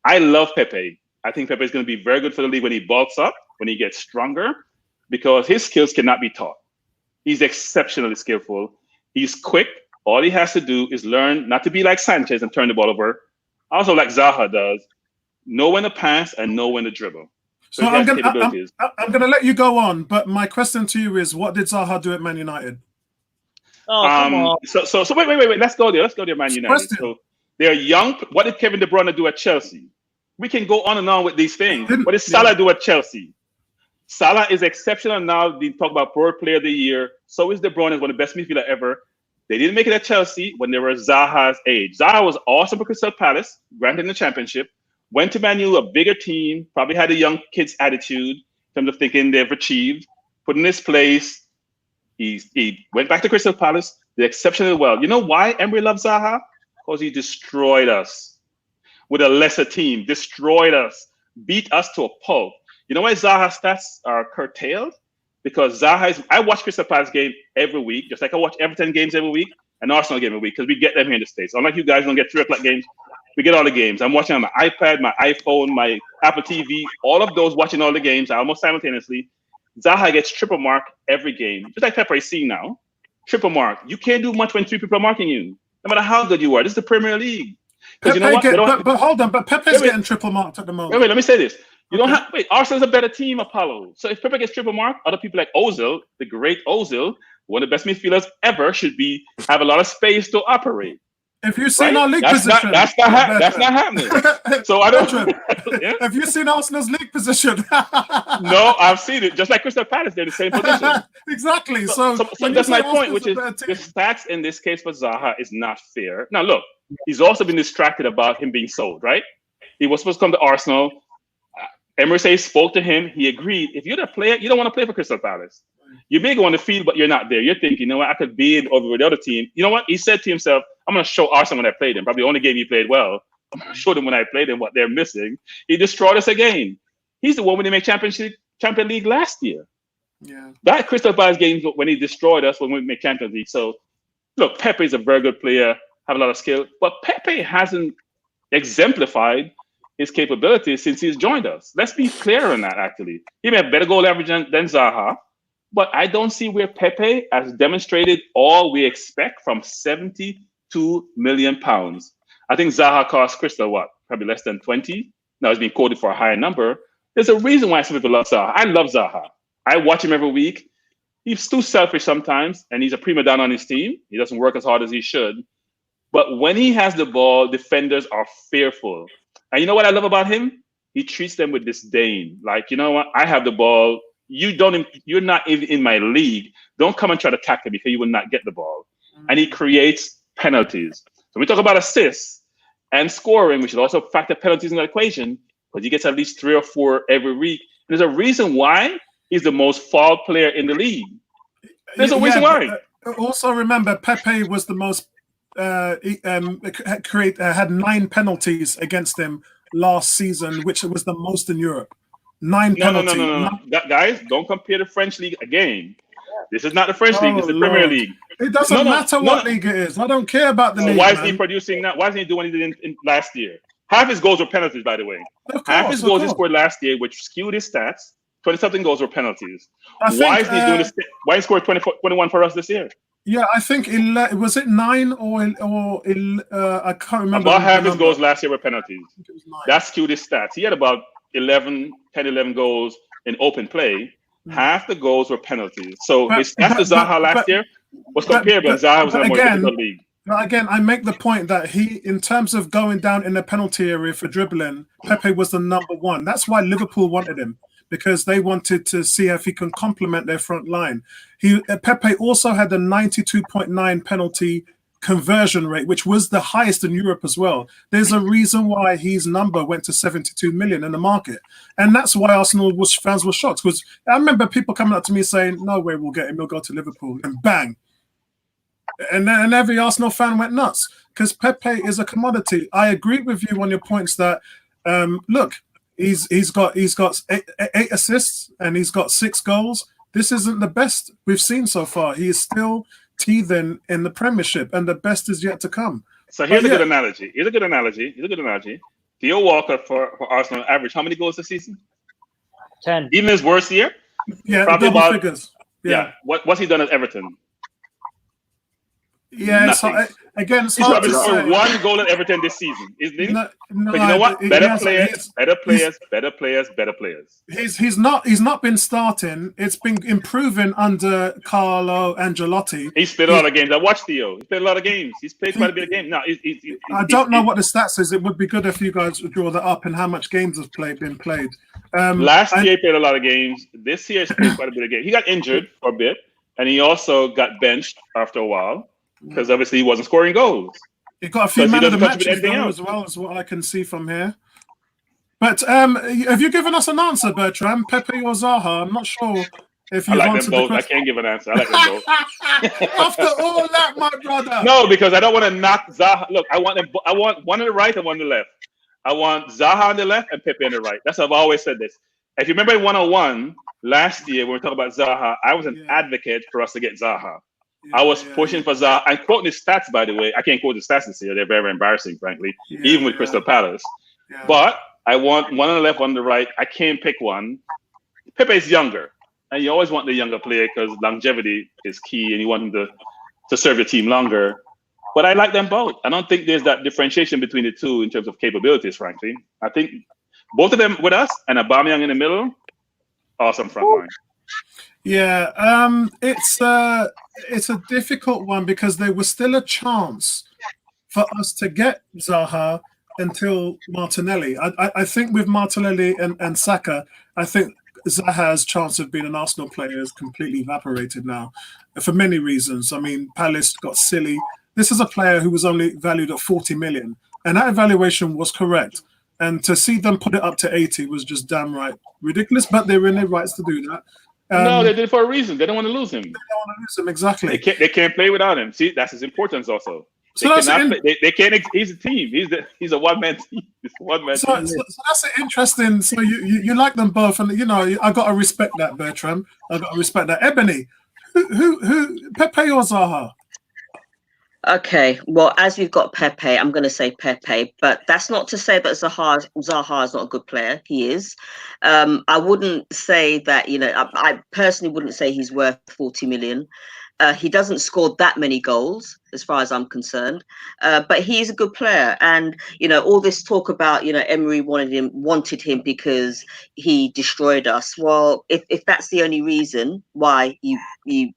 I love Pepe. I think Pepe is going to be very good for the league when he bulks up, when he gets stronger, because his skills cannot be taught. He's exceptionally skillful. He's quick. All he has to do is learn not to be like Sanchez and turn the ball over. Also, like Zaha does, know when to pass and know when to dribble. So I'm going to let you go on, but my question to you is, what did Zaha do at Man United? Oh, come on. So wait. Let's go there, Man United. So they're young. What did Kevin De Bruyne do at Chelsea? We can go on and on with these things. What did Salah do at Chelsea? Salah is exceptional now. They talk about World Player of the Year. So is De Bruyne, is one of the best midfielders ever. They didn't make it at Chelsea when they were Zaha's age. Zaha was awesome for Crystal Palace, granted in the championship. Went to Man U, a bigger team, probably had a young kid's attitude in terms of thinking they've achieved. Put in his place. He went back to Crystal Palace, did exceptionally well. You know why Emery loves Zaha? Because he destroyed us with a lesser team, destroyed us, beat us to a pulp. You know why Zaha's stats are curtailed? Because I watch Crystal Palace game every week, just like I watch Everton games every week and Arsenal game every week, because we get them here in the States. Unlike you guys don't get 3 o'clock games, we get all the games. I'm watching on my iPad, my iPhone, my Apple TV, all of those, watching all the games almost simultaneously. Zaha gets triple mark every game, just like Pepe see now. Triple mark. You can't do much when 3 people are marking you, no matter how good you are. This is the Premier League. Pepe, you know what? But hold on, but Pepe's getting triple marked at the moment. Wait, let me say this. You don't have Arsenal's a better team, Apollo. So if Pepe gets triple mark, other people like Ozil, the great Ozil, one of the best midfielders ever, should have a lot of space to operate. If you've seen our league position, that's not happening. So I don't. Yeah? Have you seen Arsenal's league position? No, I've seen it. Just like Crystal Palace, they're the same position. Exactly. So that's my point, which is the stats in this case for Zaha is not fair. Now look, he's also been distracted about him being sold. Right? He was supposed to come to Arsenal. Emery spoke to him. He agreed. If you're the player, you don't want to play for Crystal Palace. You're big on the field, but you're not there. You're thinking, you know what, I could be over with the other team. You know what? He said to himself, I'm going to show Arsenal when I played them. Probably the only game he played well. I'm going to show them when I played them what they're missing. He destroyed us again. He's the one when they made Champion League last year. Yeah. That Crystal Palace game when he destroyed us when we made Champions League. So, look, Pepe is a very good player, have a lot of skill, but Pepe hasn't exemplified his capabilities since he's joined us. Let's be clear on that, actually. He may have better goal average than Zaha, but I don't see where Pepe has demonstrated all we expect from £72 million. I think Zaha cost Crystal, probably less than 20? Now he's being quoted for a higher number. There's a reason why some people love Zaha. I love Zaha. I watch him every week. He's too selfish sometimes, and he's a prima donna on his team. He doesn't work as hard as he should. But when he has the ball, defenders are fearful. And you know what I love about him? He treats them with disdain. Like, you know what? I have the ball. You're not even in my league. Don't come and try to tackle me because you will not get the ball. And he creates penalties. So we talk about assists and scoring, we should also factor penalties in the equation, because he gets at least 3 or 4 every week. And there's a reason why he's the most fouled player in the league. There's a reason why. Also remember, Pepe was the most had 9 penalties against him last season, which was the most in Europe. 9 penalties. No. Guys, don't compare the French league again. This is not the French league. It's the Premier League. It doesn't matter what league it is. I don't care about the league. Why is he producing that? Why isn't he doing what he did in last year? Half his goals were penalties, by the way. Half his goals he scored last year, which skewed his stats. 20-something goals were penalties. Why is he doing this? Why he scored 21 for us this year? Yeah, I think was it 9 or I can't remember. About half his goals last year were penalties. That skewed his stats. He had about 11 goals in open play. Half the goals were penalties. So his stats to Zaha last year was comparable. Zaha was in a more difficult league. But again, I make the point that in terms of going down in the penalty area for dribbling, Pepe was the #1. That's why Liverpool wanted him, because they wanted to see if he can complement their front line. Pepe also had a 92.9 penalty conversion rate, which was the highest in Europe as well. There's a reason why his number went to 72 million in the market. And that's why Arsenal fans were shocked, because I remember people coming up to me saying, no way we'll get him, he'll go to Liverpool, and bang. And every Arsenal fan went nuts, because Pepe is a commodity. I agree with you on your points that, look, he's got 8 assists and he's got 6 goals. This isn't the best we've seen so far. He is still teething in the Premiership, and the best is yet to come. So here's a good analogy. Here's a good analogy. Theo Walker for Arsenal average how many goals this season? 10. Even his worst year? Yeah, probably double about figures. Yeah. What's he done at Everton? Yeah, so, again, it's he's hard probably to scored say. 1 goal at Everton this season, isn't he? No, but you know what? Better players. He's not been starting. It's been improving under Carlo Ancelotti. He's played a lot of games. I watched Theo. He's played a lot of games. He's played quite a bit of games. No, I don't know what the stats is. It would be good if you guys would draw that up and how much games have been played. Last year he played a lot of games. This year he's played quite a bit of games. He got injured for a bit, and he also got benched after a while, because obviously he wasn't scoring goals. He got a few man of the matches as well, as what I can see from here. But have you given us an answer, Bertram? Pepe or Zaha? I'm not sure if you've answered them both. I can't give an answer. I like them both. After all that, my brother. No, because I don't want to knock Zaha. Look, I want one on the right and one on the left. I want Zaha on the left and Pepe on the right. That's how I've always said this. If you remember 101 last year when we were talking about Zaha, I was an advocate for us to get Zaha. I was pushing for Zaha. I'm quoting his stats, by the way. I can't quote the stats this year. They're very, very embarrassing, frankly, even with Crystal Palace. But I want one on the left, one on the right. I can't pick one. Pepe is younger, and you always want the younger player because longevity is key, and you want him to serve your team longer. But I like them both. I don't think there's that differentiation between the two in terms of capabilities, frankly. I think both of them with us and Aubameyang in the middle, awesome front line. Yeah, it's a difficult one because there was still a chance for us to get Zaha until Martinelli. I think with Martinelli and Saka, I think Zaha's chance of being an Arsenal player is completely evaporated now for many reasons. I mean, Palace got silly. This is a player who was only valued at 40 million, and that evaluation was correct. And to see them put it up to 80 was just damn right ridiculous, but they were in their rights to do that. No, they did it for a reason. They don't want to lose him. They don't want to lose him, exactly. They can't play without him. See, that's his importance also. They can't. He's a team. He's a one-man team. He's a one-man team. So that's interesting. So you like them both, and I got to respect that, Bertram. I got to respect that. Ebony, who Pepe or Zaha? Okay, well, as we've got Pepe, I'm going to say Pepe, but that's not to say that Zaha is not a good player. He is. I wouldn't say that, I personally wouldn't say he's worth 40 million. He doesn't score that many goals, as far as I'm concerned, but he's a good player. And, all this talk about, Emery wanted him because he destroyed us. Well, if that's the only reason why you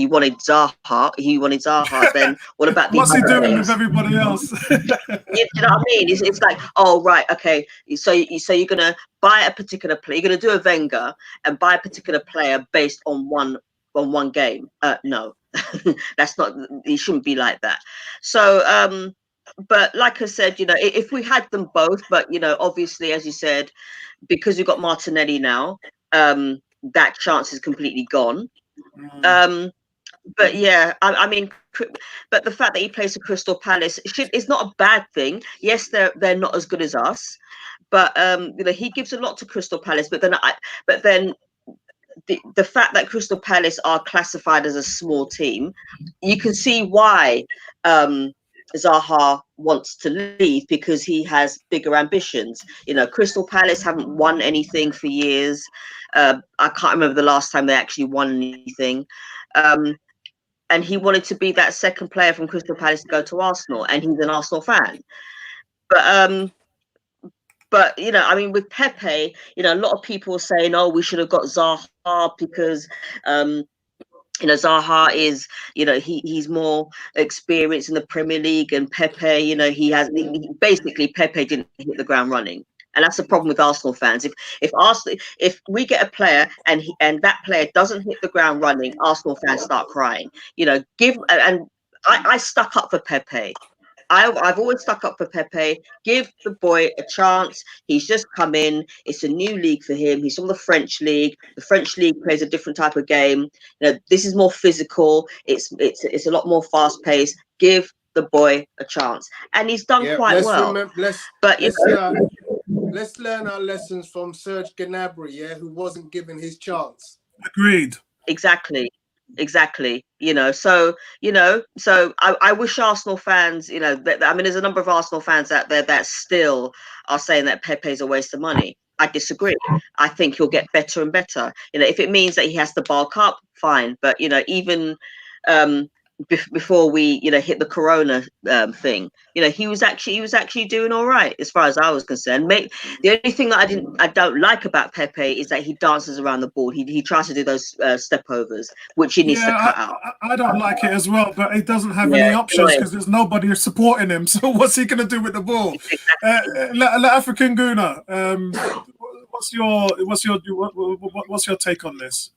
wanted Zaha, then what about what's he doing with everybody else? You know what I mean? It's like, oh right, okay. So you're gonna buy a particular player, you're gonna do a Wenger and buy a particular player based on one game. No, that's not. It shouldn't be like that. So, but like I said, if we had them both, but obviously, as you said, because we've got Martinelli now, that chance is completely gone. But yeah, I mean, but the fact that he plays for Crystal Palace is not a bad thing. Yes, they're not as good as us, but he gives a lot to Crystal Palace. But then the fact that Crystal Palace are classified as a small team, you can see why Zaha wants to leave, because he has bigger ambitions. Crystal Palace haven't won anything for years. I can't remember the last time they actually won anything. and he wanted to be that second player from Crystal Palace to go to Arsenal, and he's an Arsenal fan. But you know, I mean, with Pepe, you know, a lot of people are saying, "Oh, we should have got ZAHA because." You know, ZAHA is, you know, he's more experienced in the Premier League, and Pepe, you know, basically Pepe didn't hit the ground running. And that's the problem with Arsenal fans. If we get a player and that player doesn't hit the ground running, Arsenal fans start crying. You know, I stuck up for Pepe. I've always stuck up for Pepe. Give the boy a chance. He's just come in. It's a new league for him. He's from the French league. The French league plays a different type of game. You know, this is more physical. It's a lot more fast paced. Give the boy a chance, and he's done quite well. Let's learn our lessons from Serge Gnabry, who wasn't given his chance. Agreed. Exactly. You know, so I wish Arsenal fans, you know, I mean, there's a number of Arsenal fans out there that still are saying that Pepe's a waste of money. I disagree. I think he'll get better and better. You know, if it means that he has to bulk up, fine. But, you know, even before we, you know, hit the Corona thing, you know, he was actually doing all right as far as I was concerned. The only thing that I don't like about Pepe is that he dances around the ball. He tries to do those step overs, which he needs to cut out. I don't like it as well, but he doesn't have any options because there's nobody supporting him. So what's he going to do with the ball? African Guna, what's your take on this?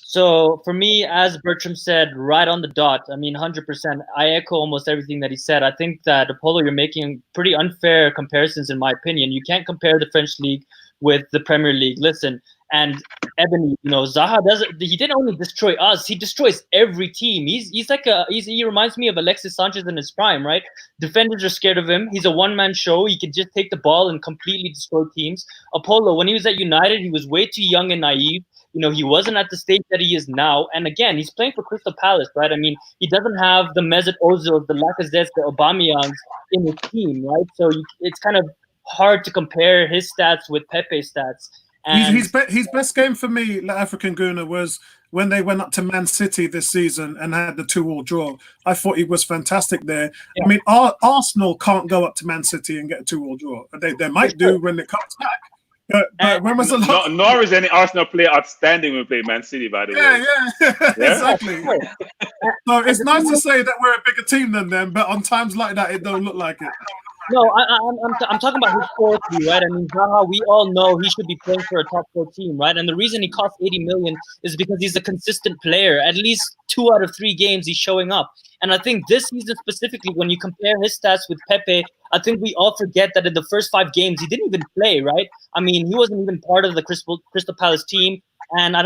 So for me, as Bertram said, right on the dot. I mean, 100%. I echo almost everything that he said. I think that, Apollo, you're making pretty unfair comparisons, in my opinion. You can't compare the French league with the Premier League. Listen, and Ebony, you know, ZAHA he didn't only destroy us, he destroys every team. He reminds me of Alexis Sanchez in his prime, right? Defenders are scared of him. He's a one-man show. He can just take the ball and completely destroy teams. Apollo, when he was at United, he was way too young and naive. You know, he wasn't at the stage that he is now. And again, he's playing for Crystal Palace, right? I mean, he doesn't have the Mesut Ozils, the Lacazettes, the Aubameyangs in his team, right? So it's kind of hard to compare his stats with Pepe's stats. And his best game for me, African Guna, was when they went up to Man City this season and had the 2-2 draw. I thought he was fantastic there. Yeah. I mean, Arsenal can't go up to Man City and get a 2-2 draw. They might do when it comes back. But when was the last? Nor is any Arsenal player outstanding when we play Man City, by the way. Yeah, exactly. So it's nice to say that we're a bigger team than them, but on times like that, it don't look like it. No, I'm talking about historically, right? I mean, ZAHA, we all know he should be playing for a top 4 team, right? And the reason he costs 80 million is because he's a consistent player. At least 2 out of 3 games he's showing up. And I think this season specifically, when you compare his stats with Pepe, I think we all forget that in the first 5 games he didn't even play, right? I mean, he wasn't even part of the Crystal Palace team. And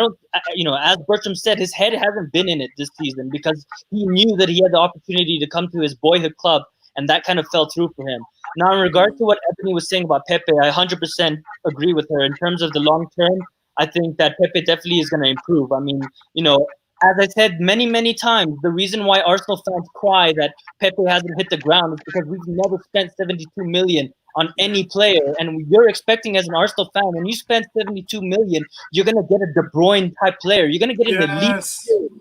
you know, as Bertram said, his head hasn't been in it this season because he knew that he had the opportunity to come to his boyhood club, and that kind of fell through for him. Now, in regard to what Ebony was saying about Pepe, I 100% agree with her. In terms of the long term, I think that Pepe definitely is going to improve. I mean, you know, as I said many, many times, the reason why Arsenal fans cry that Pepe hasn't hit the ground is because we've never spent 72 million on any player. And you're expecting, as an Arsenal fan, when you spend 72 million, you're going to get a De Bruyne type player. You're going to get an elite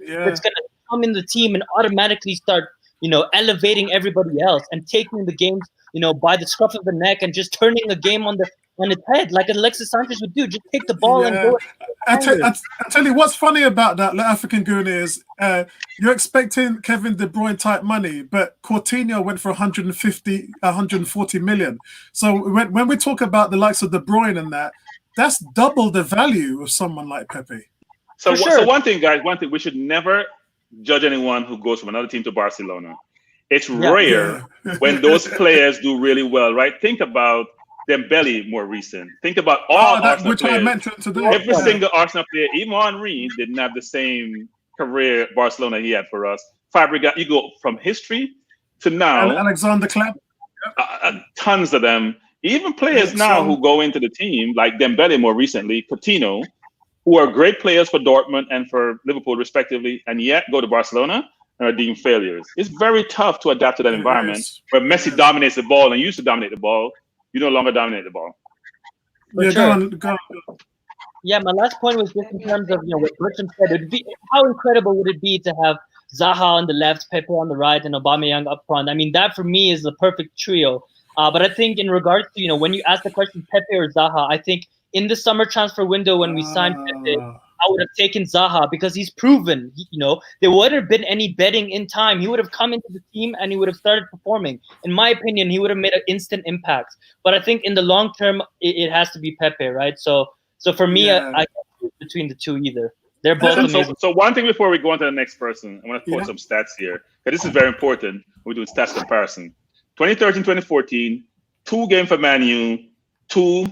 player that's going to come in the team and automatically start, you know, elevating everybody else and taking the games, you know, by the scruff of the neck and just turning the game on its head, like Alexis Sanchez would do. Just take the ball and go. I tell you what's funny about that, African Goon, is you're expecting Kevin De Bruyne type money, but Coutinho went for 140 million. So when we talk about the likes of De Bruyne and that's double the value of someone like Pepe. So one thing, guys, we should never judge anyone who goes from another team to Barcelona. It's rare when those players do really well, right? Think about Dembele, more recent. Think about all Arsenal which players. I mentioned today. Every single Arsenal player, even Henry, didn't have the same career at Barcelona he had for us. Fabregas, you go from history to now. And Alexander Klepp. Tons of them. Even players now who go into the team, like Dembele more recently, Coutinho, who are great players for Dortmund and for Liverpool, respectively, and yet go to Barcelona and are deemed failures. It's very tough to adapt to that environment where Messi dominates the ball and used to dominate the ball. You no longer dominate the ball. Go on. Yeah, my last point was just in terms of, you know, what Bertram said. How incredible would it be to have Zaha on the left, Pepe on the right, and Aubameyang up front. I mean, that for me is the perfect trio. But I think in regards to, when you ask the question Pepe or Zaha, I think in the summer transfer window when we signed Pepe, I would have taken Zaha because he's proven, there wouldn't have been any betting in time. He would have come into the team and he would have started performing. In my opinion, he would have made an instant impact. But I think in the long term, it has to be Pepe, right? So for me, I can't choose between the two either. They're both amazing. So one thing before we go on to the next person, I want to quote some stats here. Because this is very important. We do stats comparison. 2013-2014, 2 games for Man U, 2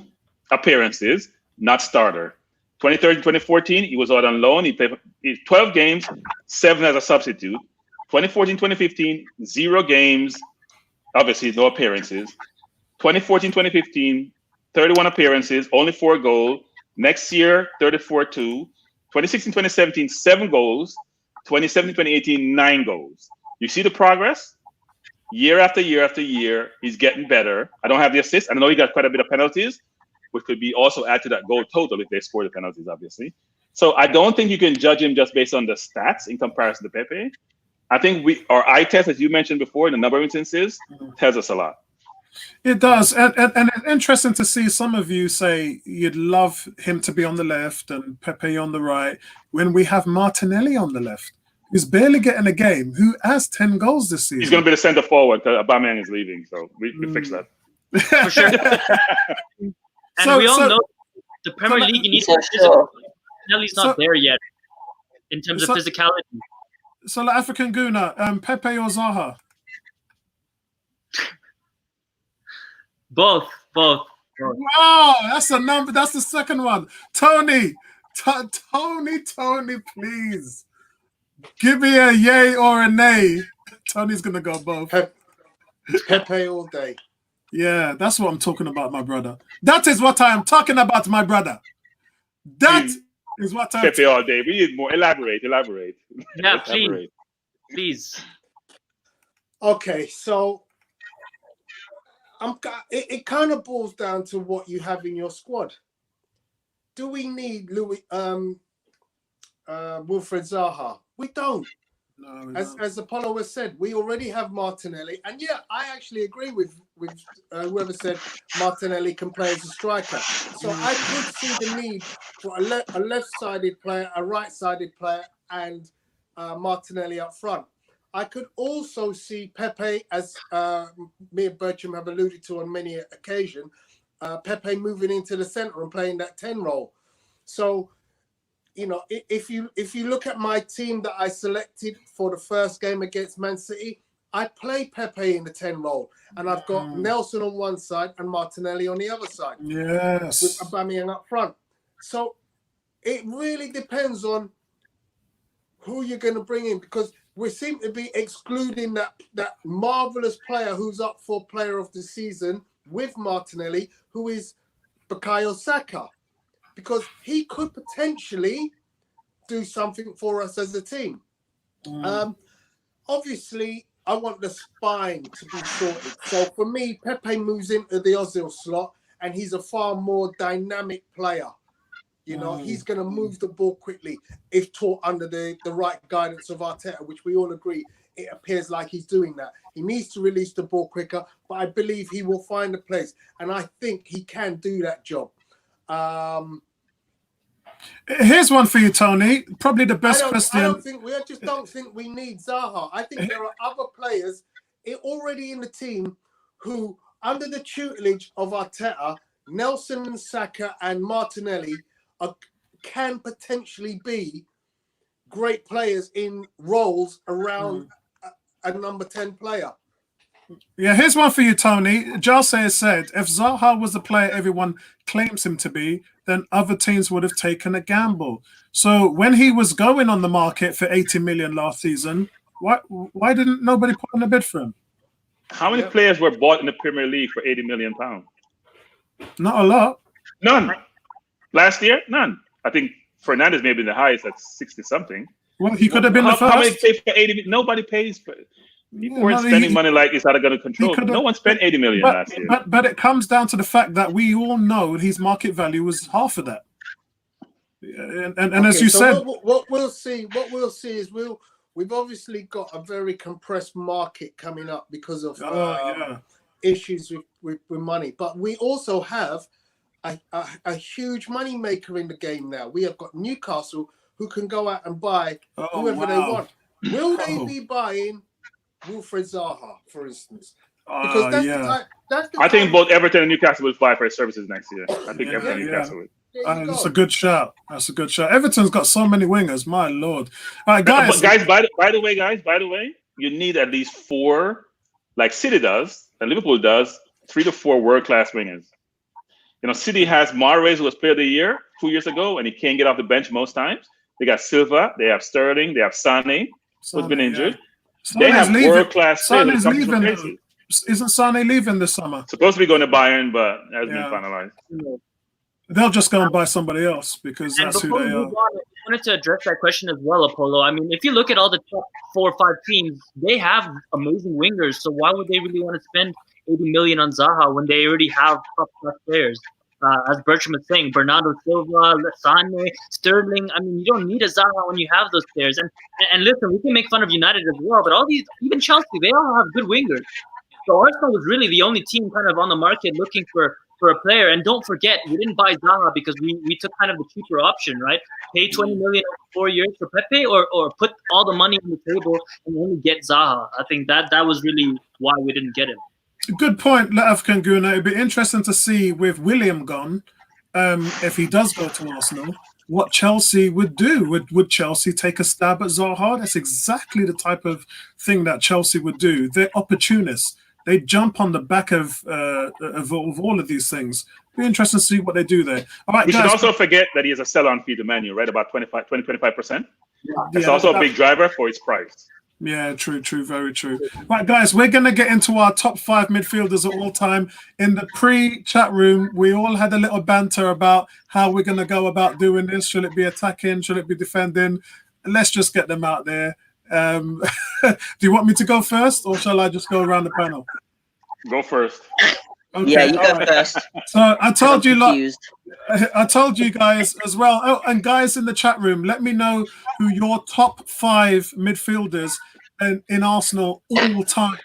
appearances, not starter. 2013-2014, he was out on loan. He played 12 games, 7 as a substitute. 2014-2015, 0 games, obviously no appearances. 2014-2015, 31 appearances, only 4 goals. Next year, 34-2. 2016-2017, 7 goals. 2017-2018, 9 goals. You see the progress? Year after year after year, he's getting better. I don't have the assists. I know he got quite a bit of penalties, which could be also add to that goal total if they score the penalties, obviously. So I don't think you can judge him just based on the stats in comparison to Pepe. I think our eye test, as you mentioned before, in a number of instances, tells us a lot. It does. And it's interesting to see some of you say you'd love him to be on the left and Pepe on the right when we have Martinelli on the left, who's barely getting a game, who has 10 goals this season. He's going to be the center forward because Aubameyang is leaving, so we fix that. For sure. And we all know the Premier League needs to physical. Martinelli's not there yet in terms of physicality. So, like African Guna, Pepe or Zaha? Both. Wow, that's a number. That's the second one. Tony, Tony, please give me a yay or a nay. Tony's gonna go both. Pepe all day. Yeah, that's what I'm talking about, my brother. That is what I am talking about, my brother. That is what I'm Pepe all day. We need more. Elaborate. Yeah, please. Okay, so it kind of boils down to what you have in your squad. Do we need Wilfred Zaha? We don't. No, as Apollo has said, we already have Martinelli, and I actually agree with whoever said Martinelli can play as a striker. So I could see the need for a left-sided player, a right-sided player, and Martinelli up front. I could also see Pepe, as me and Bertram have alluded to on many occasions, Pepe moving into the centre and playing that 10 role. So, if you look at my team that I selected for the first game against Man City, I play Pepe in the 10 role, and I've got Nelson on one side and Martinelli on the other side. Yes, with Aubameyang up front. So it really depends on who you're going to bring in, because we seem to be excluding that marvelous player who's up for Player of the Season with Martinelli, who is Bukayo Saka, because he could potentially do something for us as a team. Obviously, I want the spine to be sorted. So for me, Pepe moves into the Ozil slot, and he's a far more dynamic player. He's going to move the ball quickly if taught under the right guidance of Arteta, which we all agree, it appears like he's doing that. He needs to release the ball quicker, but I believe he will find a place, and I think he can do that job. Here's one for you, Tony. Probably the best question. I just don't think we need Zaha. I think there are other players already in the team who, under the tutelage of Arteta, Nelson, Saka, and Martinelli can potentially be great players in roles around a number 10 player. Yeah, here's one for you, Tony. Jose has said, if Zaha was the player everyone claims him to be, then other teams would have taken a gamble. So when he was going on the market for 80 million last season, why didn't nobody put in a bid for him? How many players were bought in the Premier League for £80 million? Not a lot. None. Last year, none. I think Fernandes may be the highest at 60-something. Well, he could have been the first. How many paid for 80? Nobody pays for it. People weren't spending money like it's out of control. No one spent 80 million last year. But it comes down to the fact that we all know his market value was half of that. And as you said, what we'll see is we've obviously got a very compressed market coming up because of issues with money. But we also have a huge money maker in the game now. We have got Newcastle who can go out and buy whoever they want. Will they be buying Wilfred Zaha, for instance? Because that's the I think both Everton and Newcastle will buy for his services next year. I think Everton and Newcastle will. That's a good shout. That's a good shout. Everton's got so many wingers, my lord. All right, guys. By the way, you need at least 4, like City does, and Liverpool does, 3 to 4 world-class wingers. You know, City has Mahrez, who was Player of the Year 2 years ago, and he can't get off the bench most times. They got Silva, they have Sterling, they have Sane, who's been injured. They have world-class players. Isn't Sane leaving this summer? Supposed to be going to Bayern, but hasn't been finalized. They'll just go and buy somebody else because that's who they are. I wanted to address that question as well, Apollo. I mean, if you look at all the top 4 or 5 teams, they have amazing wingers. So why would they really want to spend 80 million on Zaha when they already have top-class players? As Bertram was saying, Bernardo Silva, Sane, Sterling. I mean, you don't need a Zaha when you have those players. And listen, we can make fun of United as well, but all these, even Chelsea, they all have good wingers. So Arsenal was really the only team kind of on the market looking for a player. And don't forget, we didn't buy Zaha because we took kind of the cheaper option, right? Pay 20 million over 4 years for Pepe, or put all the money on the table and only get Zaha. I think that was really why we didn't get him. Good point, African Guna. It'd be interesting to see with William gone, if he does go to Arsenal, what Chelsea would do. Would Chelsea take a stab at Zaha? That's exactly the type of thing that Chelsea would do. They're opportunists. They jump on the back of all of these things. Be interesting to see what they do there. All right, we guys, should also forget that he has a sell-on fee to Man U, right? About 25%. It's also a big driver for his price. Yeah, true, very true. Right, guys, we're going to get into our top 5 midfielders of all time. In the pre-chat room, we all had a little banter about how we're going to go about doing this. Should it be attacking? Should it be defending? Let's just get them out there. Do you want me to go first, or shall I just go around the panel? Go first. Okay, yeah, you go first. So I told you guys as well. Oh, and guys in the chat room, let me know who your top 5 midfielders in Arsenal all time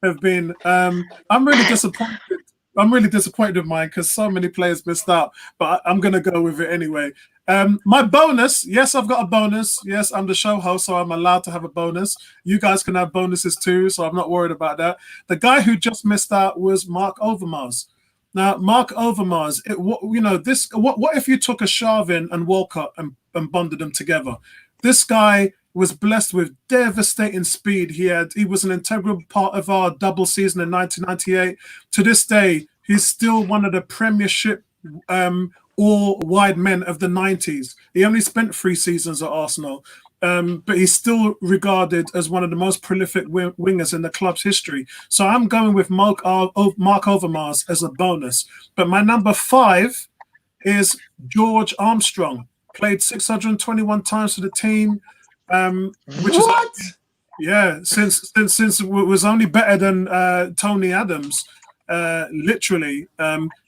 have been. I'm really disappointed. I'm really disappointed with mine because so many players missed out, but I'm going to go with it anyway. My bonus, yes, I've got a bonus. Yes, I'm the show host, so I'm allowed to have a bonus. You guys can have bonuses too, so I'm not worried about that. The guy who just missed out was Mark Overmars. Now, Mark Overmars, what if you took a Sharvin and Walcott and bonded them together? This guy was blessed with devastating speed. He was an integral part of our double season in 1998. To this day, he's still one of the Premiership all-wide men of the 90s. He only spent 3 seasons at Arsenal, but he's still regarded as one of the most prolific wingers in the club's history. So I'm going with Mark Overmars as a bonus. But my number 5 is George Armstrong. Played 621 times for the team. Which is since it was only better than Tony Adams. Literally,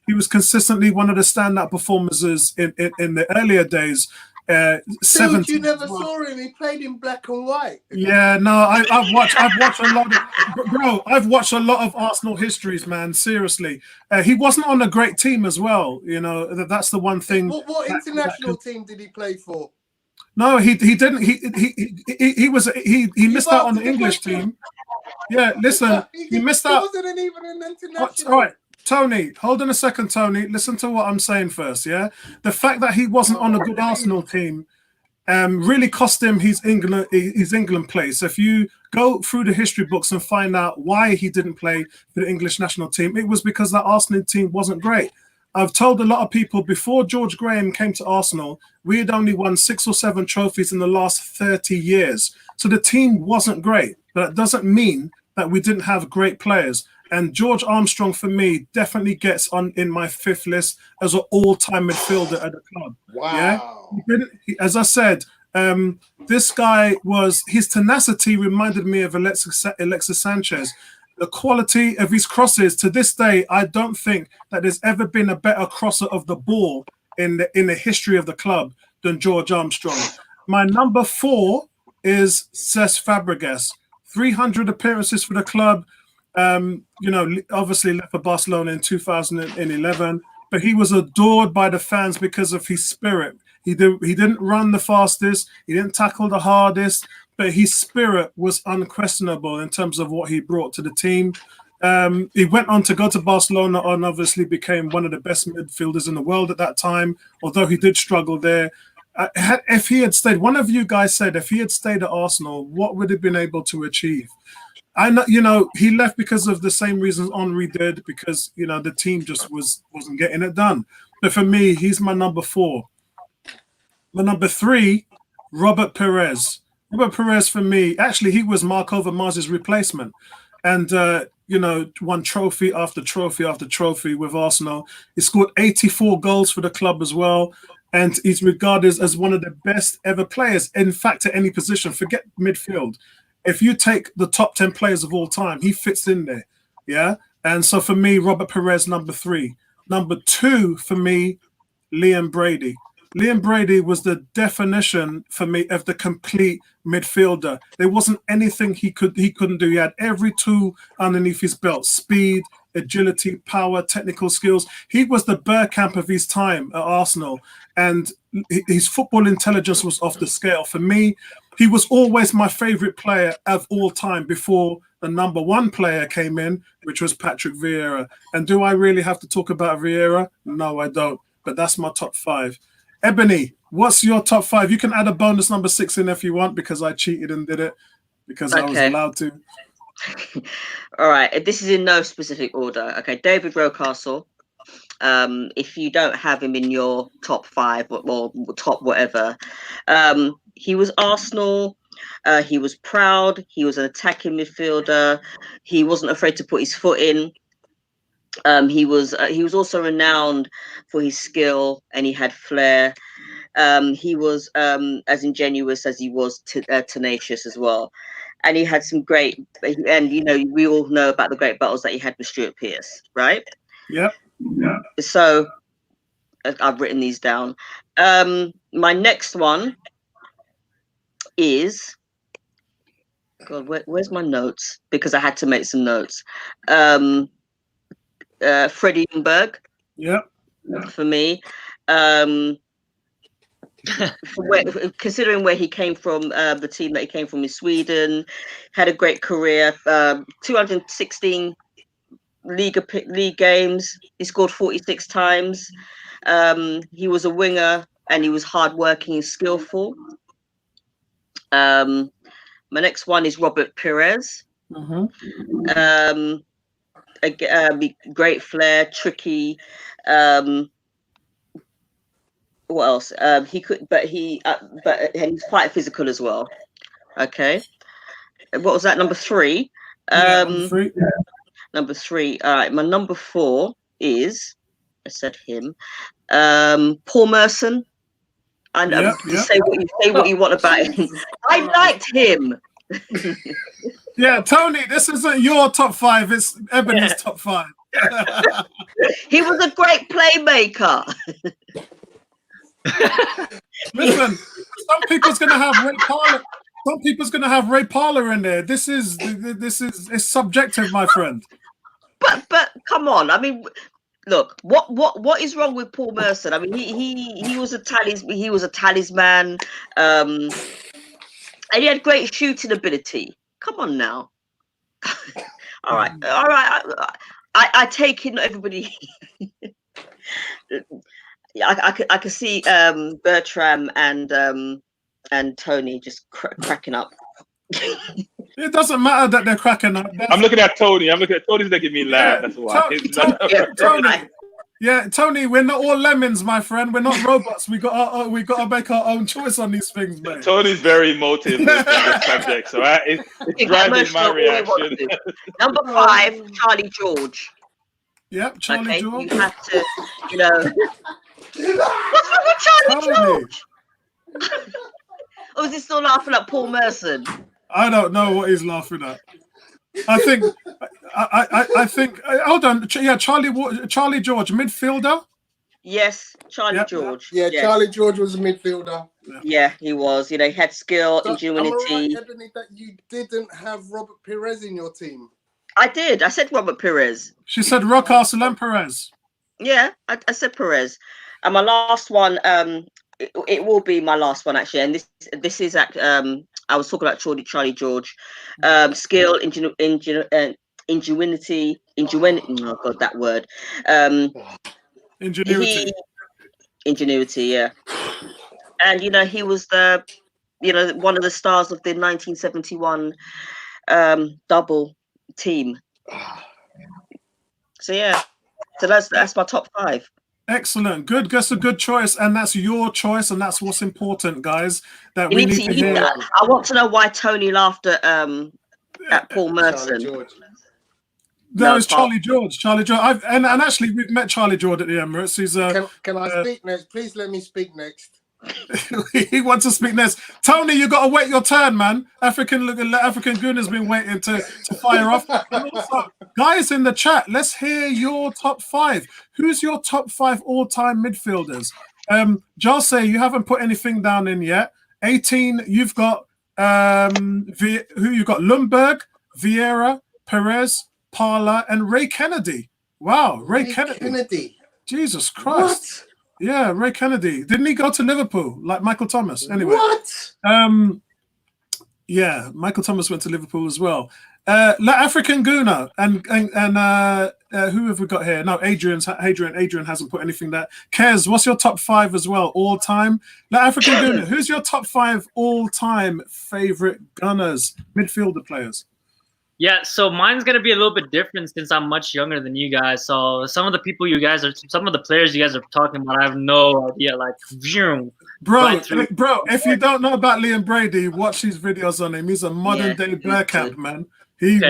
he was consistently one of the standout performers in the earlier days. Dude, you never saw him. He played in black and white. Yeah, no, I've watched a lot of, bro. I've watched a lot of Arsenal histories, man. Seriously, he wasn't on a great team as well. You know, that's the one thing. What international team did he play for? No, he didn't. He missed out on the English team. Yeah, listen, he missed out. He wasn't even an international. All right, Tony, hold on a second, Tony. Listen to what I'm saying first, yeah? The fact that he wasn't on a good Arsenal team really cost him his England place. If you go through the history books and find out why he didn't play for the English national team, it was because that Arsenal team wasn't great. I've told a lot of people before George Graham came to Arsenal, we had only won 6 or 7 trophies in the last 30 years. So the team wasn't great, but that doesn't mean that we didn't have great players. And George Armstrong, for me, definitely gets on in my 5th list as an all-time midfielder at the club. Wow. Yeah? As I said, this guy his tenacity reminded me of Alexis Sanchez. The quality of his crosses, to this day, I don't think that there's ever been a better crosser of the ball in the history of the club than George Armstrong. My number 4 is Cesc Fabregas. 300 appearances for the club. Obviously left for Barcelona in 2011, but he was adored by the fans because of his spirit. He didn't run the fastest, he didn't tackle the hardest, but his spirit was unquestionable in terms of what he brought to the team. He went on to go to Barcelona and obviously became one of the best midfielders in the world at that time, although he did struggle there. If he had stayed, one of you guys said, if he had stayed at Arsenal, what would he have been able to achieve? I know, he left because of the same reasons Henry did, because, the team just wasn't getting it done. But for me, he's my number 4. My number 3, Robert Perez. Robert Perez, for me, actually, he was Marc Overmars' replacement. And, won trophy after trophy after trophy with Arsenal. He scored 84 goals for the club as well. And he's regarded as one of the best ever players, in fact, at any position. Forget midfield. If you take the top 10 players of all time, he fits in there. Yeah. And so for me, Robert Perez, number 3. Number 2 for me, Liam Brady. Liam Brady was the definition for me of the complete midfielder. There wasn't anything he couldn't do. He had every tool underneath his belt: speed, agility, power, technical skills. He was the Bergkamp of his time at Arsenal, and his football intelligence was off the scale. For me, he was always my favorite player of all time before the number 1 player came in, which was Patrick Vieira. And do I really have to talk about Vieira? No, I don't. But that's my top 5. Ebony, what's your top 5? You can add a bonus number 6 in if you want, because I cheated and did it because I was allowed to. All right. This is in no specific order. Okay. David Rocastle. If you don't have him in your top 5 or top whatever, he was Arsenal. He was proud. He was an attacking midfielder. He wasn't afraid to put his foot in. He was also renowned for his skill, and he had flair. He was as ingenuous as he was tenacious as well, and he had some great. And we all know about the great battles that he had with Stuart Pearce, right? Yep. Yeah. So I've written these down. My next one is, God, where's my notes? Because I had to make some notes. Freddie Ljungberg. Yeah. For me. Considering where he came from, the team that he came from in Sweden, had a great career. 216 league games. He scored 46 times. He was a winger, and he was hardworking and skillful. My next one is Robert Perez. Great flair, tricky. What else? He could, but he's quite physical as well. Okay. What was that? Number 3. Number 3. Number 3. All right. My number 4 is, I said him, Paul Merson. And say what you want about him. I liked him. Yeah, Tony, this isn't your top 5. It's Ebony's top 5. He was a great playmaker. Listen, some people's gonna have Ray Parler. Some people's gonna have Ray Parler in there. This is it's subjective, my friend. But come on, I mean, look, what is wrong with Paul Merson? I mean, he was a talisman, and he had great shooting ability. Come on now. All right. I take in everybody. I could see Bertram and Tony just cracking up. It doesn't matter that they're cracking up. I'm looking at Tony. Tony's making me laugh. That's why. Tony. Yeah, Tony, we're not all lemons, my friend. We're not robots. We got to make our own choice on these things, mate. Tony's very emotive in this subject, so it's driving my reaction. Number 5, Charlie George. Yep, Charlie George. You have to, What's wrong with Charlie George? Or is he still laughing at Paul Merson? I don't know what he's laughing at. I think. Hold on. Yeah, Charlie George, midfielder. Yes, Charlie George. Yeah, yes. Charlie George was a midfielder. Yeah, he was. You know, he had skill, So, ingenuity. am I right, Ebony, that you didn't have Robert Perez in your team? I did. I said Robert Perez. She said Rock Arcelon Perez. Yeah, I said Perez. And my last one, it will be my last one actually. And this is I was talking about Charlie George, skill, ingenuity. Oh God, that word. Ingenuity. Yeah. And you know, he was one of the stars of the 1971 double team. So yeah. So that's my top 5. Excellent, good. That's a good choice, and that's your choice, and that's what's important, guys. That we need to hear. I want to know why Tony laughed at Paul Merson. That was Charlie George. Charlie George. And actually, we've met Charlie George at the Emirates. He's can I speak next? Please let me speak next. He wants to speak next. Tony, you got to wait your turn, man. African Goon has been waiting to fire off. Also, guys in the chat, let's hear your top 5. Who's your top 5 all-time midfielders? Jose, you haven't put anything down in yet. 18, you've got who you got? Lundberg, Vieira, Perez, Parla, and Ray Kennedy. Wow, Ray Kennedy. Jesus Christ. What? Yeah, Ray Kennedy. Didn't he go to Liverpool like Michael Thomas? Anyway. What? Yeah, Michael Thomas went to Liverpool as well. African Guna and who have we got here? No, Adrian hasn't put anything there. Kez, what's your top 5 as well, all time? African Guna, who's your top 5 all time favorite Gunners, midfielder players? Yeah, so mine's gonna be a little bit different since I'm much younger than you guys. So some of the players you guys are talking about, I have no idea. Like, bro, if you don't know about Liam Brady, watch these videos on him. He's a modern day Bergkamp, man. He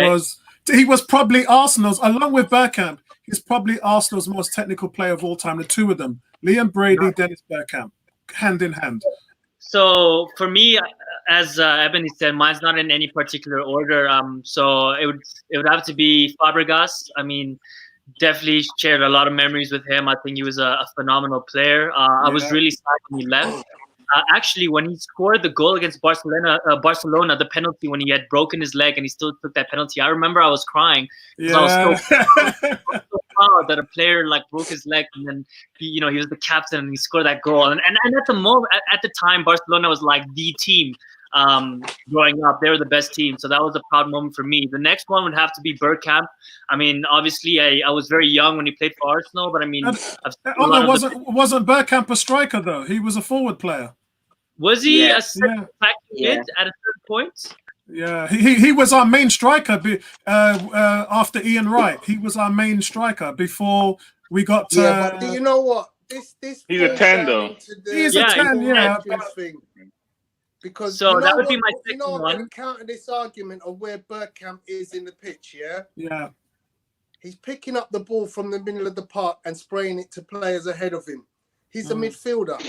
was probably Arsenal's, along with Bergkamp, he's probably Arsenal's most technical player of all time. The two of them, Liam Brady, Dennis Bergkamp, hand in hand. So for me, as Ebony said, mine's not in any particular order. So it would have to be Fabregas. I mean, definitely shared a lot of memories with him. I think he was a phenomenal player. I was really sad when he left. Actually, when he scored the goal against Barcelona, the penalty when he had broken his leg and he still took that penalty, I remember I was crying. Yeah. I was so proud that a player like broke his leg and then he was the captain and he scored that goal. And at the moment, at the time, Barcelona was like the team. Growing up, they were the best team, so that was a proud moment for me. The next one would have to be Bergkamp. I mean, obviously, I was very young when he played for Arsenal, but I mean, wasn't Bergkamp a striker though? He was a forward player. Was he a mid at a certain point? Yeah, he was our main striker after Ian Wright. He was our main striker before we got. But do you know what? This he's a 10 though. He's a 10, yeah. Because that would be my second one. I'm going to counter this argument of where Bergkamp is in the pitch, yeah? Yeah. He's picking up the ball from the middle of the park and spraying it to players ahead of him. He's a midfielder.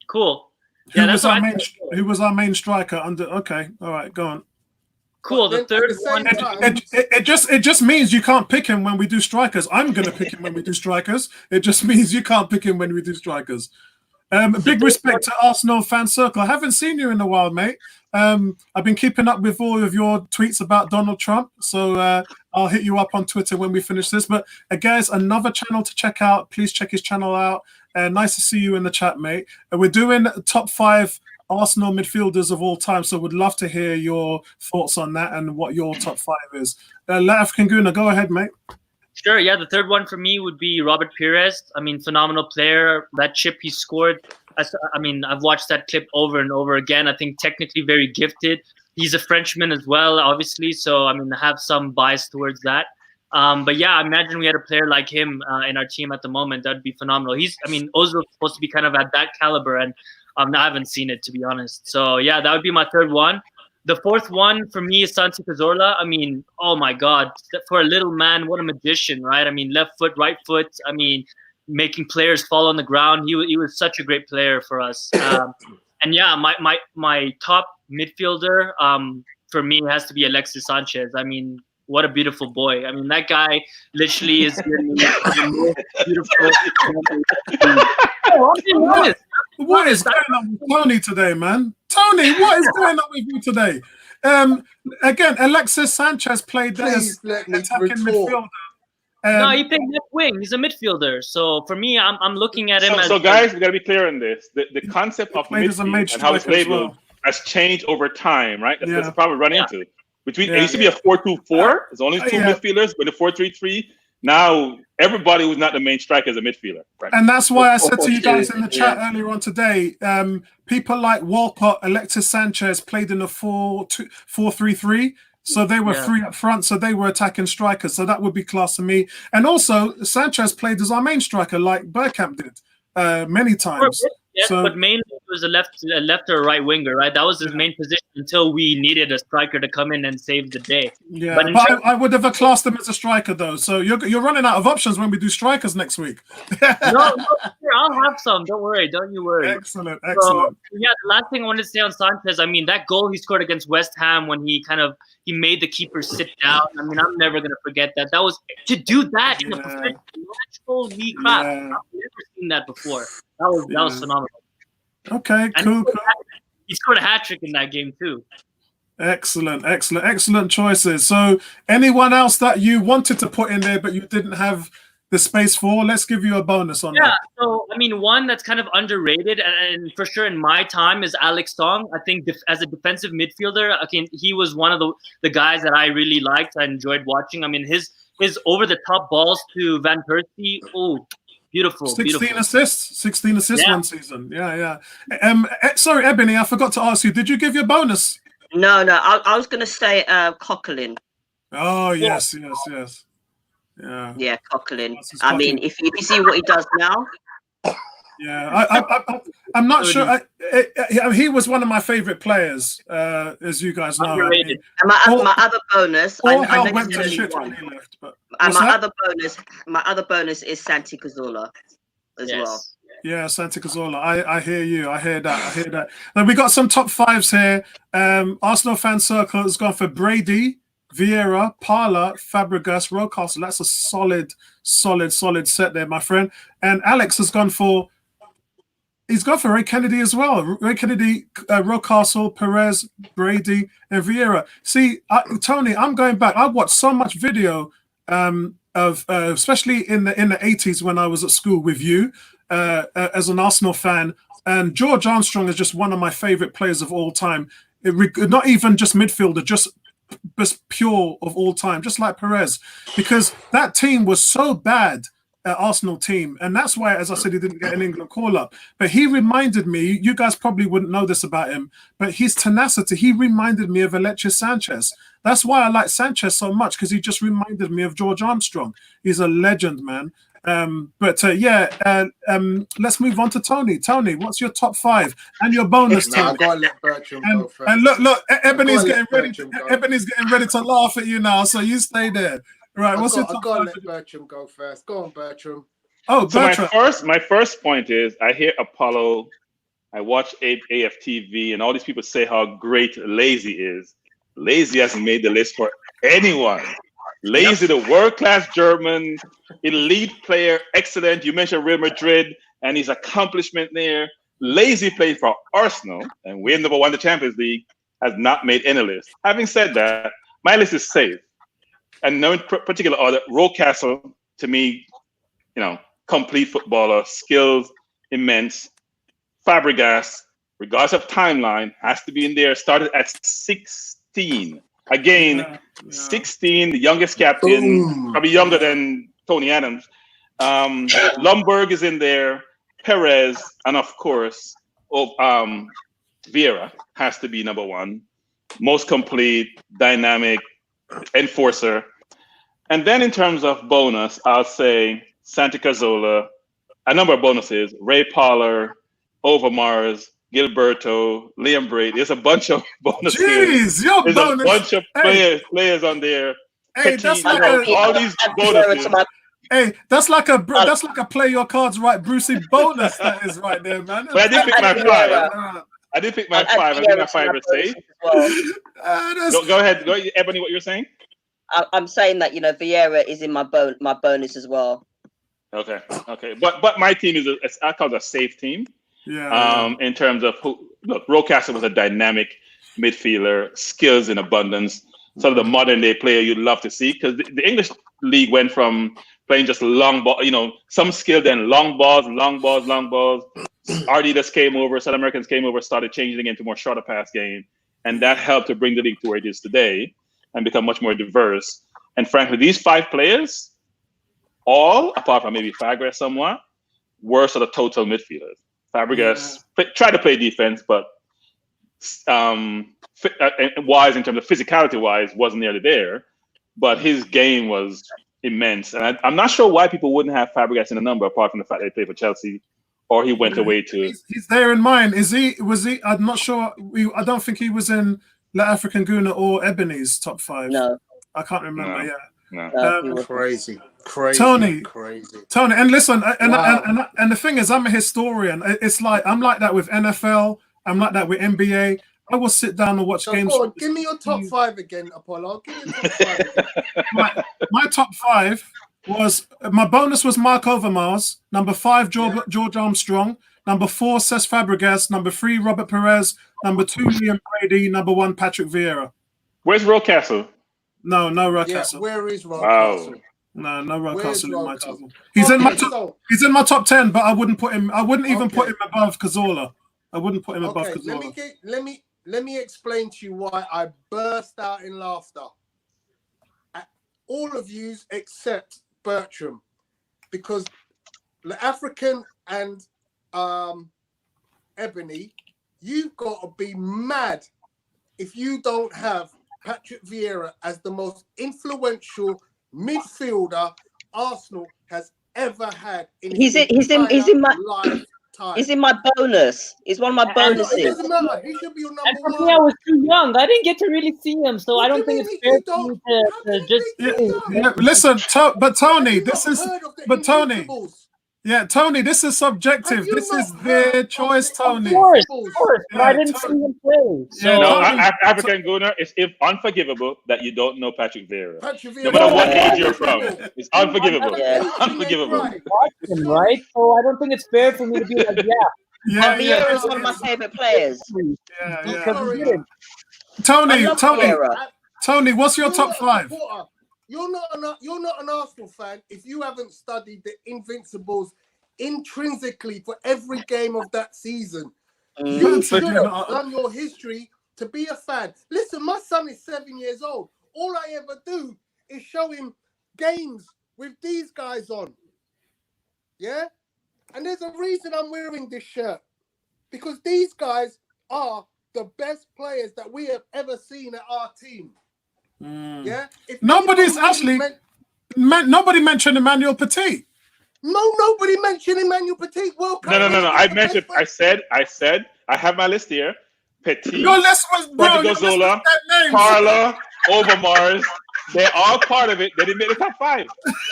Cool. Who was our main striker under? Okay, all right, go on. Cool. The third one. It just means you can't pick him when we do strikers. I'm going to pick him when we do strikers. It just means you can't pick him when we do strikers. Big respect to Arsenal fan circle. I haven't seen you in a while, mate. I've been keeping up with all of your tweets about Donald Trump, so I'll hit you up on Twitter when we finish this. But guys, another channel to check out. Please check his channel out. Nice to see you in the chat, mate. We're doing top 5 Arsenal midfielders of all time, so would love to hear your thoughts on that and what your top 5 is. African Guna, go ahead, mate. Sure, yeah. The third one for me would be Robert Perez. I mean, phenomenal player. That chip he scored, I mean, I've watched that clip over and over again. I think technically very gifted. He's a Frenchman as well, obviously. So, I mean, I have some bias towards that. But yeah, imagine we had a player like him in our team at the moment. That'd be phenomenal. Ozil's supposed to be kind of at that caliber, and I haven't seen it, to be honest. So yeah, that would be my third one. The fourth one for me is Santi Cazorla. I mean, oh my God, for a little man, what a magician, right? I mean, left foot, right foot. I mean, making players fall on the ground. He was such a great player for us. And yeah, my top midfielder for me has to be Alexis Sanchez. I mean, what a beautiful boy. I mean, that guy literally is the most beautiful. What is going on with Tony today, man? Tony, what is going on with you today? Again, Alexis Sanchez played as attacking midfielder. No, he played left wing. He's a midfielder. So for me, I'm looking at him as. So guys, we gotta be clear on this. The concept of midfield and how it's labeled has changed over time, right? That's the problem we run into. It used to be a 4-2-4. There's only two midfielders, but the 4-3-3. Now everybody who's not the main striker is a midfielder. Right? And that's why I said to you guys in the chat earlier on today, people like Walcott, Alexis Sanchez played in a 4-3-3. So they were three up front, so they were attacking strikers. So that would be class to me. And also, Sanchez played as our main striker, like Bergkamp did many times. Yes, but mainly it was a left or a right winger, right? That was his main position until we needed a striker to come in and save the day. Yeah, but I would have classed him as a striker, though. So you're running out of options when we do strikers next week. no, I'll have some. Don't worry. Don't you worry. Excellent. So, yeah, the last thing I wanted to say on Sanchez, I mean, that goal he scored against West Ham when he made the keeper sit down. I mean, I'm never going to forget that. That was to do that in a professional league crap. I've never seen that before. That was phenomenal. Okay, cool. He scored a hat trick in that game too. Excellent choices. So, anyone else that you wanted to put in there but you didn't have the space for? Let's give you a bonus on that. Yeah. So, I mean, one that's kind of underrated and for sure in my time is Alex Song. I think as a defensive midfielder, he was one of the guys that I really liked. I enjoyed watching. I mean, his over the top balls to Van Persie. Oh. Beautiful. 16 assists one season. Yeah. Sorry, Ebony, I forgot to ask you. Did you give your bonus? No. I was going to say Coquelin. Oh, yes. Yeah, Coquelin. I mean, if you see what he does now. Yeah, I'm not sure. He was one of my favorite players, as you guys know. And my other bonus. I went to shit when he left. But my other bonus is Santi Cazorla as well. Yeah, Santi Cazorla. I hear you. I hear that. Now we got some top fives here. Arsenal fan circle has gone for Brady, Vieira, Parla, Fabregas, Rocastle. That's a solid set there, my friend. And Alex has gone for. He's gone for Ray Kennedy as well. Ray Kennedy, Rocastle, Perez, Brady, and Vieira. See, Tony, I'm going back. I watched so much video of, especially in the 80s when I was at school with you as an Arsenal fan. And George Armstrong is just one of my favorite players of all time. Not even just midfielder, just pure of all time, just like Perez, because that team was so bad. Arsenal team, and that's why, as I said, he didn't get an England call-up. But he reminded me, you guys probably wouldn't know this about him, but his tenacity, he reminded me of Alexis Sanchez. That's why I like Sanchez so much, because he just reminded me of George Armstrong. He's a legend, man. Let's move on to Tony. Tony, what's your top five and your bonus? No, I've got to let Bertram go first. And look, Ebony's getting ready to laugh at you now, so you stay there. Right, I've got to let Bertram go first. Go on, Bertram. Oh, Bertram. So my first point is I hear Apollo, I watch AFTV, and all these people say how great Lazy is. Lazy hasn't made the list for anyone. Lazy, the world-class German, elite player, excellent. You mentioned Real Madrid and his accomplishment there. Lazy played for Arsenal, and we never won the Champions League, has not made any list. Having said that, my list is safe. And no particular order, Rocastle, to me, complete footballer, skills immense. Fabregas, regardless of timeline, has to be in there. Started at 16. Again, 16, the youngest captain, probably younger than Tony Adams. Lundberg is in there. Perez, and of course, Vieira has to be number one. Most complete, dynamic, enforcer. And then in terms of bonus, I'll say Santi Cazorla, a number of bonuses, Ray Parler, Overmars, Gilberto, Liam Brady. There's a bunch of bonuses. Jeez, there's a bunch of players on there. Hey, that's like all these bonuses. Hey, that's like a play your cards right, Brucey bonus. That is right there, man. But I did pick my five. I think my five is safe. Go ahead, Ebony. What you're saying? I'm saying that Vieira is in my bonus as well. Okay. But my team is I call it a safe team. Yeah. In terms of look, Rocastle was a dynamic midfielder, skills in abundance, sort of the modern day player you'd love to see, because the English league went from playing just long ball, some skill, then long balls. RD just came over, South Americans came over, started changing the game to more shorter pass game, and that helped to bring the league to where it is today and become much more diverse. And frankly, these 5 players, all apart from maybe Fabregas somewhat, were sort of total midfielders. Fabregas tried to play defense, but wise in terms of physicality wise wasn't nearly there. But his game was immense, and I'm not sure why people wouldn't have Fabregas in the number, apart from the fact that he played for Chelsea, or he went away to. He's there in mine. Was he? I'm not sure. I don't think he was in La African Guna or Ebony's top 5. No, I can't remember. No. Crazy. Tony, and listen, and the thing is, I'm a historian. It's like I'm like that with NFL. I'm like that with NBA. I will sit down and watch games. Give me your top 5 again, Apollo. Give me your top 5 again. my top 5 was, my bonus was Mark Overmars. Number 5, George Armstrong. Number 4, Cesc Fabregas. Number 3, Robert Perez. Number 2, Liam Brady. Number 1, Patrick Vieira. Where's Rocastle? No Rocastle. Where is Rocastle? Wow. No Rocastle in my top. He's in my top 10, but I wouldn't put him. I wouldn't even put him above Cazorla. I wouldn't put him above Cazorla. Let me explain to you why I burst out in laughter. All of yous except Bertram, because the African and Ebony, you've got to be mad if you don't have Patrick Vieira as the most influential midfielder Arsenal has ever had in he's in my lifetime. He's in my bonus. He's one of my bonuses. It doesn't matter. He should be your number 1. For me, I was too young. I didn't get to really see him, so I don't think it's fair for me to just. Listen, but Tony, this is. But Tony. Yeah, Tony, this is subjective. This is their choice, Tony. Of course, but I didn't see him play. So, African Gunner, it's unforgivable that you don't know Patrick Vieira. No matter what age you're from, it's unforgivable. Unforgivable. Right? So I don't think it's fair for me to be like, Vieira is one of my favorite players. Tony, what's your top 5? You're not an Arsenal fan if you haven't studied the Invincibles intrinsically for every game of that season. You should have done your history to be a fan. Listen, my son is 7 years old. All I ever do is show him games with these guys on. Yeah? And there's a reason I'm wearing this shirt. Because these guys are the best players that we have ever seen at our team. Yeah. Nobody's actually. Nobody mentioned Emmanuel Petit. No, nobody mentioned Emmanuel Petit. No. I mentioned. I said. I have my list here. Petit. Your list was Zola, Carla, Overmars. They're all part of it. They didn't make the top 5.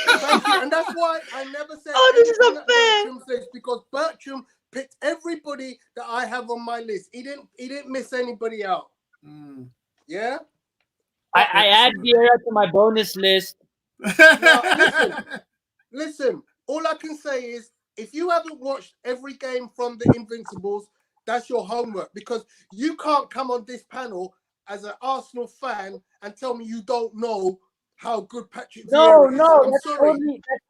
Thank you. And that's why I never said. This is unfair. Because Bertram picked everybody that I have on my list. He didn't miss anybody out. Yeah. I add Vieira to my bonus list. Now, listen. All I can say is, if you haven't watched every game from the Invincibles, that's your homework, because you can't come on this panel as an Arsenal fan and tell me you don't know how good Patrick Vieira is. No, that's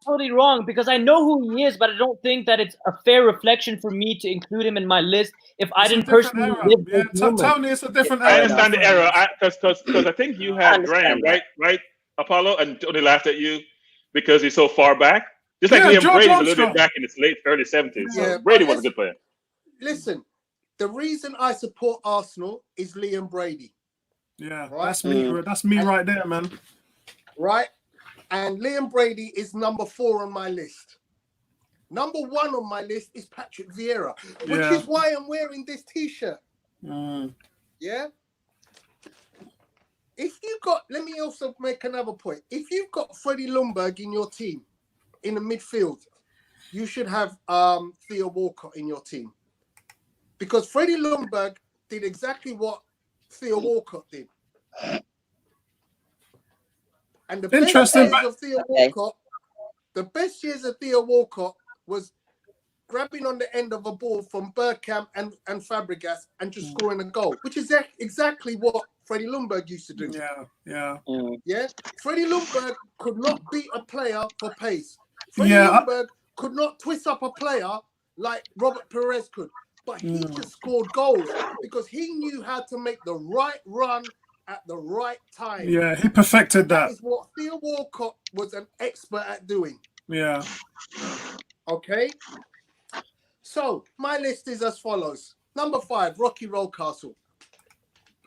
totally wrong, because I know who he is, but I don't think that it's a fair reflection for me to include him in my list if I didn't personally live with him. Tony, it's a different era. I understand the error, because I think you had Graham, right, Apollo, and Tony laughed at you because he's so far back. Just like Liam Brady, a little bit back in his early 70s. So Brady was a good player. Listen, the reason I support Arsenal is Liam Brady. Yeah, right? That's me. That's me right there, man. Right? And Liam Brady is number 4 on my list. Number 1 on my list is Patrick Vieira, which is why I'm wearing this T-shirt. Yeah? Let me also make another point. If you've got Freddie Ljungberg in your team, in the midfield, you should have Theo Walcott in your team. Because Freddie Ljungberg did exactly what Theo Walcott did. And the best years of Theo Walcott, the best years of Theo Walcott was grabbing on the end of a ball from Bergkamp and Fabregas and just scoring a goal, which is exactly what Freddie Ljungberg used to do. Yeah. Freddie Ljungberg could not beat a player for pace. Freddie Ljungberg could not twist up a player like Robert Perez could, but he just scored goals because he knew how to make the right run at the right time. Yeah, he perfected that. That is what Theo Walcott was an expert at doing. Yeah. Okay. So my list is as follows. Number 5, Rocky Rocastle.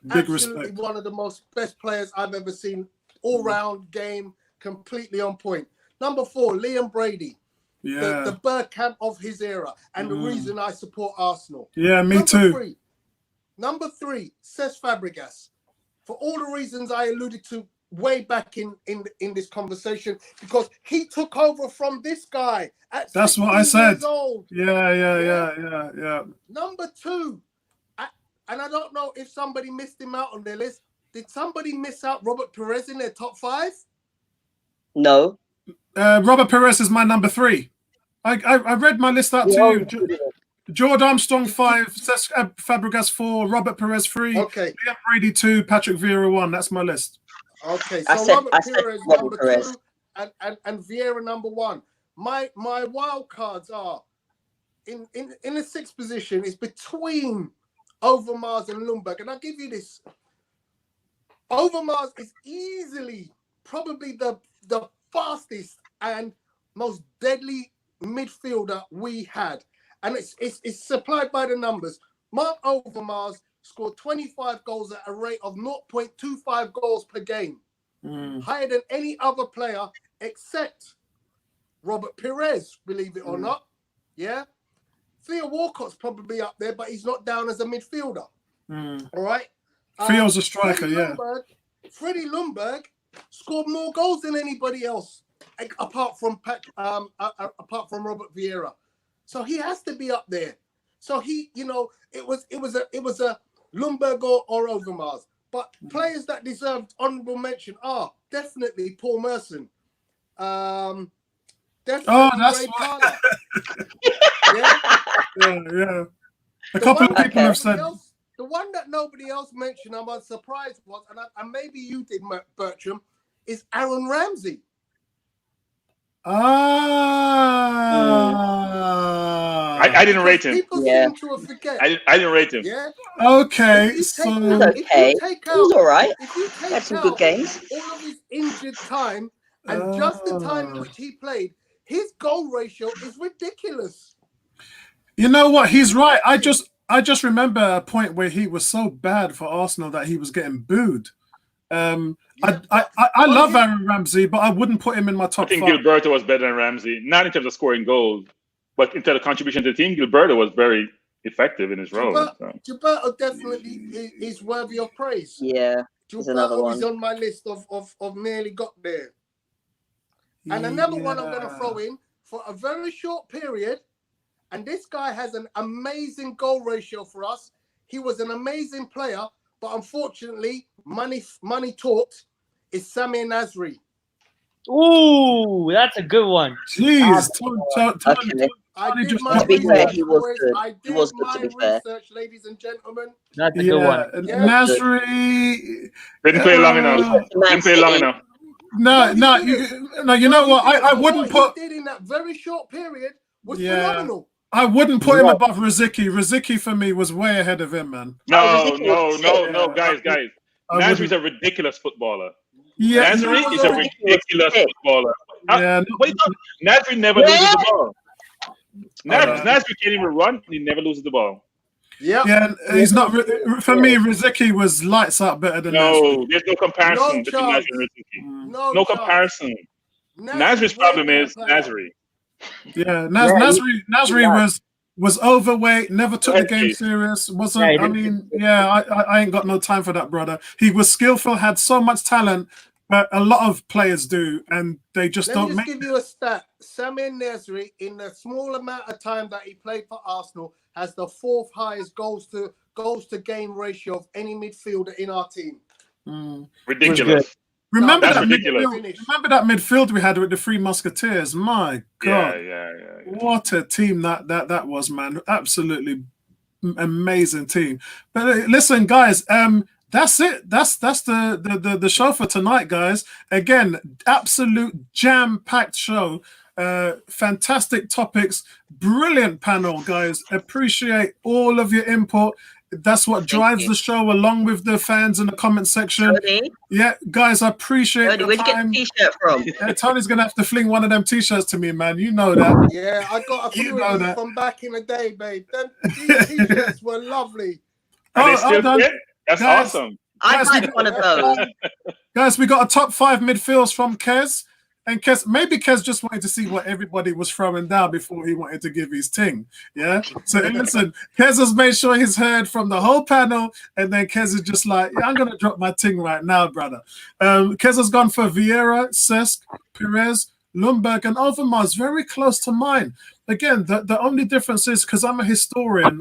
Big Absolutely respect. one of the best players I've ever seen. All-round game, completely on point. Number 4, Liam Brady. Yeah. The Bergkamp of his era, and the reason I support Arsenal. Yeah, me too. Number 3, Cesc Fabregas. For all the reasons I alluded to way back in this conversation, because he took over from this guy at That's what I said. Years old. Yeah. Number 2, and I don't know if somebody missed him out on their list. Did somebody miss out Robert Perez in their top 5? No. Robert Perez is my number 3. I read my list out to you. George Armstrong 5, Cesc Fabregas 4, Robert Perez 3, okay. Liam Brady 2, Patrick Vieira 1. That's my list. Okay, so Robert Perez number 2 and Vieira number 1. My wild cards are in the 6th position is between Overmars and Ljungberg, and I'll give you this. Overmars is easily probably the fastest and most deadly midfielder we had. And it's supplied by the numbers. Mark Overmars scored 25 goals at a rate of 0.25 goals per game. Higher than any other player except Robert Perez, believe it or not. Yeah. Theo Walcott's probably up there, but he's not down as a midfielder. All right. Theo's a striker, Freddie Ljungberg scored more goals than anybody else, apart from Robert Vieira. So he has to be up there. So he, it was a Ljungberg or Overmars. But players that deserved honourable mention are definitely Paul Merson. Definitely Ray Parlour. Yeah. A couple of people have said. The one that nobody else mentioned, I'm surprised was, and maybe you did, Bertram, is Aaron Ramsey. I didn't rate him. People seem to have forget. I didn't rate him. Yeah. Okay. He's okay. He was all right. He had some good games. All of his injured time and just the time in which he played, his goal ratio is ridiculous. You know what? He's right. I just remember a point where he was so bad for Arsenal that he was getting booed. I love Aaron Ramsey, but I wouldn't put him in my top 5. I think Gilberto was better than Ramsey, not in terms of scoring goals, but in terms of contribution to the team. Gilberto was very effective in his role. Gilberto definitely is worthy of praise. Yeah, Gilberto is on my list of nearly got there. And another one I'm going to throw in for a very short period, and this guy has an amazing goal ratio for us. He was an amazing player, but unfortunately, money talks, is Samir Nasri. Ooh, that's a good one. Jeez. I did to be fair, he was good. He was good, to be fair. Research, ladies and gentlemen. That's a good one. Nasri didn't play long enough. Didn't play long enough. No. You know what? I wouldn't put. He did in that very short period was phenomenal. I wouldn't put him above Riziki. Riziki for me was way ahead of him, man. No, guys. Nasri's a ridiculous footballer. Yeah, Nasri is a ridiculous footballer. Yeah, Nasri never loses the ball. Nasri can't even run. He never loses the ball. Yeah, he's not. For me, Riziki was lights out better than Nasri. There's no comparison between Nasri and Riziki. No comparison. Nasri's problem is Nasri. Yeah, Nasri was overweight, never took the game serious. I ain't got no time for that, brother. He was skillful, had so much talent, but a lot of players do, and they just don't make it. Let me give you a stat. Samir Nasri, in the small amount of time that he played for Arsenal, has the 4th highest goals to game ratio of any midfielder in our team. Ridiculous. Remember That's that ridiculous. remember that midfield we had with the Three Musketeers? My God. Yeah. What a team that was, man. Absolutely amazing team. But listen, guys, that's it. That's the show for tonight, guys. Again, absolute jam-packed show. Fantastic topics, brilliant panel, guys. Appreciate all of your input. That's what drives the show, along with the fans in the comment section. Tony? Yeah, guys, I appreciate Tony, where'd you get the t-shirt from? Tony's gonna have to fling one of them t-shirts to me, man. You know that. Yeah, I got a few of these from back in the day, babe. These t-shirts were lovely. Are they still fit? That's awesome. I'd like one of those. Guys, we got a top 5 midfields from Kez. And maybe Kez just wanted to see what everybody was throwing down before he wanted to give his ting. Yeah. So listen, Kez has made sure he's heard from the whole panel, and then Kez is just like, yeah, I'm gonna drop my ting right now, brother. Kez has gone for Vieira, Cesc, Perez, Lundberg, and Overmars, very close to mine. Again, the only difference is because I'm a historian,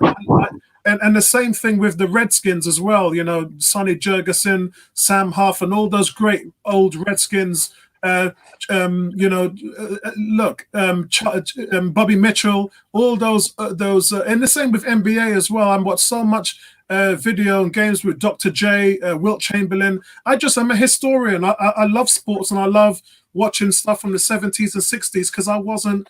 and the same thing with the Redskins as well. You know, Sonny Jurgensen, Sam Huff, and all those great old Redskins. Bobby Mitchell, all those, and the same with NBA as well. I watched so much video and games with Dr. J, Wilt Chamberlain. I'm a historian. I love sports, and I love watching stuff from the 70s and 60s because I wasn't,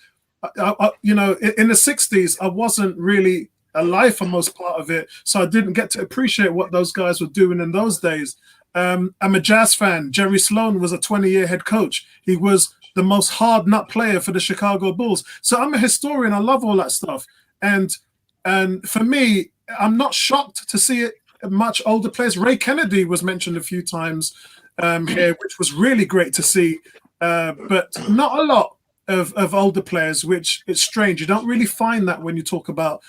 in the 60s, I wasn't really alive for most part of it, so I didn't get to appreciate what those guys were doing in those days. I'm a Jazz fan. Jerry Sloan was a 20-year head coach. He was the most hard nut player for the Chicago Bulls. So I'm a historian. I love all that stuff. And for me, I'm not shocked to see it much older players. Ray Kennedy was mentioned a few times here, which was really great to see. But not a lot of older players, which it's strange. You don't really find that when you talk about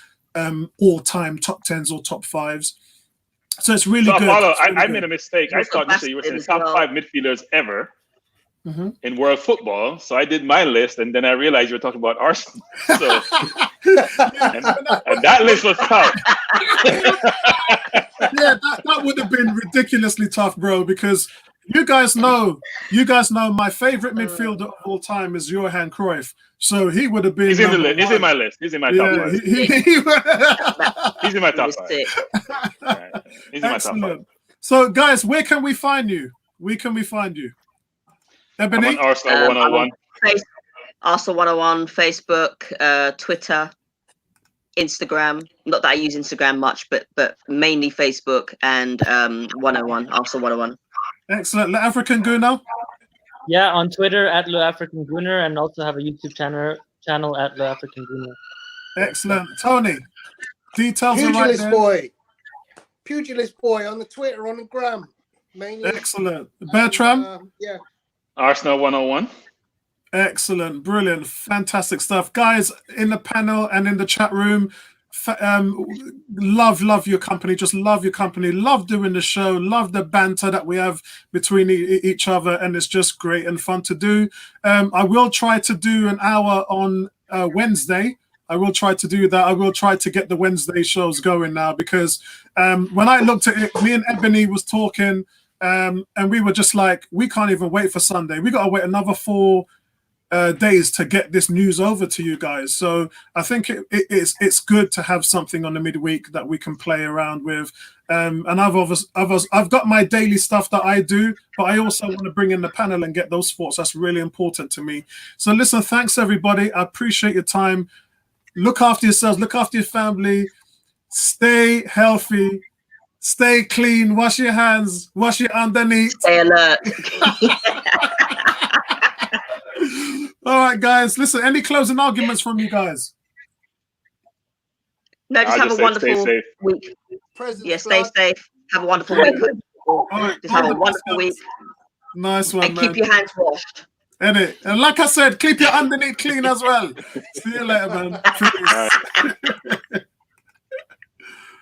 all-time top 10s or top 5s. So it's really good. Apollo, I made a mistake. I thought you were saying top 5 midfielders ever in world football. So I did my list, and then I realized you were talking about Arsenal. So, and that list was tough. Yeah, that would have been ridiculously tough, bro, because you guys know my favorite midfielder of all time is Johan Cruyff. So he would have been. He's in the list. He's in my list. He's in my top 5. He's in my top 5. He's in my top 5. So, guys, where can we find you? Ebony? I'm on Arsenal 101. Arsenal 101, Facebook, Twitter, Instagram. Not that I use Instagram much, but mainly Facebook and 101, Arsenal 101. Excellent. Le African Gooner? Yeah, on Twitter at Le African Gooner, and also have a YouTube channel at Le African Gooner. Excellent. Tony, details are right there. Pugilist boy on the Twitter, on the gram, mainly. Excellent. Bertram? Yeah. Arsenal 101. Excellent. Brilliant. Fantastic stuff. Guys, in the panel and in the chat room, love your company. Just love your company. Love doing the show. Love the banter that we have between each other, and it's just great and fun to do. I will try to do an hour on Wednesday. I will try to do that. I will try to get the Wednesday shows going now, because when I looked at it, me and Ebony was talking, and we were just like, we can't even wait for Sunday. We got to wait another 4 days to get this news over to you guys. So I think it's good to have something on the midweek that we can play around with. And I've got my daily stuff that I do, but I also want to bring in the panel and get those thoughts. That's really important to me. So listen, thanks everybody. I appreciate your time. Look after yourselves. Look after your family. Stay healthy. Stay clean. Wash your hands. Wash your underneath. Stay alert. All right, guys. Listen, any closing arguments from you guys? No, just have a wonderful week. Yeah, stay safe. Have a wonderful week. Just have a wonderful week. Nice one, and keep your hands washed. And like I said, keep your underneath clean as well. See you later, man.